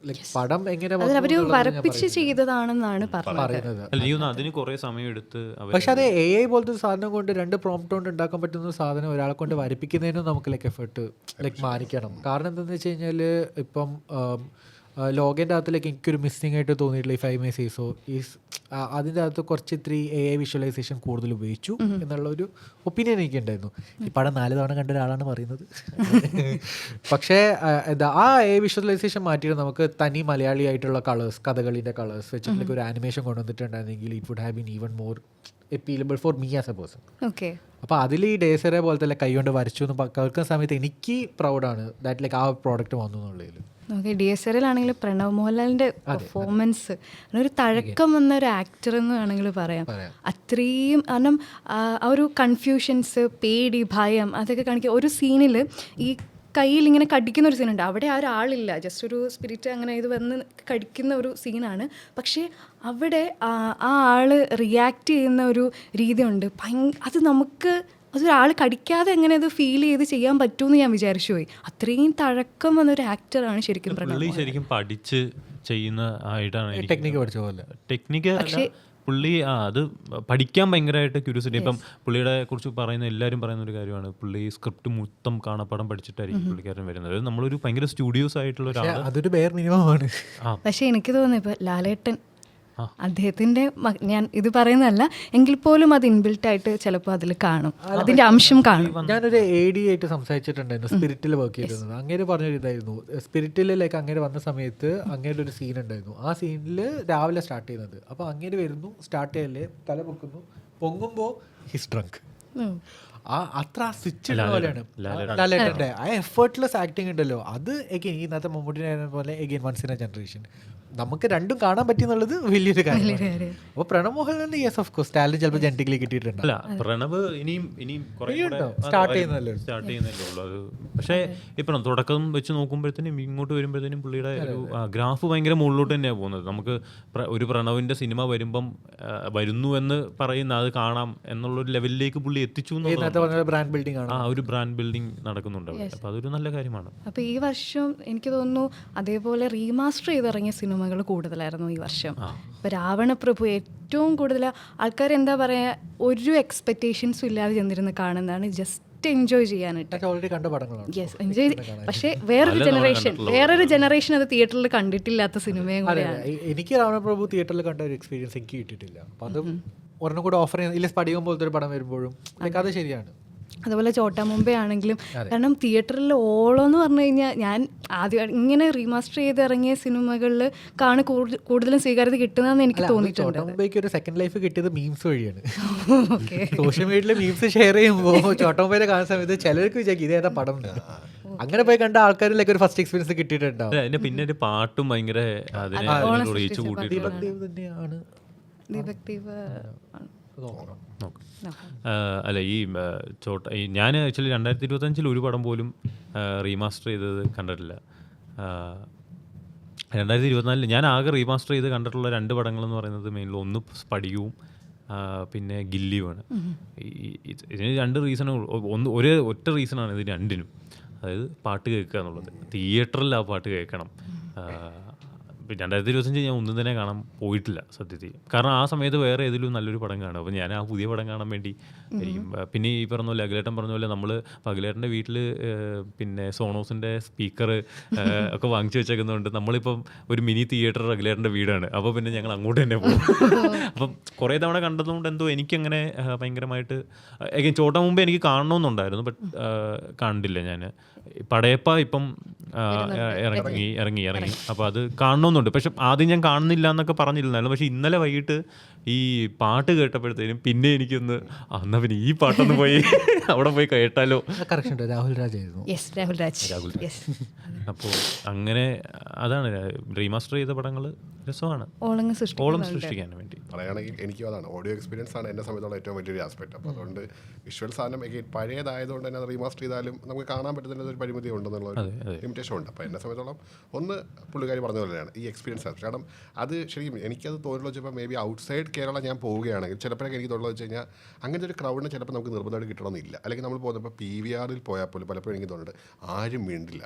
പടം എങ്ങനെ വരപ്പിച്ച് ചെയ്തതാണെന്നാണ് പറയുന്നത്. അതിന് കുറെ സമയം എടുത്ത്. പക്ഷെ അത് AI പോലത്തെ ഒരു സാധനം കൊണ്ട് 2 പ്രോംപ്റ്റ് കൊണ്ട് ഉണ്ടാക്കാൻ പറ്റുന്ന ഒരു സാധനം ഒരാളെ കൊണ്ട് വരപ്പിക്കുന്നതിനും നമുക്ക് ലൈക്ക് എഫേർട്ട് ലൈക്ക് മാനിക്കണം. കാരണം എന്താണെന്ന് വെച്ച് കഴിഞ്ഞാൽ ഇപ്പം ലോകേൻ്റെ അകത്തിലേക്ക് എനിക്കൊരു മിസ്സിംഗ് ആയിട്ട് തോന്നിയിട്ടില്ല ഈ 5 മെസ്സേജോ അതിൻ്റെ അകത്ത് കുറച്ച് ഇത്തിരി AI വിഷ്വലൈസേഷൻ കൂടുതൽ ഉപയോഗിച്ചു എന്നുള്ള ഒരു ഒപ്പീനിയൻ എനിക്കുണ്ടായിരുന്നു. ഈ പടം 4 തവണ കണ്ട ഒരാളാണ് പറയുന്നത്. പക്ഷേ എന്താ ആ AI വിഷ്വലൈസേഷൻ മാറ്റിയിട്ട് നമുക്ക് തനി മലയാളി ആയിട്ടുള്ള കളേഴ്സ്, കഥകളിൻ്റെ കളേഴ്സ് വെച്ചിട്ടുള്ള ഒരു ആനിമേഷൻ കൊണ്ടുവന്നിട്ടുണ്ടായിരുന്നെങ്കിൽ it would have been even more appealable for me as a person. അപ്പോൾ അതിൽ ഈ ഡേസറെ പോലത്തെ കൈ കൊണ്ട് വരച്ചു എന്ന് കേൾക്കുന്ന സമയത്ത് എനിക്ക് പ്രൗഡാണ് ദാറ്റ് ലൈക്ക് ആ പ്രോഡക്റ്റ് വന്നു എന്നുള്ളതിൽ. ഓക്കെ, DSRലാണെങ്കിൽ പ്രണവ് മോഹൻലാലിൻ്റെ പെർഫോമൻസ് ഒരു തഴക്കം വന്ന ഒരു ആക്ടർ എന്ന് വേണമെങ്കിൽ പറയാം. അത്രയും കാരണം ആ ഒരു കൺഫ്യൂഷൻസ്, പേടി, ഭയം അതൊക്കെ കാണിക്കുക. ഒരു സീനിൽ ഈ കയ്യിൽ ഇങ്ങനെ കടിക്കുന്ന ഒരു സീനുണ്ട്. അവിടെ ആ ഒരാളില്ല, ജസ്റ്റ് ഒരു സ്പിരിറ്റ് അങ്ങനെ ഇത് വന്ന് കടിക്കുന്ന ഒരു സീനാണ്. പക്ഷേ അവിടെ ആ ആൾ റിയാക്ട് ചെയ്യുന്ന ഒരു രീതിയുണ്ട്. അത് നമുക്ക് അതൊരാൾ കടിക്കാതെ എങ്ങനെ അത് ഫീൽ ചെയ്ത് ചെയ്യാൻ പറ്റുമെന്ന് ഞാൻ വിചാരിച്ചു പോയി. അത്രയും തഴക്കം വന്നൊരു ആക്ടറാണ് ശരിക്കും പുള്ളി ശരിക്കും പഠിച്ച് ചെയ്യുന്ന ആയിട്ടാണ് ടെക്നിക്ക് പഠിച്ച പോലെ. ടെക്നിക്ക് പുള്ളി അത് പഠിക്കാൻ ഭയങ്കരമായിട്ട് ക്യൂരിയോസിറ്റി. ഇപ്പം പുള്ളിയുടെ കുറിച്ച് പറയുന്ന എല്ലാവരും പറയുന്ന ഒരു കാര്യമാണ്, പുള്ളി സ്ക്രിപ്റ്റ് മൊത്തം കാണാപ്പാടം പഠിച്ചിട്ടായിരിക്കും പുള്ളിക്കാരൻ വരുന്നത്. നമ്മളൊരു ഭയങ്കര സ്റ്റുഡിയോസ് ആയിട്ടുള്ള ഒരാൾ, അതൊരു ബെയർ മിനിമമാണ്. പക്ഷേ എനിക്ക് തോന്നുന്നു ഇപ്പോൾ ലാലേട്ടൻ അദ്ദേഹത്തിൻ്റെ ഞാൻ ഇത് പറയുന്നതല്ല എങ്കിൽ പോലും അത് ഇൻബിൽട്ടായിട്ട് ചിലപ്പോൾ അതിൽ കാണും, അതിൻ്റെ അംശം കാണും. ഞാനൊരു AD ആയിട്ട് സംസാരിച്ചിട്ടുണ്ടായിരുന്നു, സ്പിരിറ്റിൽ വർക്ക് ചെയ്തിരുന്നത്. അങ്ങേര് പറഞ്ഞൊരു ഇതായിരുന്നു, സ്പിരിറ്റിലേക്ക് അങ്ങേര് വന്ന സമയത്ത് അങ്ങേരുടെ ഒരു സീൻ ഉണ്ടായിരുന്നു. ആ സീനിൽ രാവിലെ സ്റ്റാർട്ട് ചെയ്യുന്നത്. അപ്പോൾ അങ്ങേര് വരുന്നു, സ്റ്റാർട്ട് ചെയ്യല്ലേ, തല പൊക്കുന്നു, പൊങ്ങുമ്പോൾ ഹിസ് ഡ്രങ്ക്. അത്ര സ്വിച്ച് പോലെയാണ് ലാലേട്ടൻ്റെ ആ എഫേർട്ട്ലെസ് ആക്ടിങ് ഉണ്ടല്ലോ. അത് എഗെയിൻ ഇന്നത്തെ മമ്മൂട്ടിനെ പോലെ again once in a generation നമുക്ക് രണ്ടും കാണാൻ പറ്റിയെന്നുള്ളത് വലിയൊരു കാര്യമാണ്. അപ്പോൾ പ്രണവ് മോഹൻലാലിന് യെസ് ഓഫ് കോഴ്സ് ടാലന്റ് ചിലപ്പോൾ ജെനറ്റിക്കലി കിട്ടിയിട്ടുണ്ട്. അല്ല പ്രണവ് ഇനിയും സ്റ്റാർട്ട് ചെയ്യുന്നല്ലേ ഉള്ളൂ അത്. പക്ഷേ ഇപ്പം തുടക്കം വെച്ച് നോക്കുമ്പോഴത്തേനും ഇങ്ങോട്ട് വരുമ്പോഴത്തേനും പുള്ളിയുടെ ഒരു ഗ്രാഫ് ഭയങ്കര മുകളിലോട്ട് തന്നെയാണ് പോകുന്നത്. നമുക്ക് ഒരു പ്രണവിൻ്റെ സിനിമ വരുന്നു എന്ന് പറയുന്ന അത് കാണാം എന്നുള്ളൊരു ലെവലിലേക്ക് പുള്ളി എത്തിച്ചു എന്നുള്ളത് ബ്രാൻഡ് ബിൽഡിംഗ് ആണ്. ഒരു ബ്രാൻഡ് ബിൽഡിംഗ് നടക്കുന്നുണ്ട്. അപ്പോൾ അതൊരു നല്ല കാര്യമാണ്. അപ്പോൾ ഈ വർഷം എനിക്ക് തോന്നുന്നു അതേപോലെ റീമാസ്റ്റർ ചെയ്തിറങ്ങിയ സിനിമകൾ കൂടുതലായിരുന്നു ഈ വർഷം. ഇപ്പോൾ രാവണപ്രഭു ഏറ്റവും കൂടുതൽ ആൾക്കാർ എന്താ പറയുക, ഒരു എക്സ്പെക്റ്റേഷൻസും ഇല്ലാതെ ചെന്നിരുന്ന് കാണുന്നതാണ്, ജസ്റ്റ് എൻജോയ് ചെയ്യാനായിട്ട്. ഓൾറെഡി കണ്ട പടങ്ങളാണ്. Yes, enjoy. പക്ഷേ വേറൊരു ജനറേഷൻ അത് തിയേറ്ററിൽ കണ്ടിട്ടില്ലാത്ത സിനിമയും കൂടെയാണ്. എനിക്ക് രാവണപ്രഭു തിയേറ്ററിൽ കണ്ട ഒരു എക്സ്പീരിയൻസ് എനിക്ക് കിട്ടിയിട്ടില്ല. അപ്പം അതും ഒരെണ്ണം കൂടെ ഓഫർ ചെയ്യുന്ന ഇല്ല, സ്പടികം പോലത്തെ ഒരു പടം വരുമ്പോഴും അത് ശരിയാണ്. അതുപോലെ ചോട്ടാ മുംബൈ ആണെങ്കിലും, കാരണം തിയേറ്ററിൽ ഓളം എന്ന് പറഞ്ഞു കഴിഞ്ഞാൽ ഞാൻ ആദ്യം ഇങ്ങനെ റീമാസ്റ്റർ ചെയ്ത് ഇറങ്ങിയ സിനിമകളിൽ കൂടുതലും സ്വീകാര്യത കിട്ടുന്നതെന്ന് എനിക്ക് തോന്നിയിട്ടുണ്ട്. ചോട്ടാ മുംബൈക്ക് ഒരു സെക്കൻഡ് ലൈഫ് കിട്ടിയത് മീംസ് വഴിയാണ്. സോഷ്യൽ മീഡിയയിൽ മീംസ് ഷെയർ ചെയ്യുമ്പോൾ ചോട്ടാ മുംബൈയിലെ കാണുന്ന സമയത്ത് ചിലർക്ക് വിചാരിക്കും ഇതേതാ പടം. അങ്ങനെ പോയി കണ്ട ആൾക്കാരിലേക്ക് ഒരു ഫസ്റ്റ് എക്സ്പീരിയൻസ് കിട്ടിയിട്ടുണ്ടാവും. അതിന്റെ പിന്നെ ഒരു പാട്ടും ഭയങ്കര റീച്ച് കൂട്ടിയിട്ടുണ്ട്. തന്നെയാണ് അല്ല ഈ ഞാൻ ആക്ച്വലി 2025 ഒരു പടം പോലും റീമാസ്റ്റർ ചെയ്തത് കണ്ടിട്ടില്ല. 2024 ഞാൻ ആകെ റീമാസ്റ്റർ ചെയ്ത് കണ്ടിട്ടുള്ള 2 പടങ്ങളെന്ന് പറയുന്നത് മെയിൻലി ഒന്ന് സ്പടികവും പിന്നെ ഗില്ലിയുമാണ്. ഇതിന് 2 റീസണുകൾ. ഒറ്റ റീസണാണ് ഇത് രണ്ടിനും, അതായത് പാട്ട് കേൾക്കുക എന്നുള്ളത്. തിയേറ്ററിൽ ആ പാട്ട് കേൾക്കണം. 2025 ഞാൻ ഒന്നും തന്നെ കാണാൻ പോയിട്ടില്ല സത്യത്തിൽ. കാരണം ആ സമയത്ത് വേറെ ഏതെങ്കിലും നല്ലൊരു പടം കാണും. അപ്പോൾ ഞാൻ ആ പുതിയ പടം കാണാൻ വേണ്ടി ആയിരിക്കും. പിന്നെ ഈ പറഞ്ഞ പോലെ അഖിലേട്ടൻ പറഞ്ഞ പോലെ നമ്മൾ അഖിലേട്ടൻ്റെ വീട്ടിൽ പിന്നെ സോണോസിൻ്റെ സ്പീക്കർ ഒക്കെ വാങ്ങിച്ചു വെച്ചേക്കുന്നതുകൊണ്ട് നമ്മളിപ്പം ഒരു മിനി തിയേറ്റർ അഖിലേട്ടൻ്റെ വീടാണ്. അപ്പോൾ പിന്നെ ഞങ്ങൾ അങ്ങോട്ട് തന്നെ പോകും. അപ്പം കുറേ തവണ കണ്ടതുകൊണ്ട് എന്തോ എനിക്കങ്ങനെ ഭയങ്കരമായിട്ട് ചോട്ടാ മുമ്പേ എനിക്ക് കാണണമെന്നുണ്ടായിരുന്നു. ബട്ട് കണ്ടില്ല ഞാൻ. പടയപ്പ ഇപ്പം ഇറങ്ങി അപ്പോൾ അത് കാണണമെന്നുണ്ട്. പക്ഷെ ആദ്യം ഞാൻ കാണുന്നില്ല എന്നൊക്കെ പറഞ്ഞിരുന്നായിരുന്നു. പക്ഷെ ഇന്നലെ വൈകിട്ട് ഈ പാട്ട് കേട്ടപ്പോഴത്തേനും പിന്നെ എനിക്കൊന്ന് എന്നാ പിന്നെ ഈ പാട്ടൊന്ന് പോയി അവിടെ പോയി കേട്ടാലോ. രാഹുൽ രാജ് ആയിരുന്നു. അപ്പോൾ അങ്ങനെ അതാണ് റീമാസ്റ്റർ ചെയ്ത പടങ്ങൾ രസമാണ്, ഓളം സൃഷ്ടിക്കാൻ വേണ്ടി. പറയുകയാണെങ്കിൽ എനിക്കും അതാണ് ഓഡിയോ എക്സ്പീരിയൻസ് ആണ് എന്നെ സംബന്ധിച്ചുള്ള ഏറ്റവും വലിയൊരു ആസ്പെക്ട്. അപ്പോൾ അതുകൊണ്ട് വിഷ്വൽ സാധനം പഴയതായതുകൊണ്ട് തന്നെ അത് റീമാസ്റ്റർ ചെയ്താലും നമുക്ക് കാണാൻ പറ്റുന്നതിൻ്റെ ഒരു പരിമിതി ഉണ്ടെന്നുള്ള ലിമിറ്റേഷൻ ഉണ്ട്. അപ്പോൾ എന്നെ സംബന്ധിച്ചോളം ഒന്ന് പുള്ളിക്കാരി പറഞ്ഞ പോലെയാണ് ഈ എക്സ്പീരിയൻസ്. കാരണം അത് ശരിക്കും എനിക്കത് തോന്നുന്നു വെച്ചപ്പോൾ മേ ബി ഔട്ട്സൈഡ് കേരള ഞാൻ പോവുകയാണെങ്കിൽ ചിലപ്പോഴൊക്കെ എനിക്ക് തോന്നുന്നത് വെച്ച് കഴിഞ്ഞാൽ അങ്ങനത്തെ ഒരു ക്രൗഡിനെ ചിലപ്പോൾ നമുക്ക് നിർബന്ധമായിട്ട് കിട്ടണമെന്നില്ല. അല്ലെങ്കിൽ നമ്മൾ പോകുന്നപ്പോൾ PVRൽ പോയാൽ പോലും പലപ്പോഴും എനിക്ക് തോന്നുന്നുണ്ട് ആരും വീണ്ടില്ല.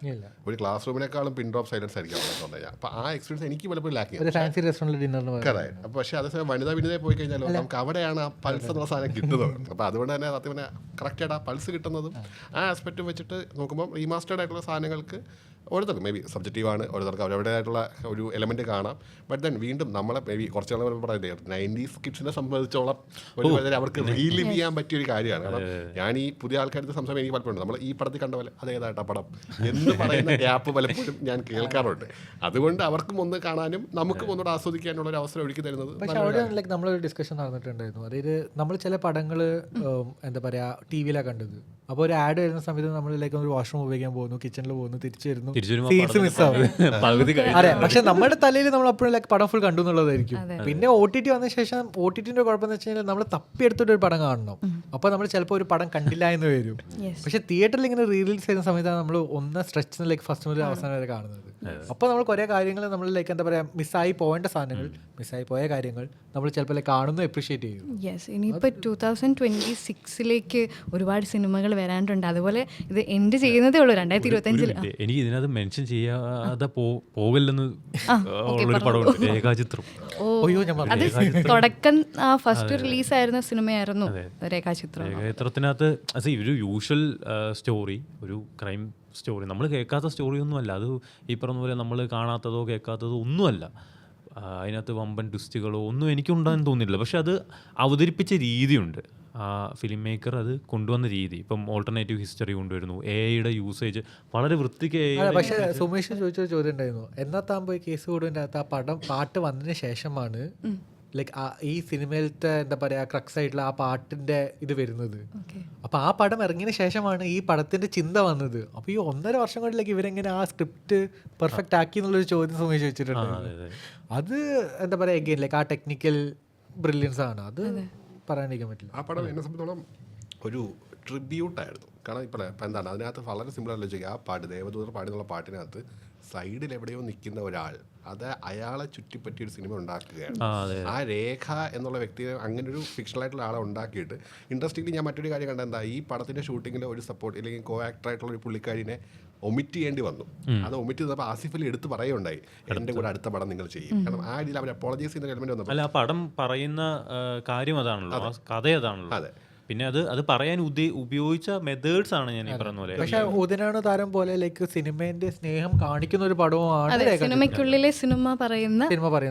ഒരു ക്ലാസ് റൂമിനേക്കാളും പിൻ ഡ്രോപ്പ് സൈലൻസ് ആയിരിക്കും അവിടെ തോന്നുന്നത്. അപ്പോൾ ആ എക്സ്പീരിയൻസ് എനിക്ക് പലപ്പോഴും ലാക്കിങ്. അപ്പോൾ പക്ഷേ അതേസമയം വനിതാ വിനിതയിൽ പോയി കഴിഞ്ഞാൽ നമുക്ക് അവിടെയാണ് ആ പൾസ് എന്നുള്ള സാധനം കിട്ടുന്നത്. അപ്പോൾ അതുകൊണ്ട് തന്നെ സത്യം പറഞ്ഞാൽ കറക്റ്റായിട്ട് ആ പൾസ് കിട്ടുന്നതും ആ ആസ്പെക്റ്റും വെച്ചിട്ട് നോക്കുമ്പോൾ റീമാസ്റ്റേർഡ് ആയിട്ടുള്ള സാധനങ്ങൾക്ക് ഓരോരുത്തർക്ക് മേ ബി സബ്ജക്റ്റീവാണ്, ഓരോരുത്തർക്ക് അവരുടേതായിട്ടുള്ള ഒരു എലമെൻറ്റ് കാണാം. ബട്ട് ദെൻ വീണ്ടും നമ്മളെ മേ ബി കുറച്ച് നാൾ പറയില്ലേ 90s കിഡ്സിനെ സംബന്ധിച്ചോളം ഒരു അവർക്ക് റീലിവ് ചെയ്യാൻ പറ്റിയൊരു കാര്യമാണ്. കാരണം ഞാൻ ഈ പുതിയ ആൾക്കാരുടെ സംസാരം എനിക്ക് പലപ്പോഴും നമ്മൾ ഈ പടത്തിൽ കണ്ട പോലെ അതേതായിട്ടാ പടം എന്ന് പറയുന്ന ഗ്യാപ്പ് പലപ്പോഴും ഞാൻ കേൾക്കാറുണ്ട്. അതുകൊണ്ട് അവർക്കും ഒന്ന് കാണാനും നമുക്കും ഒന്നുകൂടെ ആസ്വദിക്കാനുള്ള ഒരു അവസരം ഒരുക്കി തരുന്നത്. പക്ഷേ അവിടെ നമ്മളൊരു ഡിസ്കഷൻ നടന്നിട്ടുണ്ടായിരുന്നു. അതായത് നമ്മൾ ചില പടങ്ങൾ എന്താ പറയുക TV-യിലാണ് കണ്ടത്. അപ്പോൾ ഒരു ആഡ് വരുന്ന സമയത്ത് നമ്മൾ ഒരു വാഷ്റൂം ഉപയോഗിക്കാൻ പോകുന്നു, കിച്ചണിൽ പോകുന്നു, തിരിച്ചു വരുന്നു, തിരിച്ചു Scenes miss ആവും. പകുതി അതെ, പക്ഷെ നമ്മുടെ തലയിൽ നമ്മൾ അപ്പോഴും ലൈക്ക് പടം ഫുൾ കണ്ടു എന്നുള്ളതായിരിക്കും. പിന്നെ OTT വന്ന ശേഷം OTTന്റെ കുഴപ്പമെന്ന് വെച്ച് കഴിഞ്ഞാൽ നമ്മൾ തപ്പിയെടുത്തിട്ട് ഒരു പടം കാണണം. അപ്പോൾ നമ്മൾ ചിലപ്പോൾ ഒരു പടം കണ്ടില്ല എന്ന് വരും. പക്ഷെ തിയേറ്ററിൽ ഇങ്ങനെ റിലീസ് ചെയ്യുന്ന സമയത്താണ് നമ്മൾ ഒന്ന് സ്ട്രെച്ച് ലൈക്ക് ഫസ്റ്റ് മുതൽ അവസാനം വരെ കാണുന്നത്. അപ്പോൾ നമ്മൾ കുറേ കാര്യങ്ങൾ നമ്മൾ ലൈക്ക് എന്താ പറയുക, മിസ്സായി പോകേണ്ട സാധനങ്ങൾ, മിസ്സായി പോയ കാര്യങ്ങൾ നമ്മൾ ചിലപ്പോൾ ലൈക്ക് കാണുന്നു, അപ്രീഷിയേറ്റ് ചെയ്യും. യെസ്, ഇനിയിപ്പോൾ 2026 ഒരുപാട് സിനിമകൾ വരാനുണ്ട്. അതുപോലെ ഇത് എൻഡ് ചെയ്യുന്നതേ ഉള്ളൂ 2025. എനിക്ക് ഇതിനകത്ത് മെൻഷൻ ചെയ്യാതെ പോകല്ലെന്ന് ഉള്ളൊരു പടമുണ്ട്, രേഖാചിത്രം. അത് തുടക്കം ഫസ്റ്റ് റിലീസായിരുന്ന സിനിമയായിരുന്നു രേഖാചിത്രം. രേഖാചിത്രത്തിനകത്ത് ഒരു യൂഷ്വൽ സ്റ്റോറി, ഒരു ക്രൈം സ്റ്റോറി, നമ്മൾ കേൾക്കാത്ത സ്റ്റോറിയൊന്നുമല്ല അത്. ഈ പറഞ്ഞ പോലെ നമ്മൾ കാണാത്തതോ കേൾക്കാത്തതോ ഒന്നുമല്ല. അതിനകത്ത് വമ്പൻ ട്വിസ്റ്റുകളോ ഒന്നും എനിക്കുണ്ടാകാൻ തോന്നിയില്ല. പക്ഷെ അത് അവതരിപ്പിച്ച രീതിയുണ്ട്, ആ ഫിലിം മേക്കർ അത് കൊണ്ടുവന്ന രീതി. ഇപ്പം ഓൾട്ടർനേറ്റീവ് ഹിസ്റ്ററി കൊണ്ടുവരുന്നു, AI യൂസേജ് വളരെ വൃത്തിക്ക്. പക്ഷേ സുമേഷ് ചോദിച്ചൊരു ചോദ്യം ഉണ്ടായിരുന്നു, എന്നാ താൻ പോയി കേസ് കൂടുവിൻ്റെ അകത്ത് ആ പാട്ട് വന്നതിന് ശേഷമാണ് ലൈക്ക് ഈ സിനിമയിലത്തെ എന്താ പറയുക ക്രക്സ് ആയിട്ടുള്ള ആ പാട്ടിന്റെ ഇത് വരുന്നത്. അപ്പൊ ആ പടം ഇറങ്ങിയതിന് ശേഷമാണ് ഈ പടത്തിന്റെ ചിന്ത വന്നത്. അപ്പൊ ഈ 1.5 വർഷം കൊണ്ടിലേക്ക് ഇവരെങ്ങനെ ആ സ്ക്രിപ്റ്റ് പെർഫെക്റ്റ് ആക്കി എന്നുള്ളൊരു ചോദ്യം സുമേഷ് വെച്ചിട്ടുണ്ട്. അത് എന്താ പറയുക, എഗെയിൻ ലൈക്ക് ആ ടെക്നിക്കൽ ബ്രില്യൻസ് ആണ്, അത് പറയാണ്ടിരിക്കാൻ പറ്റില്ല. ആ പടം എന്നെ സംബന്ധിച്ചോളം ഒരു ട്രിബ്യൂട്ടായിരുന്നു. കാരണം ഇപ്പോൾ എന്താണ് അതിനകത്ത് വളരെ സിമ്പിളായിട്ട് ചോദിക്കുക, ആ പാട്ട് ദേവദൂതർ പാടുന്നുള്ള പാട്ടിനകത്ത് സൈഡിൽ എവിടെയോ നിൽക്കുന്ന ഒരാൾ, അത് അയാളെ ചുറ്റിപ്പറ്റി ഒരു സിനിമ ഉണ്ടാക്കുകയാണ്. ആ രേഖ എന്നുള്ള വ്യക്തിയെ അങ്ങനെ ഒരു ഫിക്ഷണലായിട്ടുള്ള ആളെ ഉണ്ടാക്കിയിട്ട് ഇൻട്രസ്റ്റിംഗ്ലി ഞാൻ മറ്റൊരു കാര്യം കണ്ട എന്താ, ഈ പടത്തിൻ്റെ ഷൂട്ടിങ്ങിൽ ഒരു സപ്പോർട്ട് അല്ലെങ്കിൽ കോ ആക്ടറായിട്ടുള്ള ഒരു പുള്ളിക്കാരിനെ ഒമിറ്റ് ചെയ്യേണ്ടി വന്നു. അത് ഒമിറ്റ് ചെയ്തപ്പോൾ ആസിഫ് അലി എടുത്ത് പറയുകയുണ്ടായി, എൻ്റെ കൂടെ അടുത്ത പടം നിങ്ങൾ ചെയ്യും. കാരണം ആ രീതിയിൽ അവർ അപ്പോളജൈസ് ചെയ്യുന്ന എലിമെന്റ് വന്നപ്പോൾ അല്ല, ആ പടം പറയുന്ന കാര്യം അതാണല്ലോ, ആ കഥ അതാണല്ലോ. അതെ, പിന്നെ അത് പറയാൻ ഉപയോഗിച്ച മെത്തേഡ്സ് ആണ് ഞാൻ ഈ പറഞ്ഞ പോലെ. പക്ഷെ ഉദയനാണ് താരം പോലെ ലൈക്ക് സിനിമേന്റെ സ്നേഹം കാണിക്കുന്ന ഒരു പടവുമാണ് സിനിമയ്ക്കുള്ളിലെ സിനിമ പറയുന്ന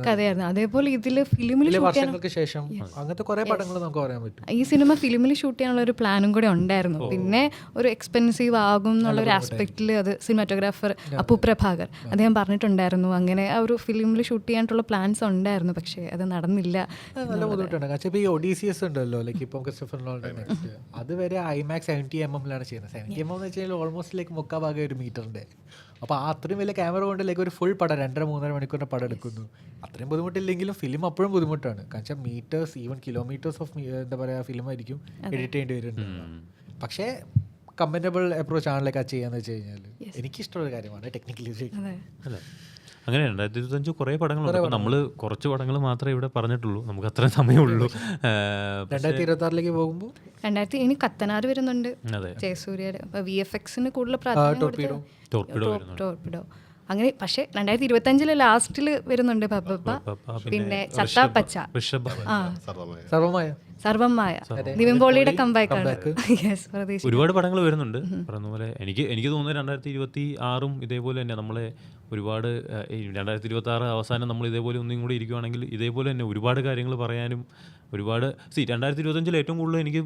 കഥയായിരുന്നു. അതേപോലെ ഇതില് ഫിലിമിൽ വർഷങ്ങൾക്ക് ശേഷം അങ്ങനത്തെ കുറെ പടങ്ങൾ നമുക്ക് പറയാൻ പറ്റും. ഈ സിനിമ ഫിലിമിൽ ഷൂട്ട് ചെയ്യാനുള്ള ഒരു പ്ലാനും കൂടെ ഉണ്ടായിരുന്നു. പിന്നെ ഒരു എക്സ്പെൻസീവ് ആകും എന്നുള്ള ഒരു ആസ്പെക്റ്റിൽ അത് സിനിമാറ്റോഗ്രാഫർ അപ്പു പ്രഭാകർ അദ്ദേഹം പറഞ്ഞിട്ടുണ്ടായിരുന്നു. അങ്ങനെ ആ ഒരു ഫിലിമിൽ ഷൂട്ട് ചെയ്യാനായിട്ടുള്ള പ്ലാൻസ് ഉണ്ടായിരുന്നു, പക്ഷേ അത് നടന്നില്ല. നല്ല ബുദ്ധിമുട്ടുണ്ട്. കാരണം ഇപ്പൊ ഈ ഒഡീസിയസ് ഉണ്ടല്ലോ, ലൈക്ക് ഇപ്പം ക്രിസ്റ്റഫർ നോളൻ അതുവരെ IMAX 70mm ചെയ്യുന്നത്. 70mm എന്ന് വെച്ചാൽ ഓൾമോസ്റ്റ് ലൈക്ക് മുക്കാ ഭാഗം 1 മീറ്ററിന്റെ. അപ്പോൾ ആ അത്രയും വലിയ ക്യാമറ കൊണ്ട് ലൈക്ക് ഒരു ഫുൾ പടം 2.5-3 മണിക്കൂറിന്റെ പടം എടുക്കുന്നു. അത്രയും ബുദ്ധിമുട്ടില്ലെങ്കിലും ഫിലിം അപ്പോഴും ബുദ്ധിമുട്ടാണ്. കാരണം മീറ്റേഴ്സ് ഈവൻ കിലോമീറ്റേഴ്സ് ഓഫ് എന്താ പറയുക ഫിലിം ആയിരിക്കും എഡിറ്റ് ചെയ്യേണ്ടി വരുന്നുണ്ട്. പക്ഷേ കമ്പറ്റബിൾ അപ്രോച്ച് ആണല്ലോ ചെയ്യാന്ന് വെച്ച് കഴിഞ്ഞാൽ എനിക്കിഷ്ടമുള്ള കാര്യമാണ് ടെക്നിക്കലി. അല്ലേ, അങ്ങനെ 2025 കുറേ പടങ്ങളുണ്ട്. നമ്മൾ കുറച്ച് പടങ്ങൾ മാത്രമേ ഇവിടെ പറഞ്ഞിട്ടുള്ളൂ, നമുക്ക് അത്ര സമയമുള്ളൂ. 2026 പോകുമ്പോൾ ഇനി കത്തനാർ വരുന്നുണ്ട്, ജയസൂര്യയുടെ. അപ്പോൾ VFXന് കൂടുതൽ പ്രാധാന്യം ടോർപിഡോ അങ്ങനെ. പക്ഷേ 2025 ലാസ്റ്റിൽ വരുന്നുണ്ട് പിന്നെ ചത്താപ്പച്ച, സർവമായ നിവിൻ പോളിയുടെ കംബാക്കാണ്. ഒരുപാട് പടങ്ങൾ വരുന്നുണ്ട്. പറഞ്ഞ പോലെ എനിക്ക് തോന്നുന്നത് 2026 ഇതേപോലെ തന്നെ നമ്മളെ ഒരുപാട് 2026 അവസാനം നമ്മൾ ഇതേപോലെ ഒന്നും കൂടി ഇരിക്കുവാണെങ്കിൽ ഇതേപോലെ തന്നെ ഒരുപാട് കാര്യങ്ങൾ പറയാനും ഒരുപാട് 2025 ഏറ്റവും കൂടുതൽ എനിക്ക്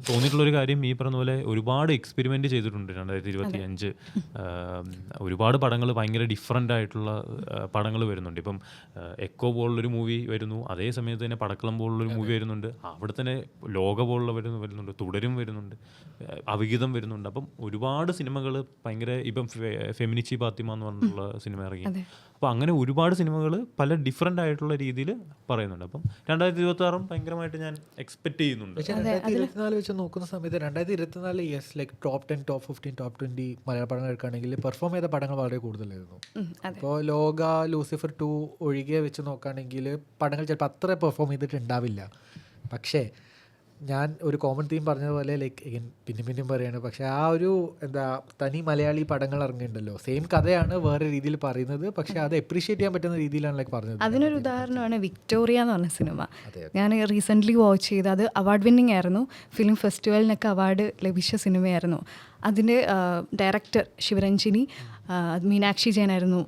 തോന്നിയിട്ടുള്ളൊരു കാര്യം ഈ പറഞ്ഞ പോലെ ഒരുപാട് എക്സ്പെരിമെൻറ്റ് ചെയ്തിട്ടുണ്ട് 2025. ഒരുപാട് പടങ്ങൾ ഭയങ്കര ഡിഫറെൻ്റ് ആയിട്ടുള്ള പടങ്ങൾ വരുന്നുണ്ട്. ഇപ്പം എക്കോ പോലുള്ളൊരു മൂവി വരുന്നു, അതേ സമയത്ത് തന്നെ പടക്കളം പോലുള്ളൊരു മൂവി വരുന്നുണ്ട്, അവിടെ തന്നെ ലോക പോലുള്ള വരുന്നുണ്ട്, തുടരും വരുന്നുണ്ട്, അവിഹിതം വരുന്നുണ്ട്. അപ്പം ഒരുപാട് സിനിമകൾ ഭയങ്കര ഇപ്പം ഫെമിനിച്ചി ഫാത്തിമ എന്ന് പറഞ്ഞിട്ടുള്ള സിനിമ ഇറങ്ങി. അപ്പോൾ അങ്ങനെ ഒരുപാട് സിനിമകൾ പല ഡിഫറെൻ്റ് ആയിട്ടുള്ള രീതിയിൽ പറയുന്നുണ്ട്. അപ്പം 2026 ഭയങ്കരമായിട്ട് ഞാൻ എക്സ്പെക്ട് ചെയ്യുന്നുണ്ട്. പക്ഷേ 2024 വെച്ച് നോക്കുന്ന സമയത്ത് 2024 yes like top 10, top 15, top 20 മലയാള പടങ്ങൾ എടുക്കുകയാണെങ്കിൽ പെർഫോം ചെയ്ത പടങ്ങൾ വളരെ കൂടുതലായിരുന്നു. ഇപ്പോൾ ലോക, ലൂസിഫർ 2 ഒഴികെ വെച്ച് നോക്കുകയാണെങ്കിൽ പടങ്ങൾ ചിലപ്പോൾ അത്ര പെർഫോം ചെയ്തിട്ടുണ്ടാവില്ല. പക്ഷേ ഞാൻ ഒരു കോമൺ തീം പറഞ്ഞതുപോലെ ലൈക്ക് പിന്നെയും പറയുകയാണ്, പക്ഷേ ആ ഒരു എന്താ തനി മലയാളി പടങ്ങൾ ഇറങ്ങിയിട്ടുണ്ടല്ലോ, സെയിം കഥയാണ് വേറെ രീതിയിൽ പറയുന്നത്, പക്ഷേ അത് അപ്രീഷിയേറ്റ് ചെയ്യാൻ പറ്റുന്ന രീതിയിലാണ് ലൈക്ക് പറഞ്ഞത്. അതിനൊരു ഉദാഹരണമാണ് വിക്ടോറിയ എന്ന് പറഞ്ഞ സിനിമ. ഞാൻ റീസെൻ്റ്ലി വാച്ച് ചെയ്ത്, അത് അവാർഡ് വിന്നിങ് ആയിരുന്നു, ഫിലിം ഫെസ്റ്റിവലിനൊക്കെ അവാർഡ് ലഭിച്ച സിനിമയായിരുന്നു. അതിൻ്റെ ഡയറക്ടർ ശിവരഞ്ജിനി, മീനാക്ഷി ജയനായിരുന്നു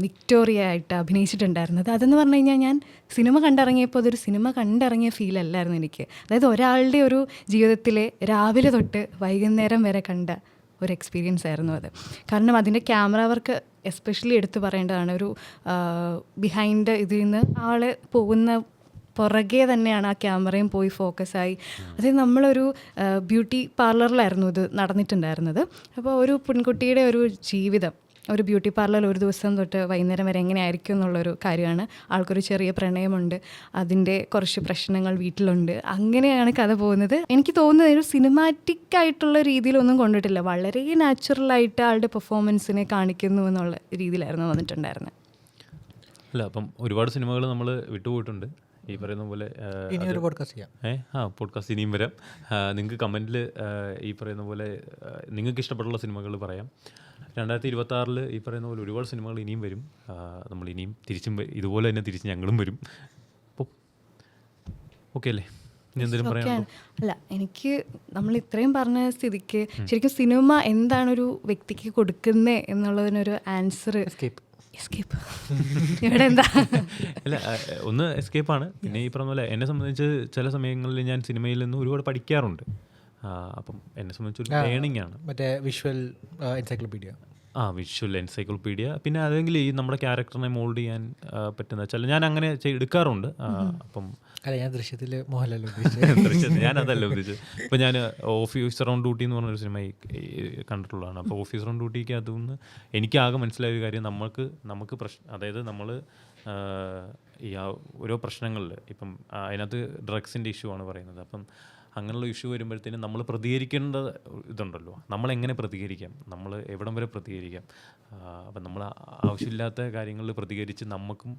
വിക്ടോറിയ ആയിട്ട് അഭിനയിച്ചിട്ടുണ്ടായിരുന്നത്. അതെന്ന് പറഞ്ഞു കഴിഞ്ഞാൽ ഞാൻ സിനിമ കണ്ടിറങ്ങിയപ്പോൾ അതൊരു സിനിമ കണ്ടിറങ്ങിയ ഫീലല്ലായിരുന്നു എനിക്ക്. അതായത് ഒരാളുടെ ഒരു ജീവിതത്തിലെ രാവിലെ തൊട്ട് വൈകുന്നേരം വരെ കണ്ട ഒരു എക്സ്പീരിയൻസ് ആയിരുന്നു അത്. കാരണം അതിൻ്റെ ക്യാമറ വർക്ക് എസ്പെഷ്യലി എടുത്തു പറയേണ്ടതാണ്. ഒരു ബിഹൈൻഡ് ഇതിൽ നിന്ന് ആള് പോകുന്ന പുറകെ തന്നെയാണ് ആ ക്യാമറയും പോയി ഫോക്കസായി. അതായത് നമ്മളൊരു ബ്യൂട്ടി പാർലറിലായിരുന്നു ഇത് നടന്നിട്ടുണ്ടായിരുന്നത്. അപ്പോൾ ഒരു പെൺകുട്ടിയുടെ ഒരു ജീവിതം ഒരു ബ്യൂട്ടി പാർലറിൽ ഒരു ദിവസം തൊട്ട് വൈകുന്നേരം വരെ എങ്ങനെയായിരിക്കും എന്നുള്ളൊരു കാര്യമാണ്. ആൾക്കൊരു ചെറിയ പ്രണയമുണ്ട്, അതിൻ്റെ കുറച്ച് പ്രശ്നങ്ങൾ വീട്ടിലുണ്ട്, അങ്ങനെയാണ് കഥ പോകുന്നത്. എനിക്ക് തോന്നുന്നത് ഒരു സിനിമാറ്റിക് ആയിട്ടുള്ള രീതിയിലൊന്നും കൊണ്ടിട്ടില്ല, വളരെ നാച്ചുറലായിട്ട് ആളുടെ പെർഫോമൻസിനെ കാണിക്കുന്നു എന്നുള്ള രീതിയിലായിരുന്നു വന്നിട്ടുണ്ടായിരുന്നത്. അല്ല, അപ്പം ഒരുപാട് സിനിമകൾ നമ്മൾ വിട്ടുപോയിട്ടുണ്ട് ഈ പറയുന്ന പോലെ. ഇനിയൊരു പോഡ്കാസ്റ്റ് ചെയ്യാം. പോഡ്കാസ്റ്റ് ഇനിയും വരാം. നിങ്ങൾക്ക് കമൻറ്റിൽ ഈ പറയുന്ന പോലെ നിങ്ങൾക്ക് ഇഷ്ടപ്പെട്ടുള്ള സിനിമകൾ പറയാം. 2026 ഈ പറയുന്ന പോലെ ഒരുപാട് സിനിമകൾ ഇനിയും വരും. നമ്മൾ ഇനിയും തിരിച്ചും ഇതുപോലെ തന്നെ തിരിച്ച് ഞങ്ങളും വരും. അപ്പോൾ ഓക്കെ അല്ലേ? ഇനി എന്തെങ്കിലും പറയാനുണ്ടോ? അല്ല, എനിക്ക് നമ്മൾ ഇത്രയും പറഞ്ഞ സ്ഥിതിക്ക് ശരിക്കും സിനിമ എന്താണ് ഒരു വ്യക്തിക്ക് കൊടുക്കുന്നത് എന്നുള്ളതിനൊരു ആൻസർ എസ്കേപ്പ് ഇവിടെ എന്താ അല്ല, ഒന്ന് എസ്കേപ്പാണ്. പിന്നെ ഈ പറഞ്ഞ പോലെ എന്നെ സംബന്ധിച്ച് ചില സമയങ്ങളിൽ ഞാൻ സിനിമയിൽ നിന്ന് ഒരുപാട് പഠിക്കാറുണ്ട്. അപ്പം എന്നെ സംബന്ധിച്ചൊരു ലേണിംഗ് ആണ്. മറ്റേ വിഷ്വൽ എൻസൈക്ലോപീഡിയ. Visual encyclopedia. പിന്നെ അതെങ്കിൽ ഈ നമ്മുടെ ക്യാരക്ടറിനെ മോൾഡ് ചെയ്യാൻ പറ്റുന്ന ചില ഞാൻ അങ്ങനെ എടുക്കാറുണ്ട്. അപ്പം അല്ല, ഞാൻ ദൃശ്യത്തിൽ മോഹൻലാൽ ഞാൻ അതല്ല ഉദ്ദേശിച്ചത്. ഇപ്പം ഞാൻ ഓഫീസർ ഓൺ ഡ്യൂട്ടി എന്ന് പറഞ്ഞൊരു സിനിമ കണ്ടിട്ടുള്ളതാണ്. അപ്പോൾ ഓഫീസർ ഓൺ ഡ്യൂട്ടിക്ക് അതൊന്ന് എനിക്കാകെ മനസ്സിലായ ഒരു കാര്യം, നമുക്ക് അതായത് നമ്മൾ ഈ ഓരോ പ്രശ്നങ്ങളിൽ ഇപ്പം അതിനകത്ത് ഡ്രഗ്സിൻ്റെ ഇഷ്യൂ ആണ് പറയുന്നത്. അപ്പം അങ്ങനെയുള്ള ഇഷ്യൂ വരുമ്പോഴത്തേനും നമ്മൾ പ്രതികരിക്കേണ്ട ഇതുണ്ടല്ലോ, നമ്മളെങ്ങനെ പ്രതികരിക്കാം, നമ്മൾ എവിടം വരെ പ്രതികരിക്കാം. അപ്പം നമ്മൾ ആവശ്യമില്ലാത്ത കാര്യങ്ങളിൽ പ്രതികരിച്ച് നമുക്കും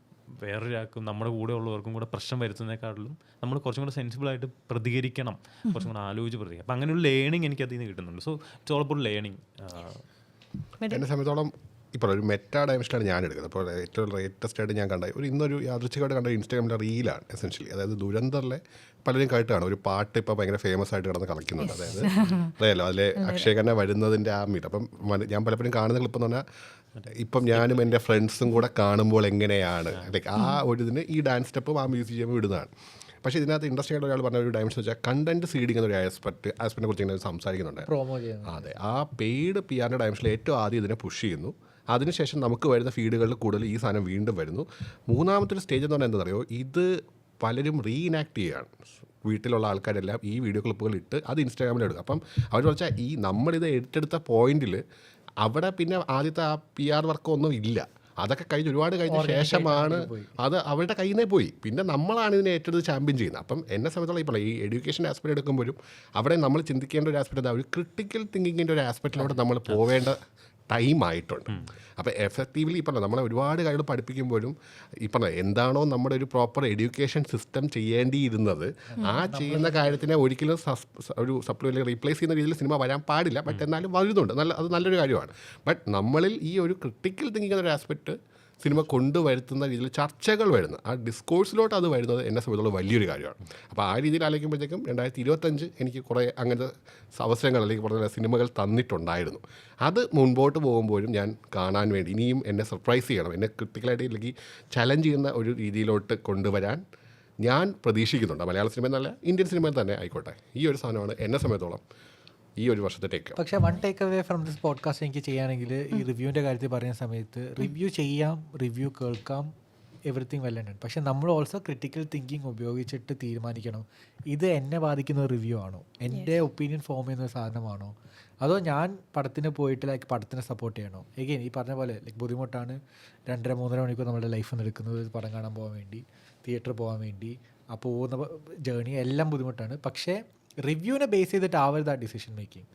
വേറൊരാൾക്കും നമ്മുടെ കൂടെ ഉള്ളവർക്കും കൂടെ പ്രശ്നം വരുത്തുന്നതിനേക്കാളും നമ്മൾ കുറച്ചും കൂടെ സെൻസിബിളായിട്ട് പ്രതികരിക്കണം, കുറച്ചും കൂടെ ആലോചിച്ച് പ്രതികരിക്കാം. അപ്പം അങ്ങനെയുള്ള ലേണിംഗ് എനിക്ക് അതിൽ നിന്ന് കിട്ടുന്നുണ്ട്. So it's all about learning. എന്നെ സംബന്ധിച്ചോളം ഇപ്പോൾ ഒരു മെറ്റാ ഡയമെൻഷനാണ് ഞാൻ എടുക്കുന്നത്. അപ്പോൾ ഏറ്റവും ലേറ്റസ്റ്റ് ആയിട്ട് ഞാൻ കണ്ട ഇന്നൊരു യാദൃച്ഛികമായിട്ട് കണ്ട ഇൻസ്റ്റാഗ്രാമിലെ റീലാണ് എസെൻഷ്യലി. അതായത് ദുരന്തറിലെ പലരും കേട്ടാണ് ഒരു പാട്ട് ഇപ്പോൾ ഭയങ്കര ഫേമസ് ആയിട്ട് കിടന്ന് കളിക്കുന്നുണ്ട്. അതായത് അറിയാലോ, അതിലെ അക്ഷയ് ഖന്ന വരുന്നതിൻ്റെ ആ മീറ്റ്. അപ്പം ഞാൻ പലപ്പോഴും കാണുന്ന ക്ലിപ്പ് എന്ന് പറഞ്ഞാൽ ഇപ്പം ഞാനും എൻ്റെ ഫ്രണ്ട്സും കൂടെ കാണുമ്പോൾ എങ്ങനെയാണ് ലൈക്ക് ആ ഒരു ഇതിന് ഈ ഡാൻസ് സ്റ്റെപ്പും ആ മ്യൂസിയം ഇടുന്നതാണ്. പക്ഷേ ഇതിനകത്ത് ഇൻട്രസ്റ്റിംഗ് ആയിട്ട് ഒരാൾ പറഞ്ഞ ഒരു ഡയമെൻഷൻ വെച്ചാൽ കണ്ടന്റ് സീഡിംഗ് എന്നൊരു ആസ്പെക്റ്റിനെ കുറിച്ച് ഇങ്ങനെ സംസാരിക്കുന്നുണ്ട്. അതെ, ആ പെയ്ഡ് PR ഡയമെൻഷനിൽ ഏറ്റവും ആദ്യം ഇതിനെ പുഷ് ചെയ്യുന്നു. അതിനുശേഷം നമുക്ക് വരുന്ന ഫീഡുകളിൽ കൂടുതൽ ഈ സാധനം വീണ്ടും വരുന്നു. മൂന്നാമത്തെ ഒരു സ്റ്റേജ് എന്ന് പറഞ്ഞാൽ എന്താ പറയുക, ഇത് പലരും റീഇനാക്ട് ചെയ്യുകയാണ്. വീട്ടിലുള്ള ആൾക്കാരെല്ലാം ഈ വീഡിയോ ക്ലിപ്പുകൾ ഇട്ട് അത് ഇൻസ്റ്റാഗ്രാമിൽ എടുക്കും. അപ്പം അവർ വെച്ചാൽ ഈ നമ്മളിത് ഏറ്റെടുത്ത പോയിന്റിൽ അവിടെ പിന്നെ ആദ്യത്തെ ആ PR വർക്കൊന്നും ഇല്ല. അതൊക്കെ ഒരുപാട് കഴിഞ്ഞ ശേഷമാണ് അത് അവരുടെ കയ്യിൽ നിന്നേ പോയി. പിന്നെ നമ്മളാണ് ഇതിനെ ഏറ്റെടുത്ത് ചാമ്പ്യൻ ചെയ്യുന്നത്. അപ്പം എന്നെ സംബന്ധിച്ചുള്ള ഇപ്പോൾ ഈ എഡ്യൂക്കേഷൻ ആസ്പെക്ട് എടുക്കുമ്പോഴും അവിടെ നമ്മൾ ചിന്തിക്കേണ്ട ഒരു ആസ്പെക്ട് എന്താ, ഒരു ക്രിട്ടിക്കൽ തിങ്കിങ്ങിൻ്റെ ഒരു ആസ്പെക്റ്റിലൂടെ നമ്മൾ പോവേണ്ട ടൈം ആയിട്ടുണ്ട്. അപ്പോൾ എഫക്റ്റീവ്ലി ഇപ്പോൾ നമ്മളെ ഒരുപാട് കാര്യങ്ങൾ പഠിപ്പിക്കുമ്പോഴും ഇപ്പം എന്താണോ നമ്മുടെ ഒരു പ്രോപ്പർ എഡ്യൂക്കേഷൻ സിസ്റ്റം ചെയ്യേണ്ടിയിരുന്നത് ആ ചെയ്യുന്ന കാര്യത്തിനെ ഒരിക്കലും ഒരു സപ്ലിമെൻ്റ് റീപ്ലേസ് ചെയ്യുന്ന രീതിയിൽ സിനിമ വരാൻ പാടില്ല. ബട്ട് എന്നാലും വരുന്നുണ്ട്, അത് നല്ലൊരു കാര്യമാണ്. ബട്ട് നമ്മളിൽ ഈ ഒരു ക്രിട്ടിക്കൽ തിങ്കിങ് എന്നൊരു ആസ്പെക്റ്റ് സിനിമ കൊണ്ടുവരുത്തുന്ന രീതിയിൽ ചർച്ചകൾ വരുന്ന ആ ഡിസ്കോഴ്സിലോട്ട് അത് വരുന്നത് എന്നെ സംബന്ധിച്ചുള്ള വലിയൊരു കാര്യമാണ്. അപ്പോൾ ആ രീതിയിൽ ആലോചിക്കുമ്പോഴത്തേക്കും 2025 എനിക്ക് കുറേ അങ്ങനത്തെ അവസരങ്ങൾ അല്ലെങ്കിൽ പറഞ്ഞ സിനിമകൾ തന്നിട്ടുണ്ടായിരുന്നു. അത് മുൻപോട്ട് പോകുമ്പോഴും ഞാൻ കാണാൻ വേണ്ടി ഇനിയും എന്നെ സർപ്രൈസ് ചെയ്യണം, എന്നെ ക്രിട്ടിക്കലായിട്ട് ഇല്ലെങ്കിൽ ചലഞ്ച് ചെയ്യുന്ന ഒരു രീതിയിലോട്ട് കൊണ്ടുവരാൻ ഞാൻ പ്രതീക്ഷിക്കുന്നുണ്ട്. മലയാള സിനിമ എന്നല്ല, ഇന്ത്യൻ സിനിമയിൽ തന്നെ ആയിക്കോട്ടെ. ഈ ഒരു സാധനമാണ് എന്നെ സംബന്ധിച്ചോളം ഈ ഒരു വർഷത്തെ ടേക്ക്. പക്ഷേ one take away from this podcast എനിക്ക് ചെയ്യുകയാണെങ്കിൽ ഈ റിവ്യൂവിൻ്റെ കാര്യത്തിൽ പറയുന്ന സമയത്ത് റിവ്യൂ ചെയ്യാം, റിവ്യൂ കേൾക്കാം, എവറിത്തിങ് വെൽ ആൻഡ്. പക്ഷേ നമ്മൾ ഓൾസോ ക്രിട്ടിക്കൽ തിങ്കിങ് ഉപയോഗിച്ചിട്ട് തീരുമാനിക്കണം, ഇത് എന്നെ ബാധിക്കുന്ന റിവ്യൂ ആണോ, എൻ്റെ ഒപ്പീനിയൻ ഫോം ചെയ്യുന്ന ഒരു സാധനമാണോ, അതോ ഞാൻ പടത്തിന് പോയിട്ട് ലൈക്ക് പടത്തിനെ സപ്പോർട്ട് ചെയ്യണോ. എഗെയിൻ ഈ പറഞ്ഞ പോലെ ലൈക്ക് ബുദ്ധിമുട്ടാണ് 2.5-3 മണിക്കൂർ നമ്മുടെ ലൈഫിൽ നിന്ന് എടുക്കുന്നത് പടം കാണാൻ പോകാൻ വേണ്ടി, തിയേറ്ററിൽ പോകാൻ വേണ്ടി. ആ പോകുന്ന ജേർണി എല്ലാം ബുദ്ധിമുട്ടാണ്. പക്ഷേ റിവ്യൂവിനെ ബേസ് ചെയ്തിട്ടാവരുത് ആ ഡിസിഷൻ മേക്കിംഗ്.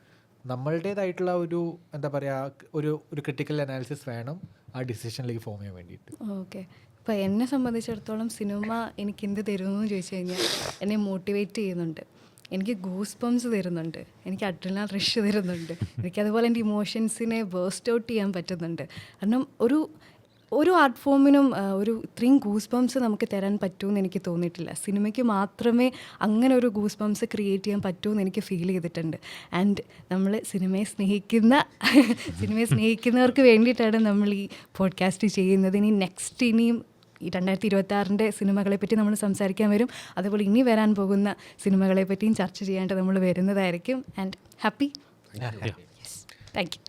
നമ്മളുടേതായിട്ടുള്ള ഒരു എന്താ പറയുക, ഒരു ക്രിട്ടിക്കൽ അനാലിസിസ് വേണം ആ ഡിസിഷനിലേക്ക് ഫോം ചെയ്യാൻ വേണ്ടിയിട്ട്. ഓക്കെ, ഇപ്പോൾ എന്നെ സംബന്ധിച്ചിടത്തോളം സിനിമ എനിക്ക് എന്ത് തരുമെന്ന് ചോദിച്ചു കഴിഞ്ഞാൽ എന്നെ മോട്ടിവേറ്റ് ചെയ്യുന്നുണ്ട്, എനിക്ക് ഗൂസ് ബംസ് തരുന്നുണ്ട്, എനിക്ക് അഡ്രിനൽ റഷ് തരുന്നുണ്ട്, എനിക്കതുപോലെ എൻ്റെ ഇമോഷൻസിനെ ബേസ്റ്റ് ഔട്ട് ചെയ്യാൻ പറ്റുന്നുണ്ട്. കാരണം ഒരു ആർട്ട് ഫോമിനും ഇത്രയും ഗൂസ് ബംസ് നമുക്ക് തരാൻ പറ്റുമെന്ന് എനിക്ക് തോന്നിയിട്ടില്ല. സിനിമയ്ക്ക് മാത്രമേ അങ്ങനെ ഒരു ഗൂസ് ബംസ് ക്രിയേറ്റ് ചെയ്യാൻ പറ്റുമെന്ന് എനിക്ക് ഫീൽ ചെയ്തിട്ടുണ്ട്. ആൻഡ് നമ്മൾ സിനിമയെ സ്നേഹിക്കുന്നവർക്ക് വേണ്ടിയിട്ടാണ് നമ്മൾ ഈ പോഡ്കാസ്റ്റ് ചെയ്യുന്നത്. ഇനിയും ഈ 2026 സിനിമകളെ പറ്റി നമ്മൾ സംസാരിക്കാൻ വരും. അതുപോലെ ഇനി വരാൻ പോകുന്ന സിനിമകളെ പറ്റിയും ചർച്ച ചെയ്യാനായിട്ട് നമ്മൾ വരുന്നതായിരിക്കും. And happy. Thank you.